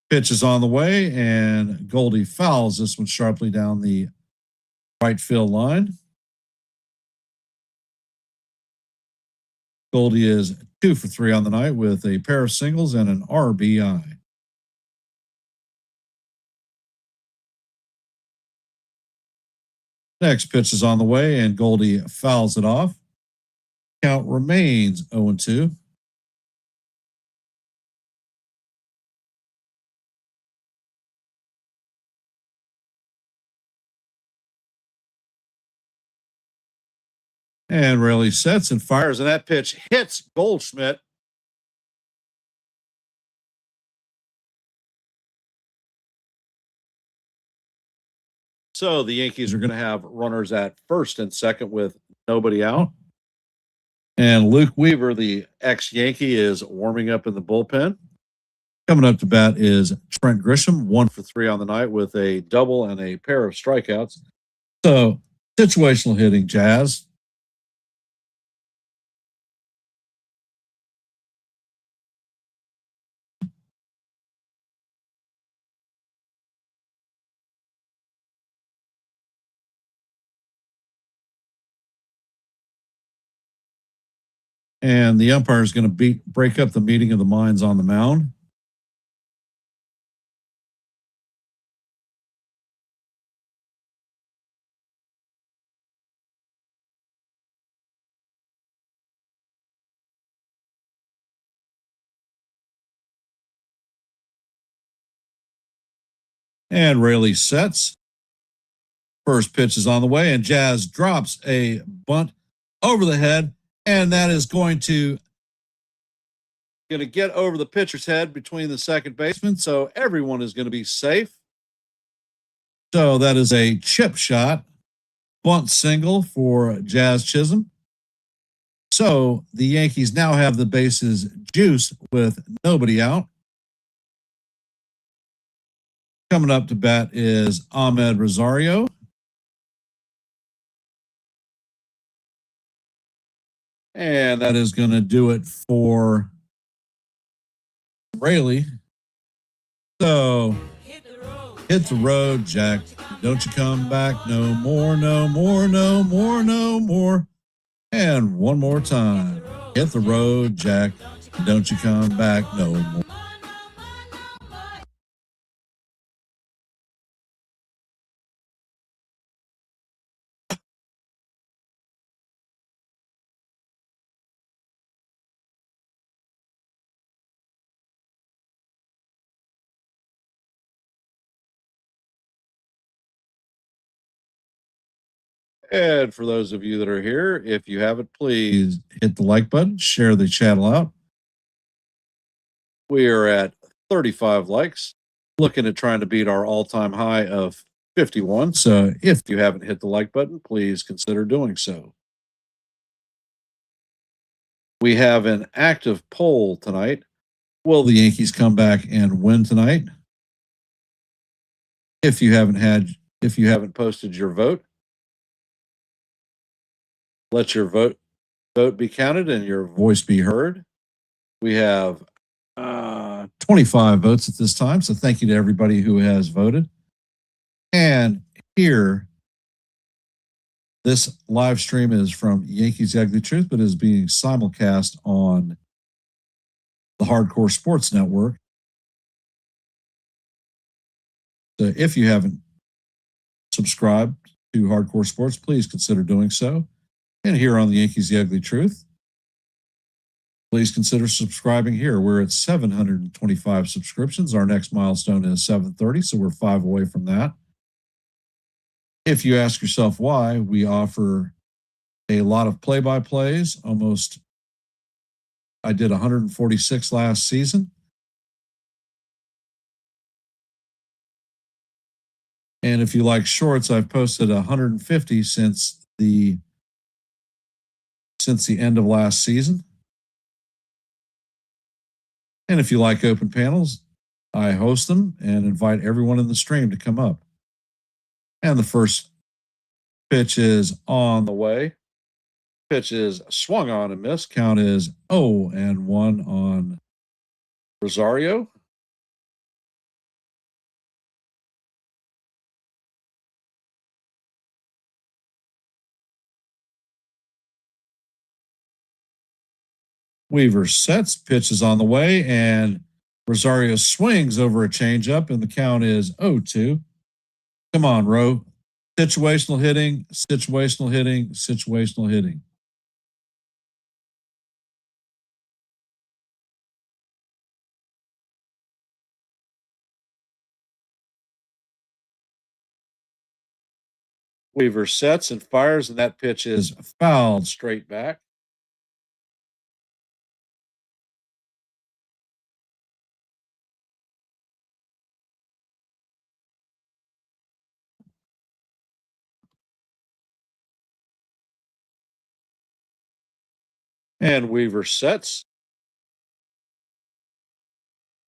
Pitch is on the way, and Goldie fouls this one sharply down the right field line. Goldie is 2 for 3 on the night with a pair of singles and an RBI. Next pitch is on the way, and Goldie fouls it off. Count remains 0-2. And Rayleigh sets and fires, and that pitch hits Goldschmidt. So the Yankees are going to have runners at first and second with nobody out. And Luke Weaver, the ex-Yankee, is warming up in the bullpen. Coming up to bat is Trent Grisham, 1 for 3 on the night with a double and a pair of strikeouts. So situational hitting, Jazz. And the umpire is going to break up the meeting of the minds on the mound. And Rayleigh sets. First pitch is on the way, and Jazz drops a bunt over the head, and that is going to get over the pitcher's head between the second baseman, so everyone is going to be safe. So that is a chip shot, bunt single for Jazz Chisholm. So the Yankees now have the bases juiced with nobody out. Coming up to bat is Ahmed Rosario. And that is going to do it for Rayleigh. So hit the road, Jack. Don't you come back no more, no more, no more, no more. And one more time. Hit the road, Jack. Don't you come back no more. And for those of you that are here, if you haven't, please hit the like button, share the channel out. We are at 35 likes, looking at trying to beat our all-time high of 51. So if you haven't hit the like button, please consider doing so. We have an active poll tonight. Will the Yankees come back and win tonight? If you haven't posted your vote, let your vote be counted and your voice be heard. We have 25 votes at this time, so thank you to everybody who has voted. And here, this live stream is from Yankees Ugly Truth, but is being simulcast on the Hardcore Sports Network. So if you haven't subscribed to Hardcore Sports, please consider doing so. And here on the Yankees The Ugly Truth, please consider subscribing here. We're at 725 subscriptions. Our next milestone is 730, so we're 5 away from that. If you ask yourself why, we offer a lot of play-by-plays. I did 146 last season. And if you like shorts, I've posted 150 since the since the end of last season. And if you like open panels, I host them and invite everyone in the stream to come up. And the first pitch is on the way. Pitch is swung on and missed. Count is 0-1 on Rosario. Weaver sets, pitch is on the way, and Rosario swings over a changeup, and the count is 0-2. Come on, Roe. Situational hitting, situational hitting, situational hitting. Weaver sets and fires, and that pitch is fouled straight back. And Weaver sets.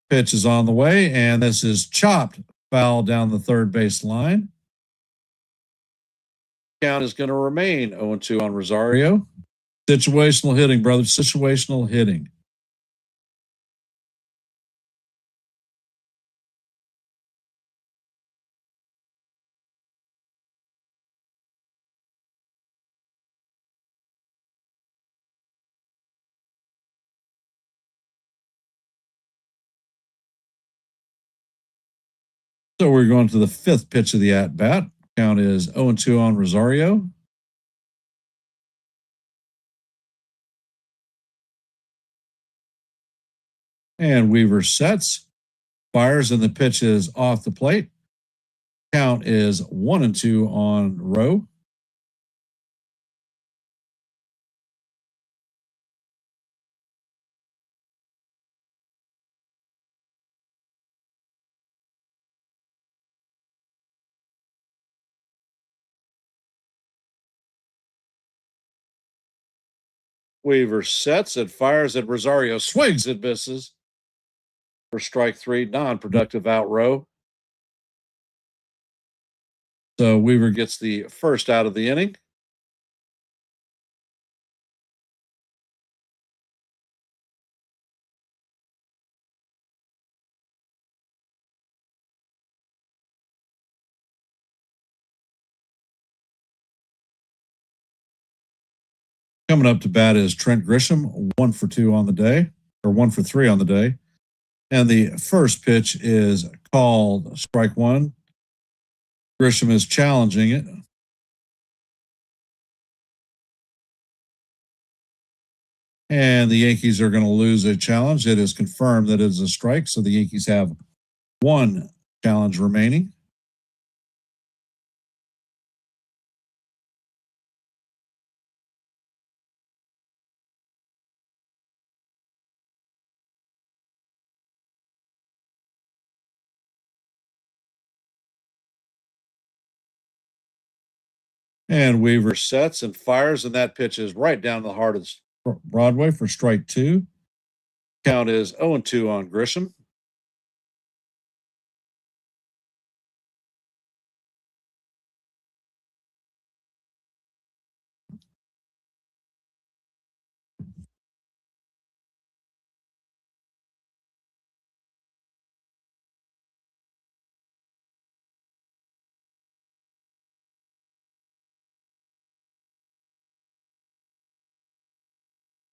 Pitch is on the way, and this is chopped foul down the third base line. Count is going to remain 0-2 on Rosario. Situational hitting, brother. Situational hitting. So we're going to the fifth pitch of the at-bat. Count is 0-2 on Rosario. And Weaver sets, fires, and the pitch is off the plate. Count is 1-2 on Rowe. Weaver sets and fires, and Rosario swings and misses for strike three, non-productive out Rowe. So Weaver gets the first out of the inning. Coming up to bat is Trent Grisham, 1-for-2 on the day, or 1-for-3 on the day. And the first pitch is called strike one. Grisham is challenging it. And the Yankees are going to lose a challenge. It is confirmed that it is a strike, so the Yankees have one challenge remaining. And Weaver sets and fires, and that pitch is right down the heart of Broadway for strike two. Count is 0-2 on Grisham.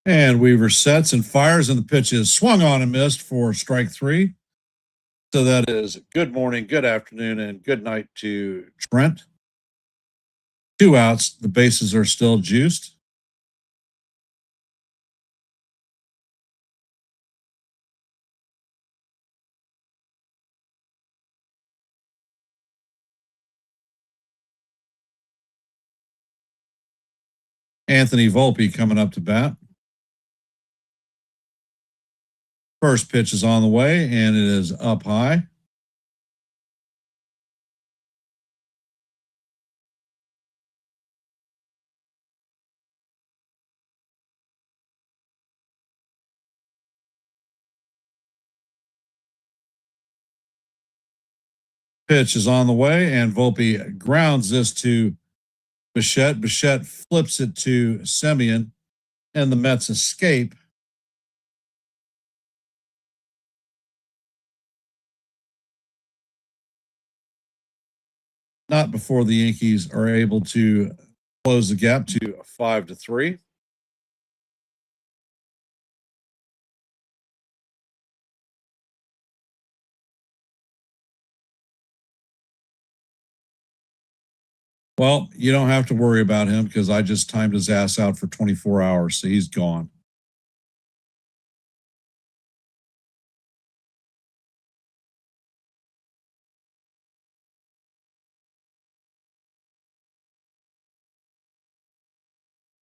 And Weaver sets and fires, and the pitch is swung on and missed for strike three. So that is good morning, good afternoon, and good night to Trent. 2 outs. The bases are still juiced. Anthony Volpe coming up to bat. First pitch is on the way, and it is up high. Pitch is on the way, and Volpe grounds this to Bichette. Bichette flips it to Semien, and the Mets escape. Not before the Yankees are able to close the gap to 5-3. Well, you don't have to worry about him because I just timed his ass out for 24 hours, so he's gone.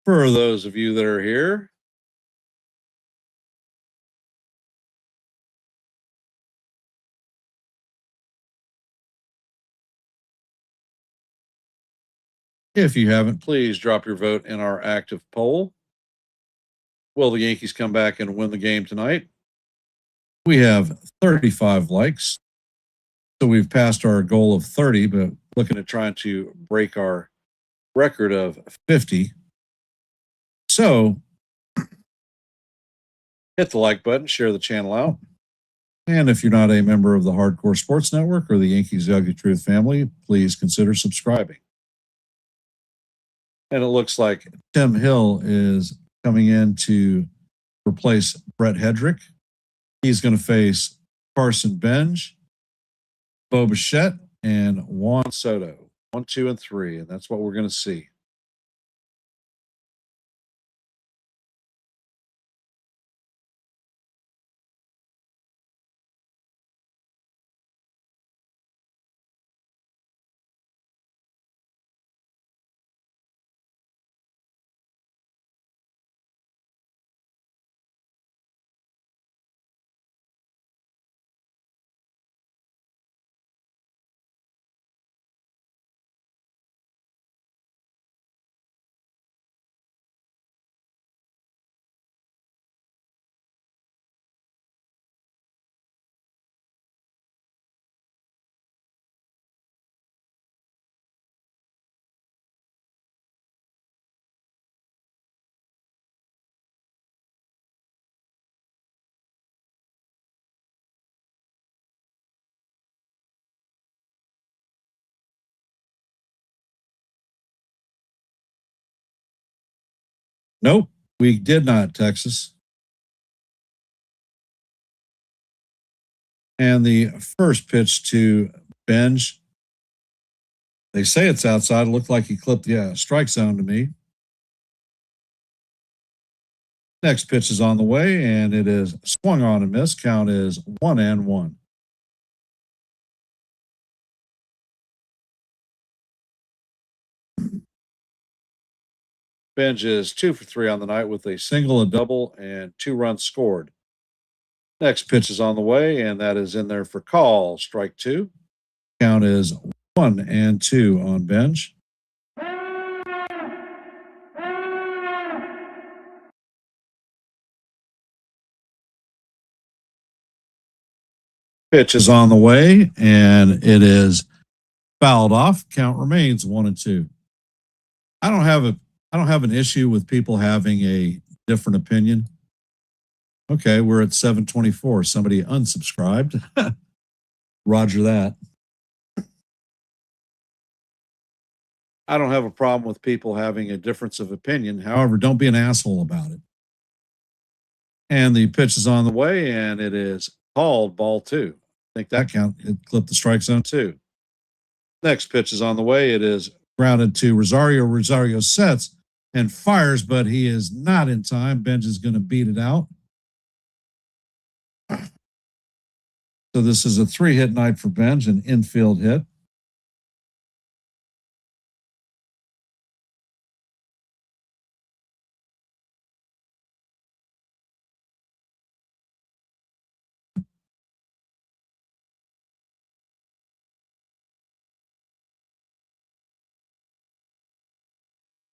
For those of you that are here, if you haven't, please drop your vote in our active poll. Will the Yankees come back and win the game tonight? We have 35 likes. So we've passed our goal of 30, but looking at trying to break our record of 50. So hit the like button, share the channel out. And if you're not a member of the Hardcore Sports Network or the Yankees The Ugly Truth family, please consider subscribing. And it looks like Tim Hill is coming in to replace Brett Hedrick. He's going to face Carson Benj, Bo Bichette, and Juan Soto. 1, 2, and 3. And that's what we're going to see. Nope, we did not, Texas. And the first pitch to Benj, they say it's outside. It looked like he clipped the strike zone to me. Next pitch is on the way, and it is swung on and missed. Count is 1-1. Benj is 2 for 3 on the night with a single, a double, and 2 runs scored. Next pitch is on the way, and that is in there for call. Strike 2. Count is 1-2 on Benj. Pitch is on the way, and it is fouled off. Count remains 1-2. I don't have an issue with people having a different opinion. Okay, we're at 724. Somebody unsubscribed. Roger that. I don't have a problem with people having a difference of opinion. However, don't be an asshole about it. And the pitch is on the way, and it is called ball 2. I think that count. It clipped the strike zone too. Next pitch is on the way. It is grounded to Rosario. Rosario sets and fires, but he is not in time. Benj is going to beat it out. So this is a 3-hit night for Benj, an infield hit.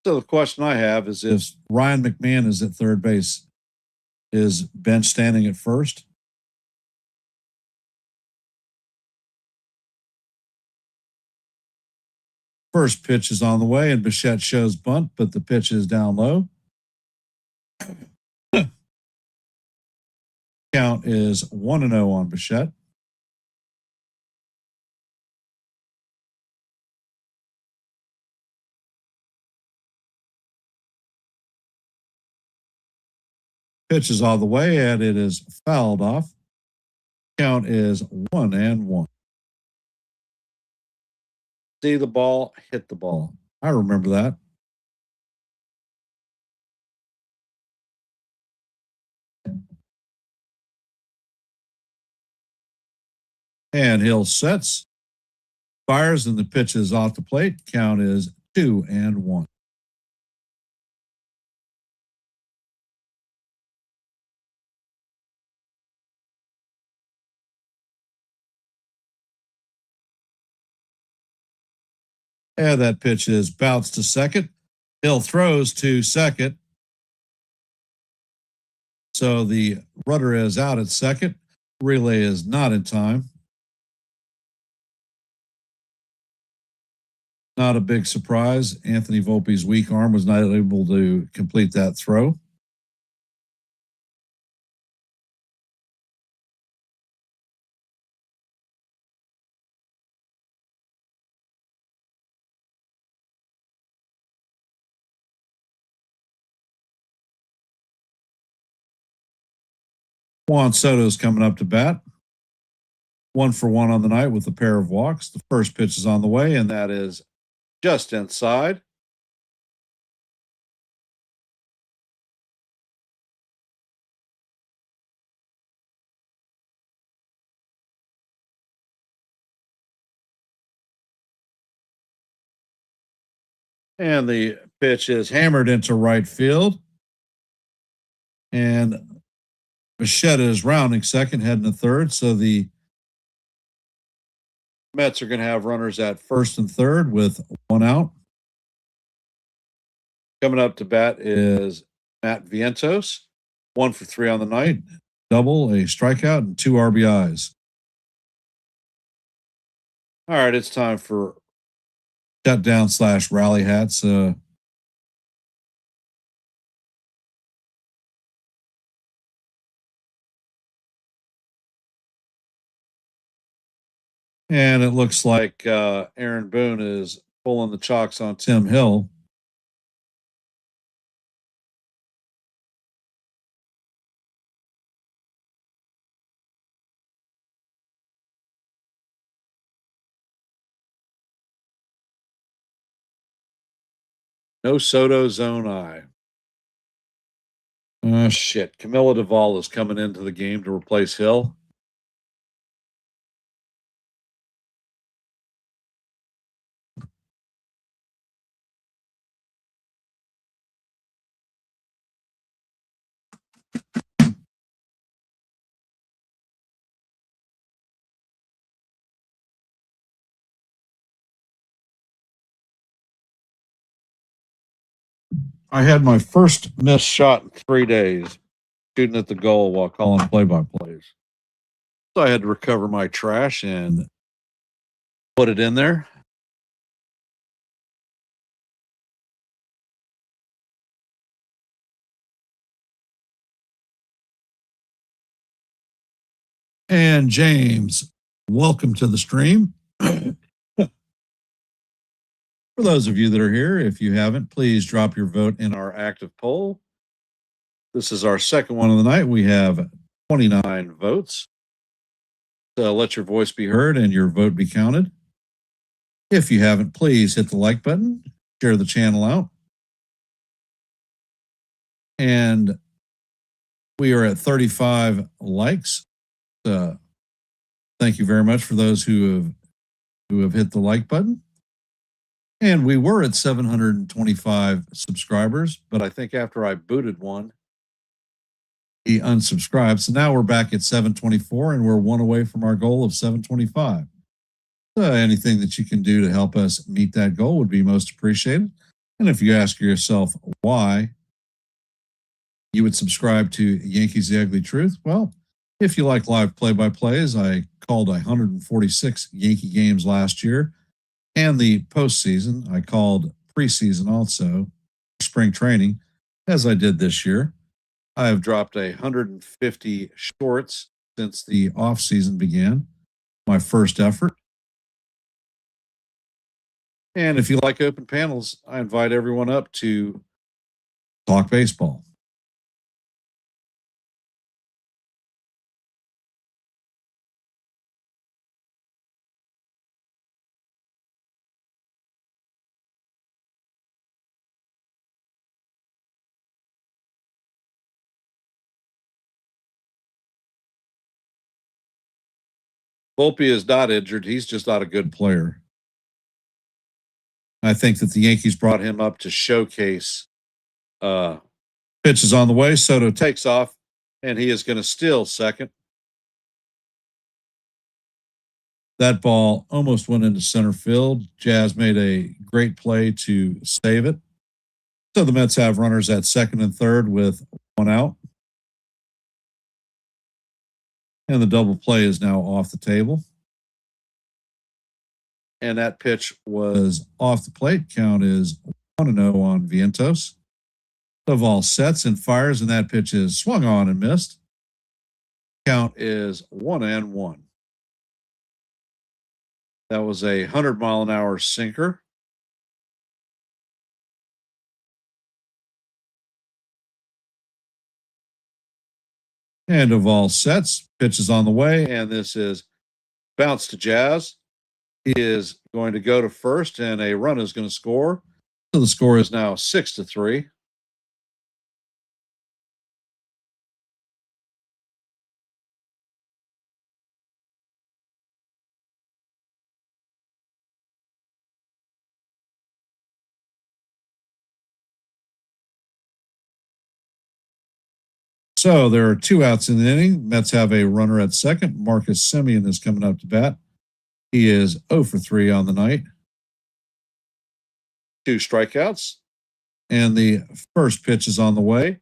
So the question I have is, if Ryan McMahon is at third base, is Benj standing at first? First pitch is on the way, and Bichette shows bunt, but the pitch is down low. Count is 1-0 on Bichette. Pitch is all the way, and it is fouled off. Count is 1-1. See the ball, hit the ball. I remember that. And Hill sets, fires, and the pitch is off the plate. Count is 2-1. And that pitch is bounced to second. Hill throws to second. So the runner is out at second. Relay is not in time. Not a big surprise. Anthony Volpe's weak arm was not able to complete that throw. Juan Soto's coming up to bat. 1-for-1 on the night with a pair of walks. The first pitch is on the way, and that is just inside. And the pitch is hammered into right field. And Bichette is rounding second, heading to third. So the Mets are going to have runners at first and third with one out. Coming up to bat is Matt Vientos. 1-for-3 on the night. Double, a strikeout, and 2 RBIs. All right, it's time for shutdown / rally hats. And it looks like Aaron Boone is pulling the chalks on Tim Hill. No Soto, zone I. Oh, shit. Camilla Duvall is coming into the game to replace Hill. I had my first missed shot in 3 days, shooting at the goal while calling play-by-plays. So I had to recover my trash and put it in there. And James, welcome to the stream. For those of you that are here, if you haven't, please drop your vote in our active poll. This is our second one of the night. We have 29 votes. So let your voice be heard and your vote be counted. If you haven't, please hit the like button, share the channel out. And we are at 35 likes. Thank you very much for those who have hit the like button. And we were at 725 subscribers, but I think after I booted one, he unsubscribed. So now we're back at 724, and we're one away from our goal of 725. So anything that you can do to help us meet that goal would be most appreciated. And if you ask yourself why you would subscribe to Yankees The Ugly Truth, well, if you like live play-by-plays, I called 146 Yankee games last year. and the postseason. I called preseason also, spring training, as I did this year. I have dropped 150 shorts since the off season began, my first effort. And if you like open panels, I invite everyone up to talk baseball. Volpe is not injured. He's just not a good player. I think that the Yankees brought him up to showcase pitches on the way. Soto takes off, and he is going to steal second. That ball almost went into center field. Jazz made a great play to save it. So the Mets have runners at second and third with one out. And the double play is now off the table. And that pitch was off the plate. Count is 1-0 on Vientos. Doval sets and fires, and that pitch is swung on and missed. Count is 1-1. That was a 100-mile-an-hour sinker. And Doval sets, pitches on the way, and this is bounce to Jazz. He is going to go to first, and a run is going to score. So the score is now 6-3. So there are two outs in the inning. Mets have a runner at second. Marcus Semien is coming up to bat. He is 0 for 3 on the night. 2 strikeouts. And the first pitch is on the way.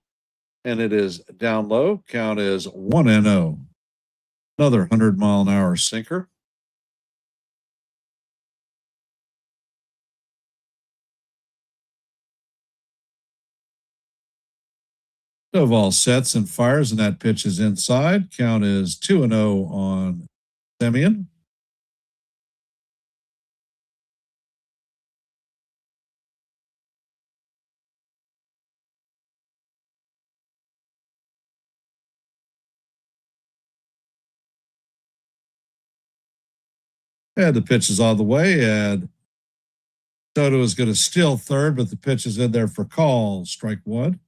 And it is down low. Count is 1-0. Another 100-mile-an-hour sinker. Doval sets and fires, and that pitch is inside. Count is 2-0 on Semien. And the pitch is on the way, and Soto is going to steal third, but the pitch is in there for call. Strike one.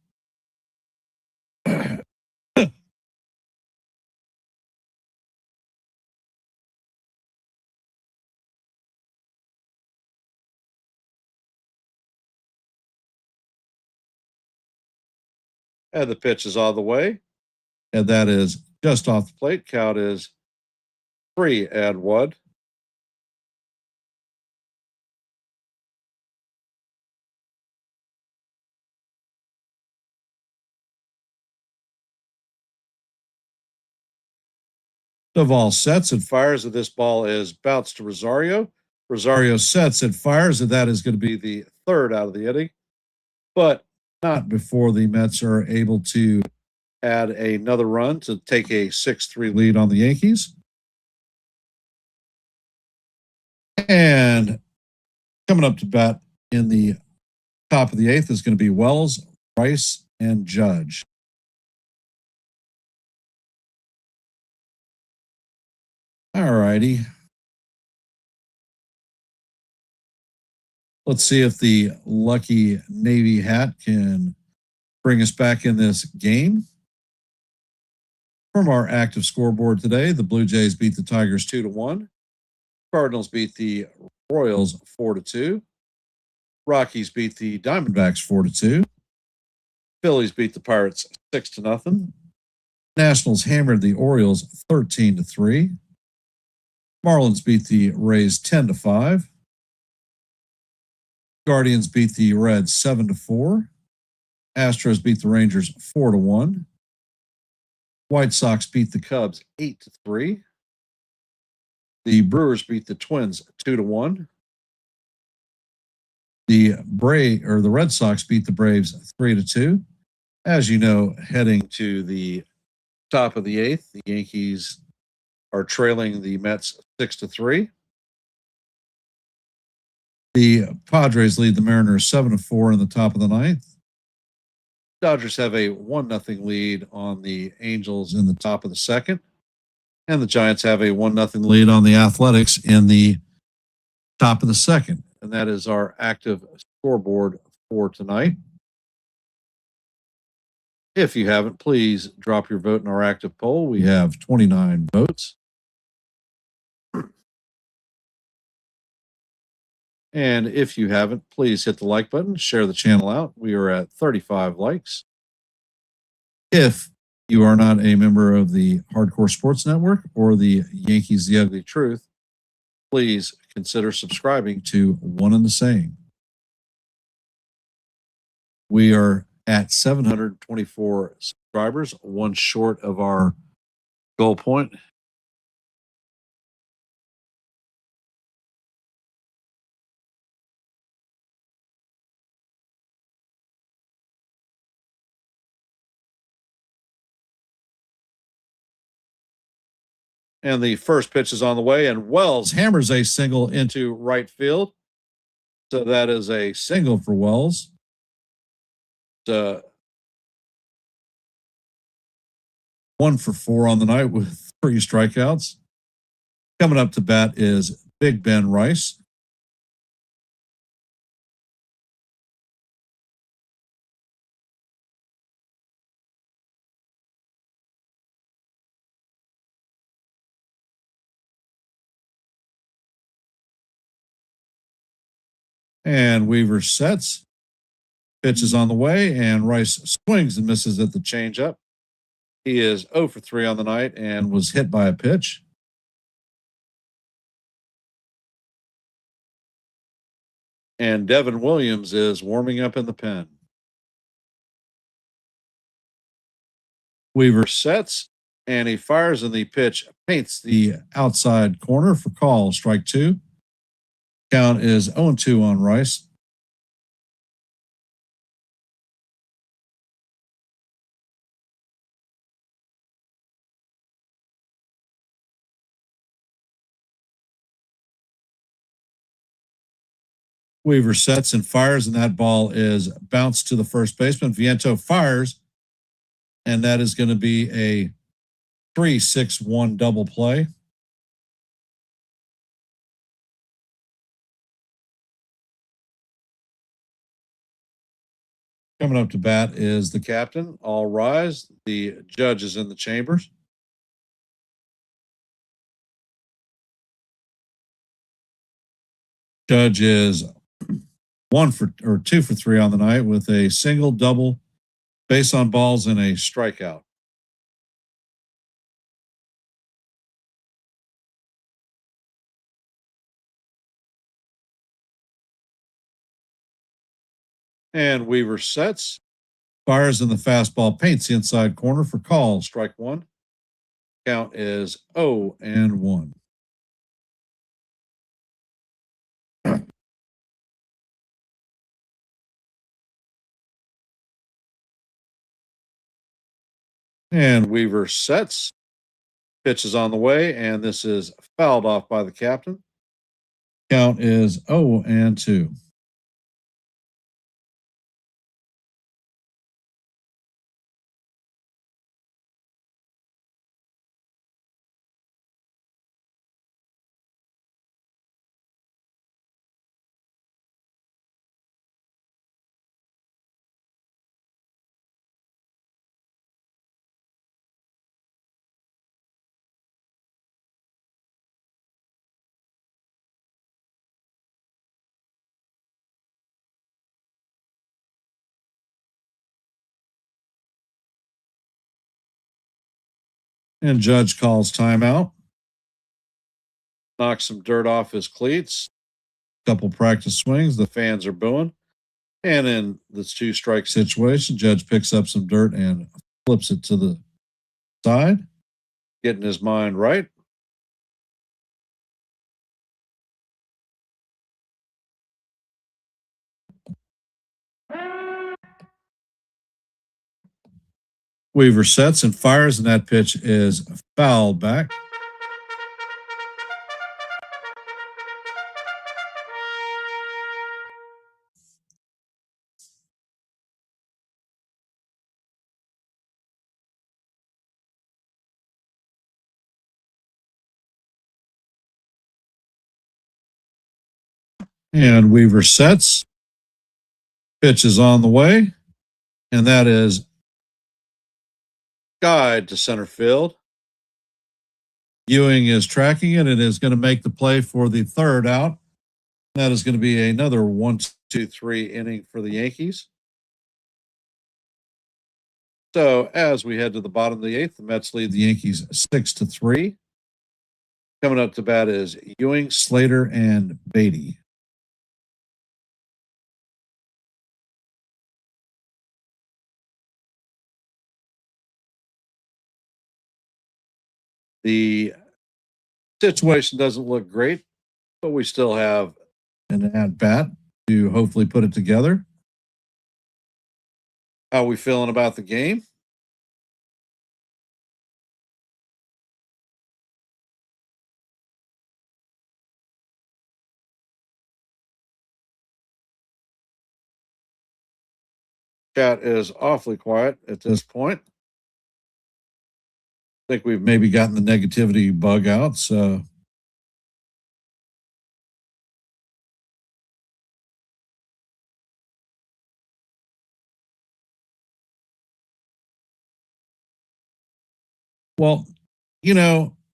And the pitch is on the way. And that is just off the plate. Count is 3-1. Doval sets and fires, and this ball is bounced to Rosario. Rosario sets and fires, and that is going to be the third out of the inning. But not before the Mets are able to add another run to take a 6-3 lead on the Yankees. And coming up to bat in the top of the eighth is going to be Wells, Rice, and Judge. All righty. Let's see if the lucky Navy hat can bring us back in this game. From our active scoreboard today, the Blue Jays beat the Tigers 2-1. Cardinals beat the Royals 4-2. Rockies beat the Diamondbacks 4-2. Phillies beat the Pirates 6-0. Nationals hammered the Orioles 13-3. Marlins beat the Rays 10-5. Guardians beat the Reds 7-4. Astros beat the Rangers 4-1. White Sox beat the Cubs 8-3. The Brewers beat the Twins 2-1. The Red Sox beat the Braves 3-2. As you know, heading to the top of the eighth, the Yankees are trailing the Mets 6-3. The Padres lead the Mariners 7-4 in the top of the ninth. Dodgers have a 1-0 lead on the Angels in the top of the second. And the Giants have a 1-0 lead on the Athletics in the top of the second. And that is our active scoreboard for tonight. If you haven't, please drop your vote in our active poll. We have 29 votes. And if you haven't, please hit the like button, share the channel out. We are at 35 likes. If you are not a member of the Hardcore Sports Network or the Yankees The Ugly Truth, please consider subscribing to One and the Same. We are at 724 subscribers, one short of our goal point. And the first pitch is on the way, and Wells hammers a single into right field. So that is a single for Wells. 1 for 4 on the night with 3 strikeouts. Coming up to bat is Big Ben Rice. And Weaver sets. Pitch is on the way, and Rice swings and misses at the changeup. He is 0 for 3 on the night and was hit by a pitch. And Devin Williams is warming up in the pen. Weaver sets, and he fires, and the pitch paints the outside corner for call, strike 2. Count is 0-2 on Rice. Weaver sets and fires, and that ball is bounced to the first baseman. Viento fires, and that is going to be a 3-6-1 double play. Coming up to bat is the captain. All rise. The judge is in the chambers. Judge is 2 for 3 on the night with a single, double, base on balls, and a strikeout. And Weaver sets, fires, in the fastball paints the inside corner for call, strike 1. Count is 0-1. And Weaver sets, pitch is on the way, and this is fouled off by the captain. Count is 0-2. And Judge calls timeout. Knocks some dirt off his cleats. Couple practice swings. The fans are booing. And in this 2-strike situation, Judge picks up some dirt and flips it to the side, getting his mind right. Weaver sets and fires, and that pitch is fouled back. And Weaver sets. Pitch is on the way, and that is guide to center field. Ewing is tracking it and is going to make the play for the third out. That is going to be another 1-2-3 inning for the Yankees. So as we head to the bottom of the eighth, the Mets lead the Yankees 6-3. Coming up to bat is Ewing, Slater, and Beatty. The situation doesn't look great, but we still have an at bat to hopefully put it together. How are we feeling about the game? Chat is awfully quiet at this point. I think we've maybe gotten the negativity bug out. So well,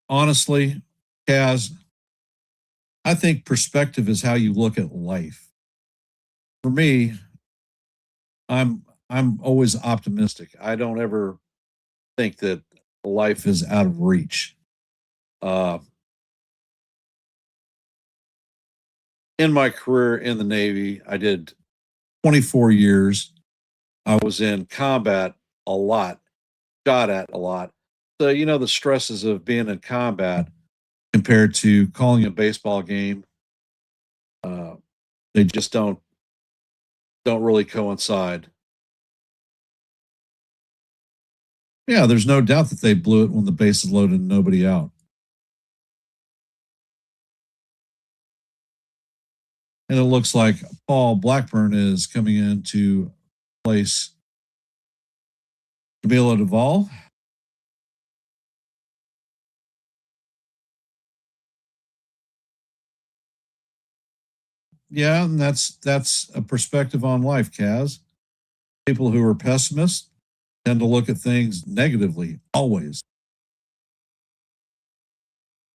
honestly, Kaz, I think perspective is how you look at life. For me, I'm always optimistic. I don't ever think that life is out of reach. In my career in the Navy, I did 24 years. I was in combat a lot, shot at a lot. So, the stresses of being in combat compared to calling a baseball game, they just don't really coincide. Yeah, there's no doubt that they blew it when the base is loaded and nobody out. And it looks like Paul Blackburn is coming in to place Camilo Duvall. Yeah, and that's a perspective on life, Kaz. People who are pessimists tend to look at things negatively, always.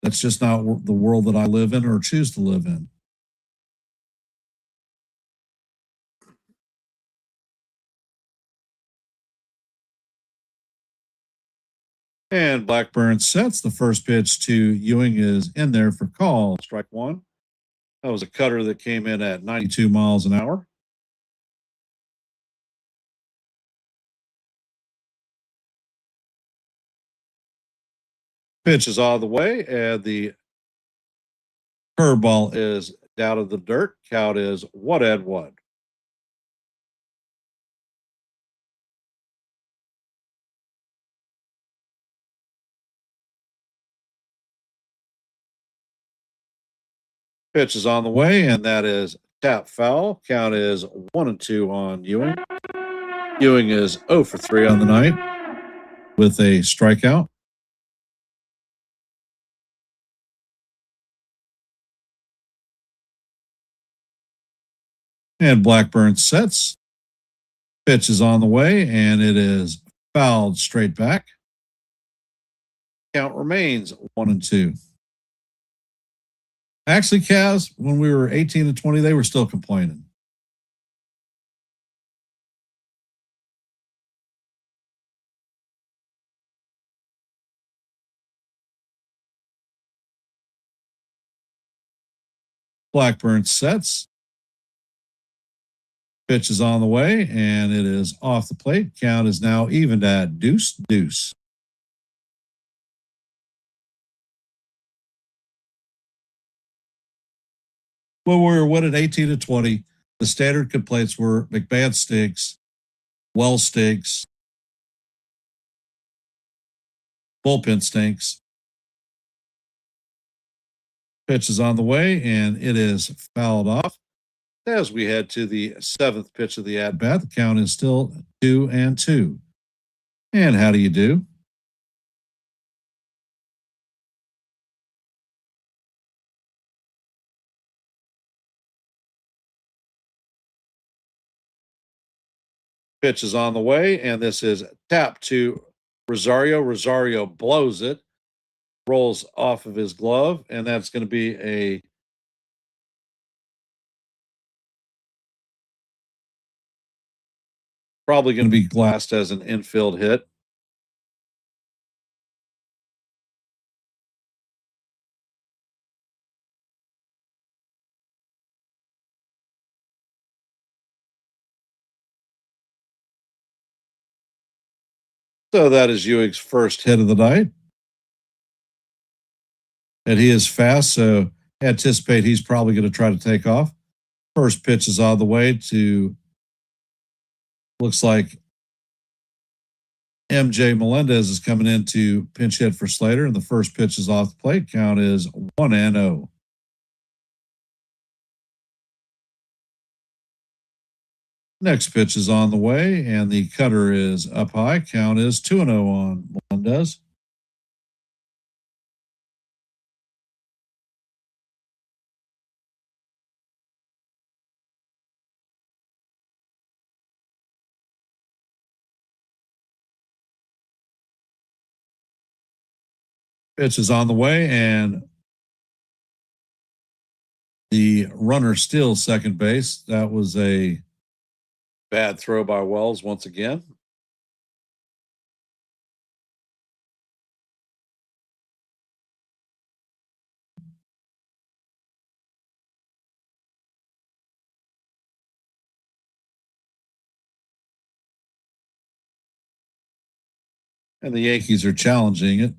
That's just not the world that I live in or choose to live in. And Blackburn sets the first pitch to Ewing is in there for call, strike one. That was a cutter that came in at 92 miles an hour. Pitch is out of the way, and the curveball is down in the dirt. Count is 1-1. Pitch is on the way, and that is tap foul. Count is 1-2 on Ewing. Ewing is 0 for 3 on the night with a strikeout. And Blackburn sets. Pitch is on the way, and it is fouled straight back. Count remains 1-2. Actually, Cavs, when we were 18-20, they were still complaining. Blackburn sets. Pitch is on the way, and it is off the plate. Count is now evened at 2-2. Well, we were winning 18-20. The standard complaints were McMahon stinks, Wells stinks, bullpen stinks. Pitch is on the way, and it is fouled off. As we head to the seventh pitch of the at-bat, the count is still 2-2. And how do you do? Pitch is on the way, and this is tapped to Rosario. Rosario blows it, rolls off of his glove, and that's going to be probably going to be glassed as an infield hit. So that is Ewing's first hit of the night. And he is fast, so anticipate he's probably going to try to take off. First pitch is on the way to, looks like MJ Melendez is coming in to pinch hit for Slater, and the first pitch is off the plate. Count is 1-0. Next pitch is on the way, and the cutter is up high. Count is 2-0 on Melendez. Pitch is on the way, and the runner steals second base. That was a bad throw by Wells once again. And the Yankees are challenging it.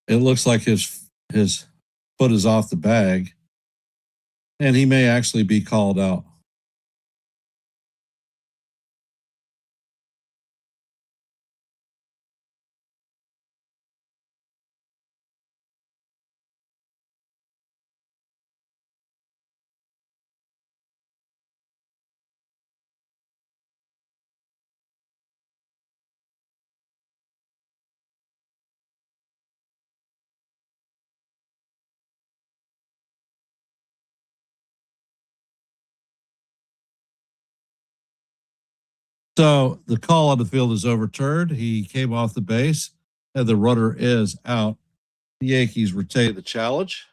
It looks like his foot is off the bag, and he may actually be called out. So the call on the field is overturned. He came off the base, and the runner is out. The Yankees retain the challenge.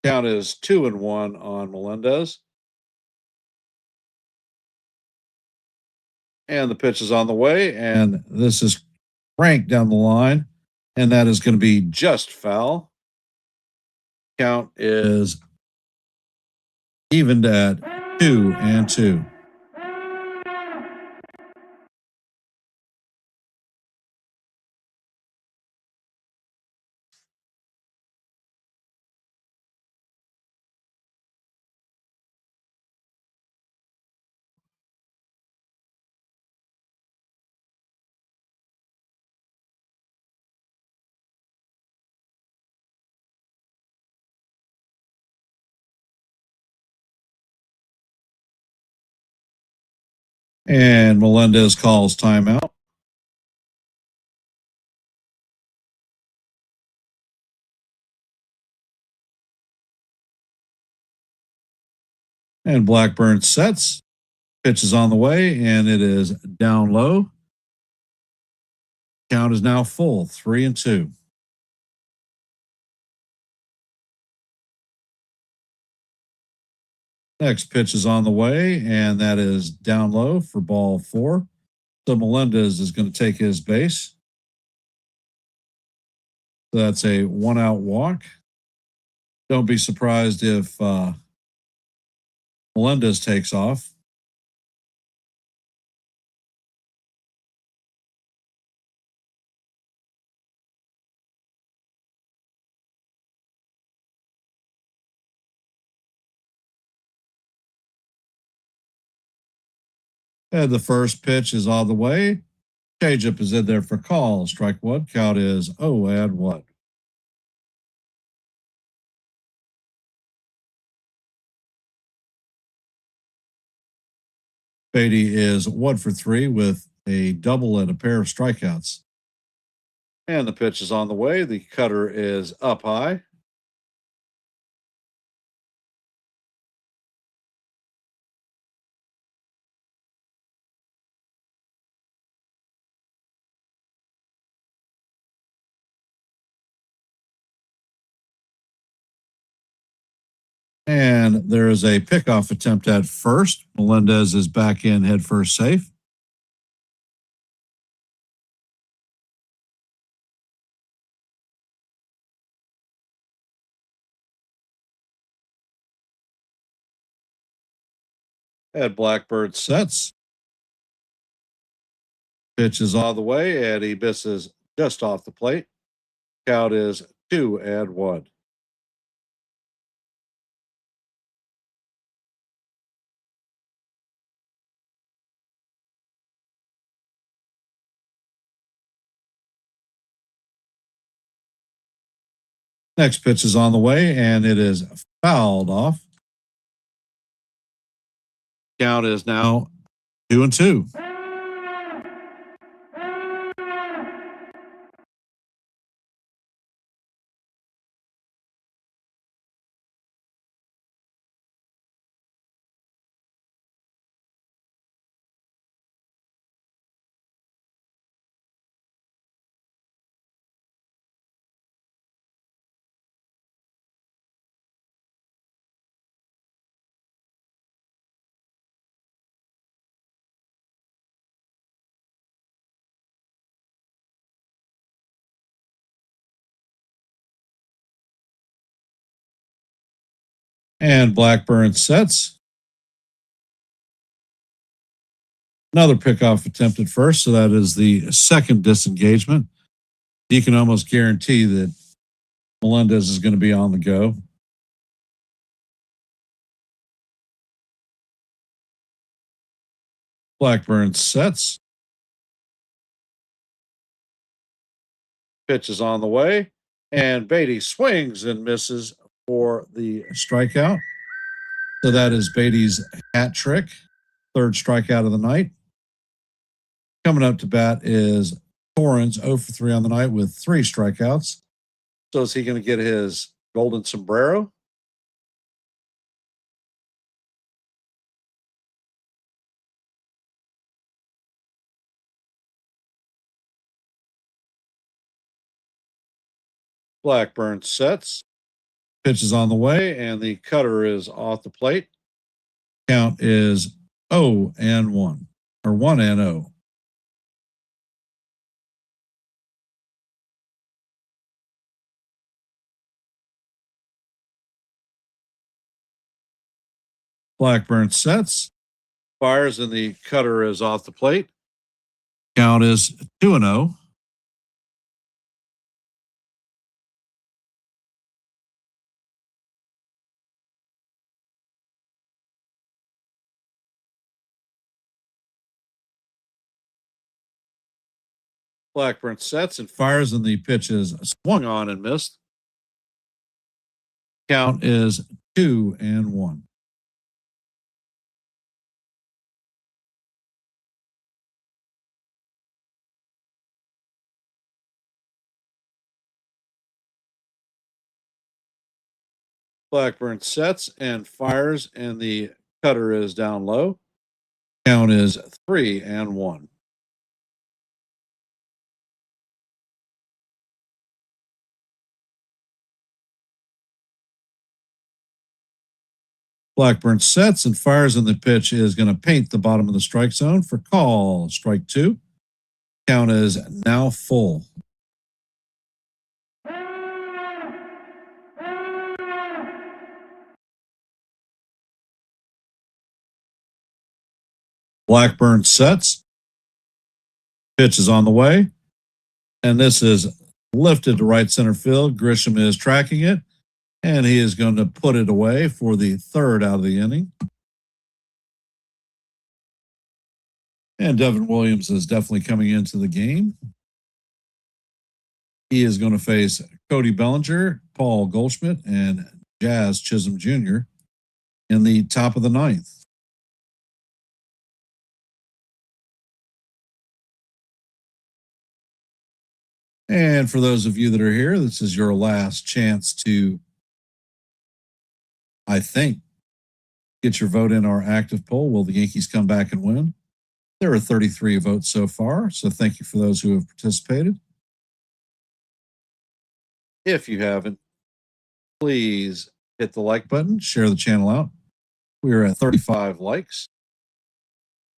Count is 2-1 on Melendez. And the pitch is on the way, and this is cranked down the line, and that is going to be just foul. Count is evened at 2-2. And Melendez calls timeout. And Blackburn sets. Pitch is on the way, and it is down low. Count is now full, 3-2. Next pitch is on the way, and that is down low for ball 4. So Melendez is going to take his base. So that's a 1-out walk. Don't be surprised if Melendez takes off. And the first pitch is on the way. Changeup is in there for call. Strike 1. Count is 0-1. Beatty is 1 for 3 with a double and a pair of strikeouts. And the pitch is on the way. The cutter is up high. And there is a pickoff attempt at first. Melendez is back in head first safe. Ed Blackbird sets. Pitch is on the way, and he misses just off the plate. Count is 2-1. Next pitch is on the way, and it is fouled off. Count is now 2-2. And Blackburn sets. Another pickoff attempt at first, so that is the second disengagement. You can almost guarantee that Melendez is going to be on the go. Blackburn sets. Pitch is on the way, and Beatty swings and misses for the strikeout. So that is Beatty's hat trick, third strikeout of the night. Coming up to bat is Torrens, 0 for 3 on the night with 3 strikeouts. So is he going to get his golden sombrero? Blackburn sets. Pitch is on the way, and the cutter is off the plate. Count is 0-1, or 1-0. Blackburn sets, fires, and the cutter is off the plate. Count is 2-0. Blackburn sets and fires, and the pitch is swung on and missed. Count is 2-1. Blackburn sets and fires, and the cutter is down low. Count is 3-1. Blackburn sets and fires, and the pitch is going to paint the bottom of the strike zone for call. Strike two. Count is now full. Blackburn sets. Pitch is on the way. And this is lifted to right center field. Grisham is tracking it, and he is going to put it away for the third out of the inning. And Devin Williams is definitely coming into the game. He is going to face Cody Bellinger, Paul Goldschmidt, and Jazz Chisholm Jr. in the top of the ninth. And for those of you that are here, this is your last chance to, I think, get your vote in our active poll. Will the Yankees come back and win? There are 33 votes so far, so thank you for those who have participated. If you haven't, please hit the like button, share the channel out. We are at 35 likes.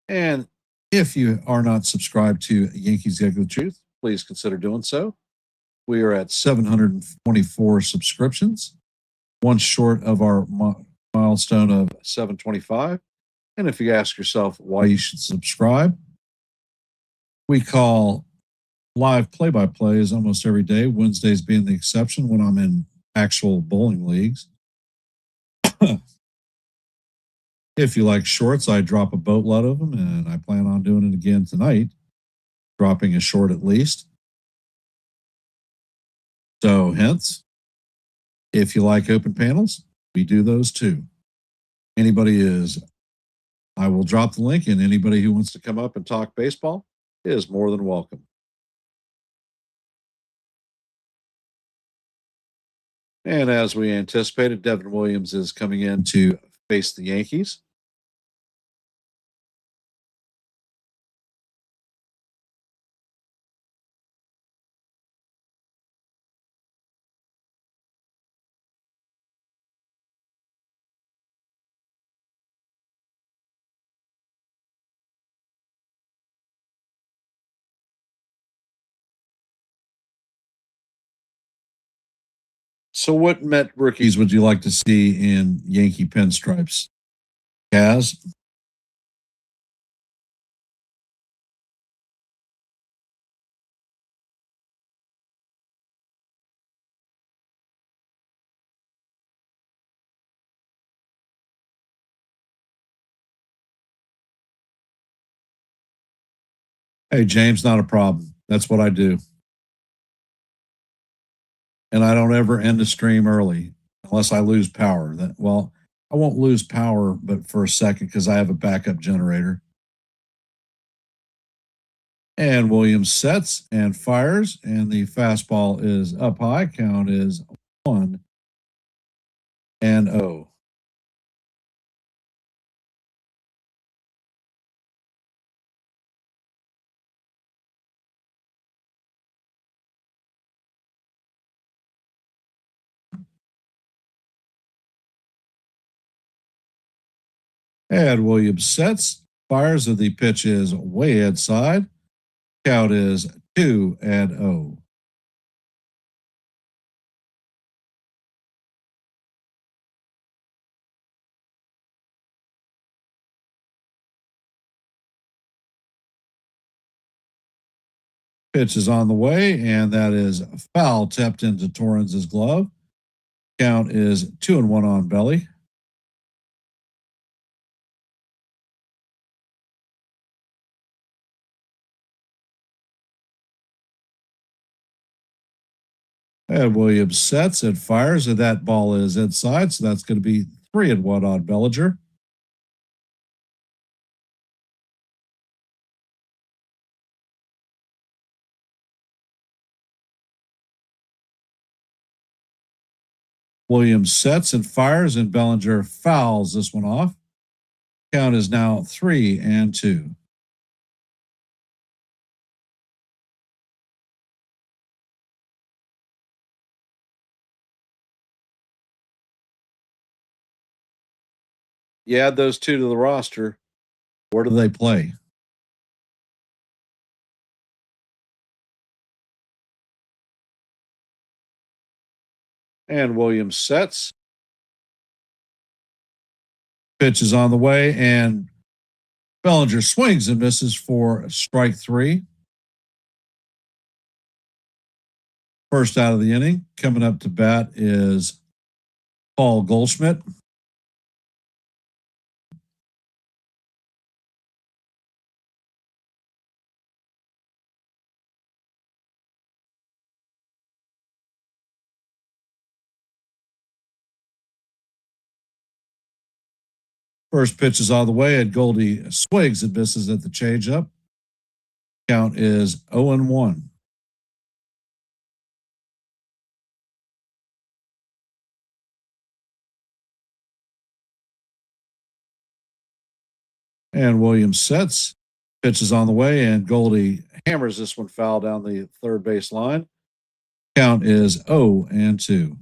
And if you are not subscribed to Yankees The Ugly Truth, please consider doing so. We are at 724 subscriptions, one short of our milestone of 725. And if you ask yourself why you should subscribe, we call live play-by-plays almost every day, Wednesdays being the exception when I'm in actual bowling leagues. If you like shorts, I drop a boatload of them, and I plan on doing it again tonight, dropping a short at least. So hence, if you like open panels, we do those too. I will drop the link, and anybody who wants to come up and talk baseball is more than welcome. And as we anticipated, Devin Williams is coming in to face the Yankees. So what Met rookies would you like to see in Yankee pinstripes? Kaz? Hey, James, not a problem. That's what I do. And I don't ever end a stream early unless I lose power. I won't lose power, but for a second because I have a backup generator. And Williams sets and fires, and the fastball is up high. Count is 1-0. And Williams sets, fires, and the pitch is way outside. Count is 2-0. Pitch is on the way, and that is foul tipped into Torrens's glove. Count is 2-1 on Belly. And Williams sets and fires, and that ball is inside, so that's going to be 3-1 on Bellinger. Williams sets and fires, and Bellinger fouls this one off. Count is now 3-2. You add those two to the roster. Where do they play? And Williams sets. Pitch is on the way, and Bellinger swings and misses for strike three. First out of the inning. Coming up to bat is Paul Goldschmidt. First pitch is on the way, and Goldie swings and misses at the changeup. Count is 0-1. And Williams sets. Pitch is on the way, and Goldie hammers this one foul down the third base line. Count is 0-2.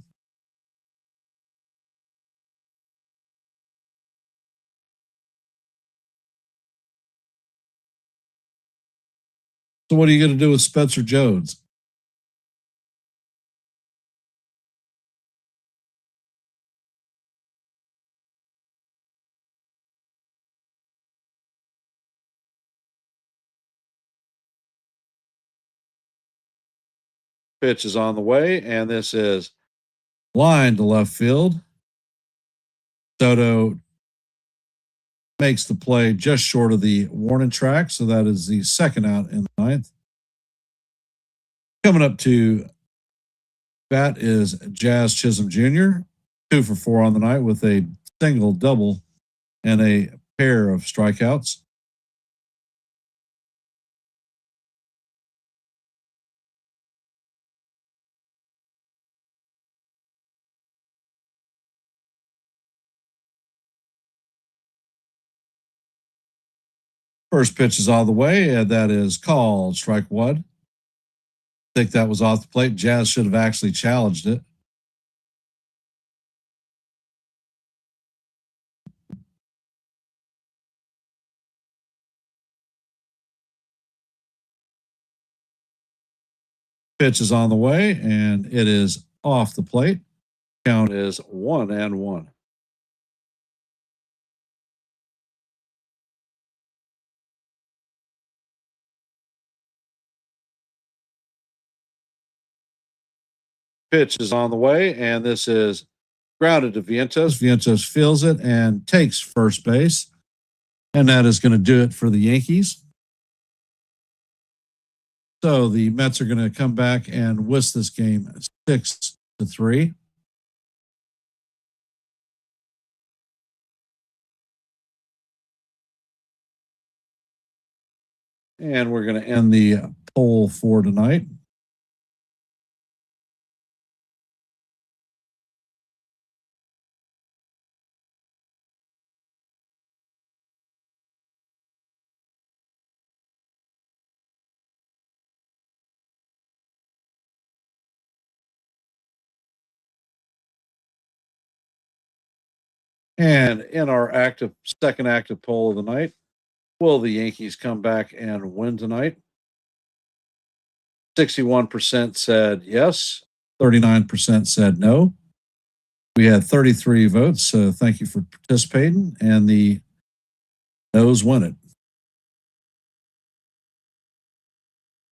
So what are you going to do with Spencer Jones? Pitch is on the way, and this is line to left field. Soto makes the play just short of the warning track, so that is the second out in the ninth. Coming up to bat is Jazz Chisholm Jr., 2 for 4 on the night with a single, double, and a pair of strikeouts. First pitch is all the way, and that is called strike one. I think that was off the plate. Jazz should have actually challenged it. Pitch is on the way, and it is off the plate. Count is 1-1. Pitch is on the way, and this is grounded to Vientos. Vientos feels it and takes first base. And that is going to do it for the Yankees. So the Mets are going to come back and whisk this game 6-3. And we're going to end the poll for tonight. And in our second active poll of the night, will the Yankees come back and win tonight? 61% said yes. 39% said no. We had 33 votes, so thank you for participating, and the no's win it.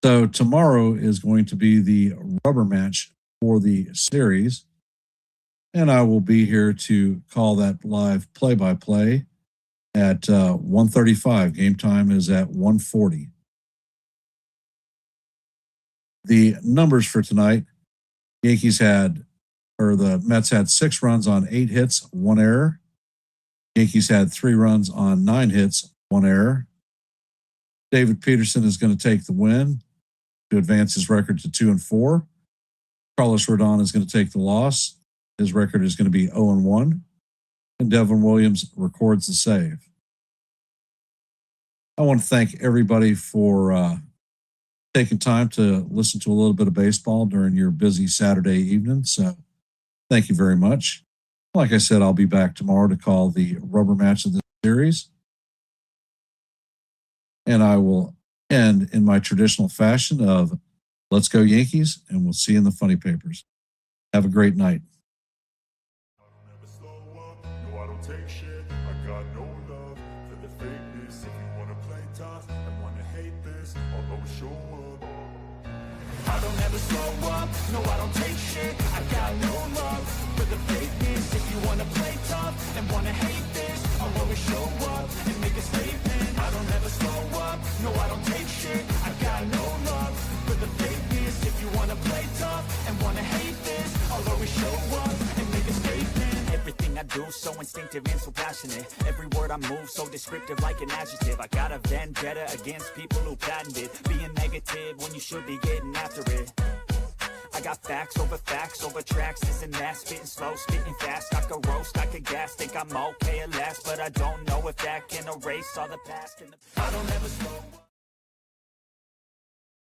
So tomorrow is going to be the rubber match for the series, and I will be here to call that live play-by-play at 1:35. Game time is at 1:40. The numbers for tonight, the Mets had 6 runs on 8 hits, 1 error. Yankees had 3 runs on 9 hits, 1 error. David Peterson is going to take the win to advance his record to 2-4. Carlos Rodon is going to take the loss. His record is going to be 0-1. And Devin Williams records the save. I want to thank everybody for taking time to listen to a little bit of baseball during your busy Saturday evening. So thank you very much. Like I said, I'll be back tomorrow to call the rubber match of the series. And I will end in my traditional fashion of let's go Yankees, and we'll see you in the funny papers. Have a great night. I don't ever slow up, no I don't take shit. I got no love for the fakeness. If you wanna play tough and wanna hate this, I'll always show up. I don't ever slow up, no I don't take shit. I got no love for the fakeness. If you wanna play tough and wanna hate this, I'll always show up and make a statement. I don't ever slow up, no I don't take shit. I got no love for the fakeness. If you wanna play tough and wanna hate this, I'll always show up and make a statement. Everything I do so instinctive and so passionate. Every word I move so descriptive like an adjective. I got a vendetta against people who patented being negative when you should be getting after it. I got facts over tracks, this and that. Spitting slow, spitting fast. I could roast, I could gas. Think I'm okay at last, but I don't know if that can erase all the past. I don't ever slow up.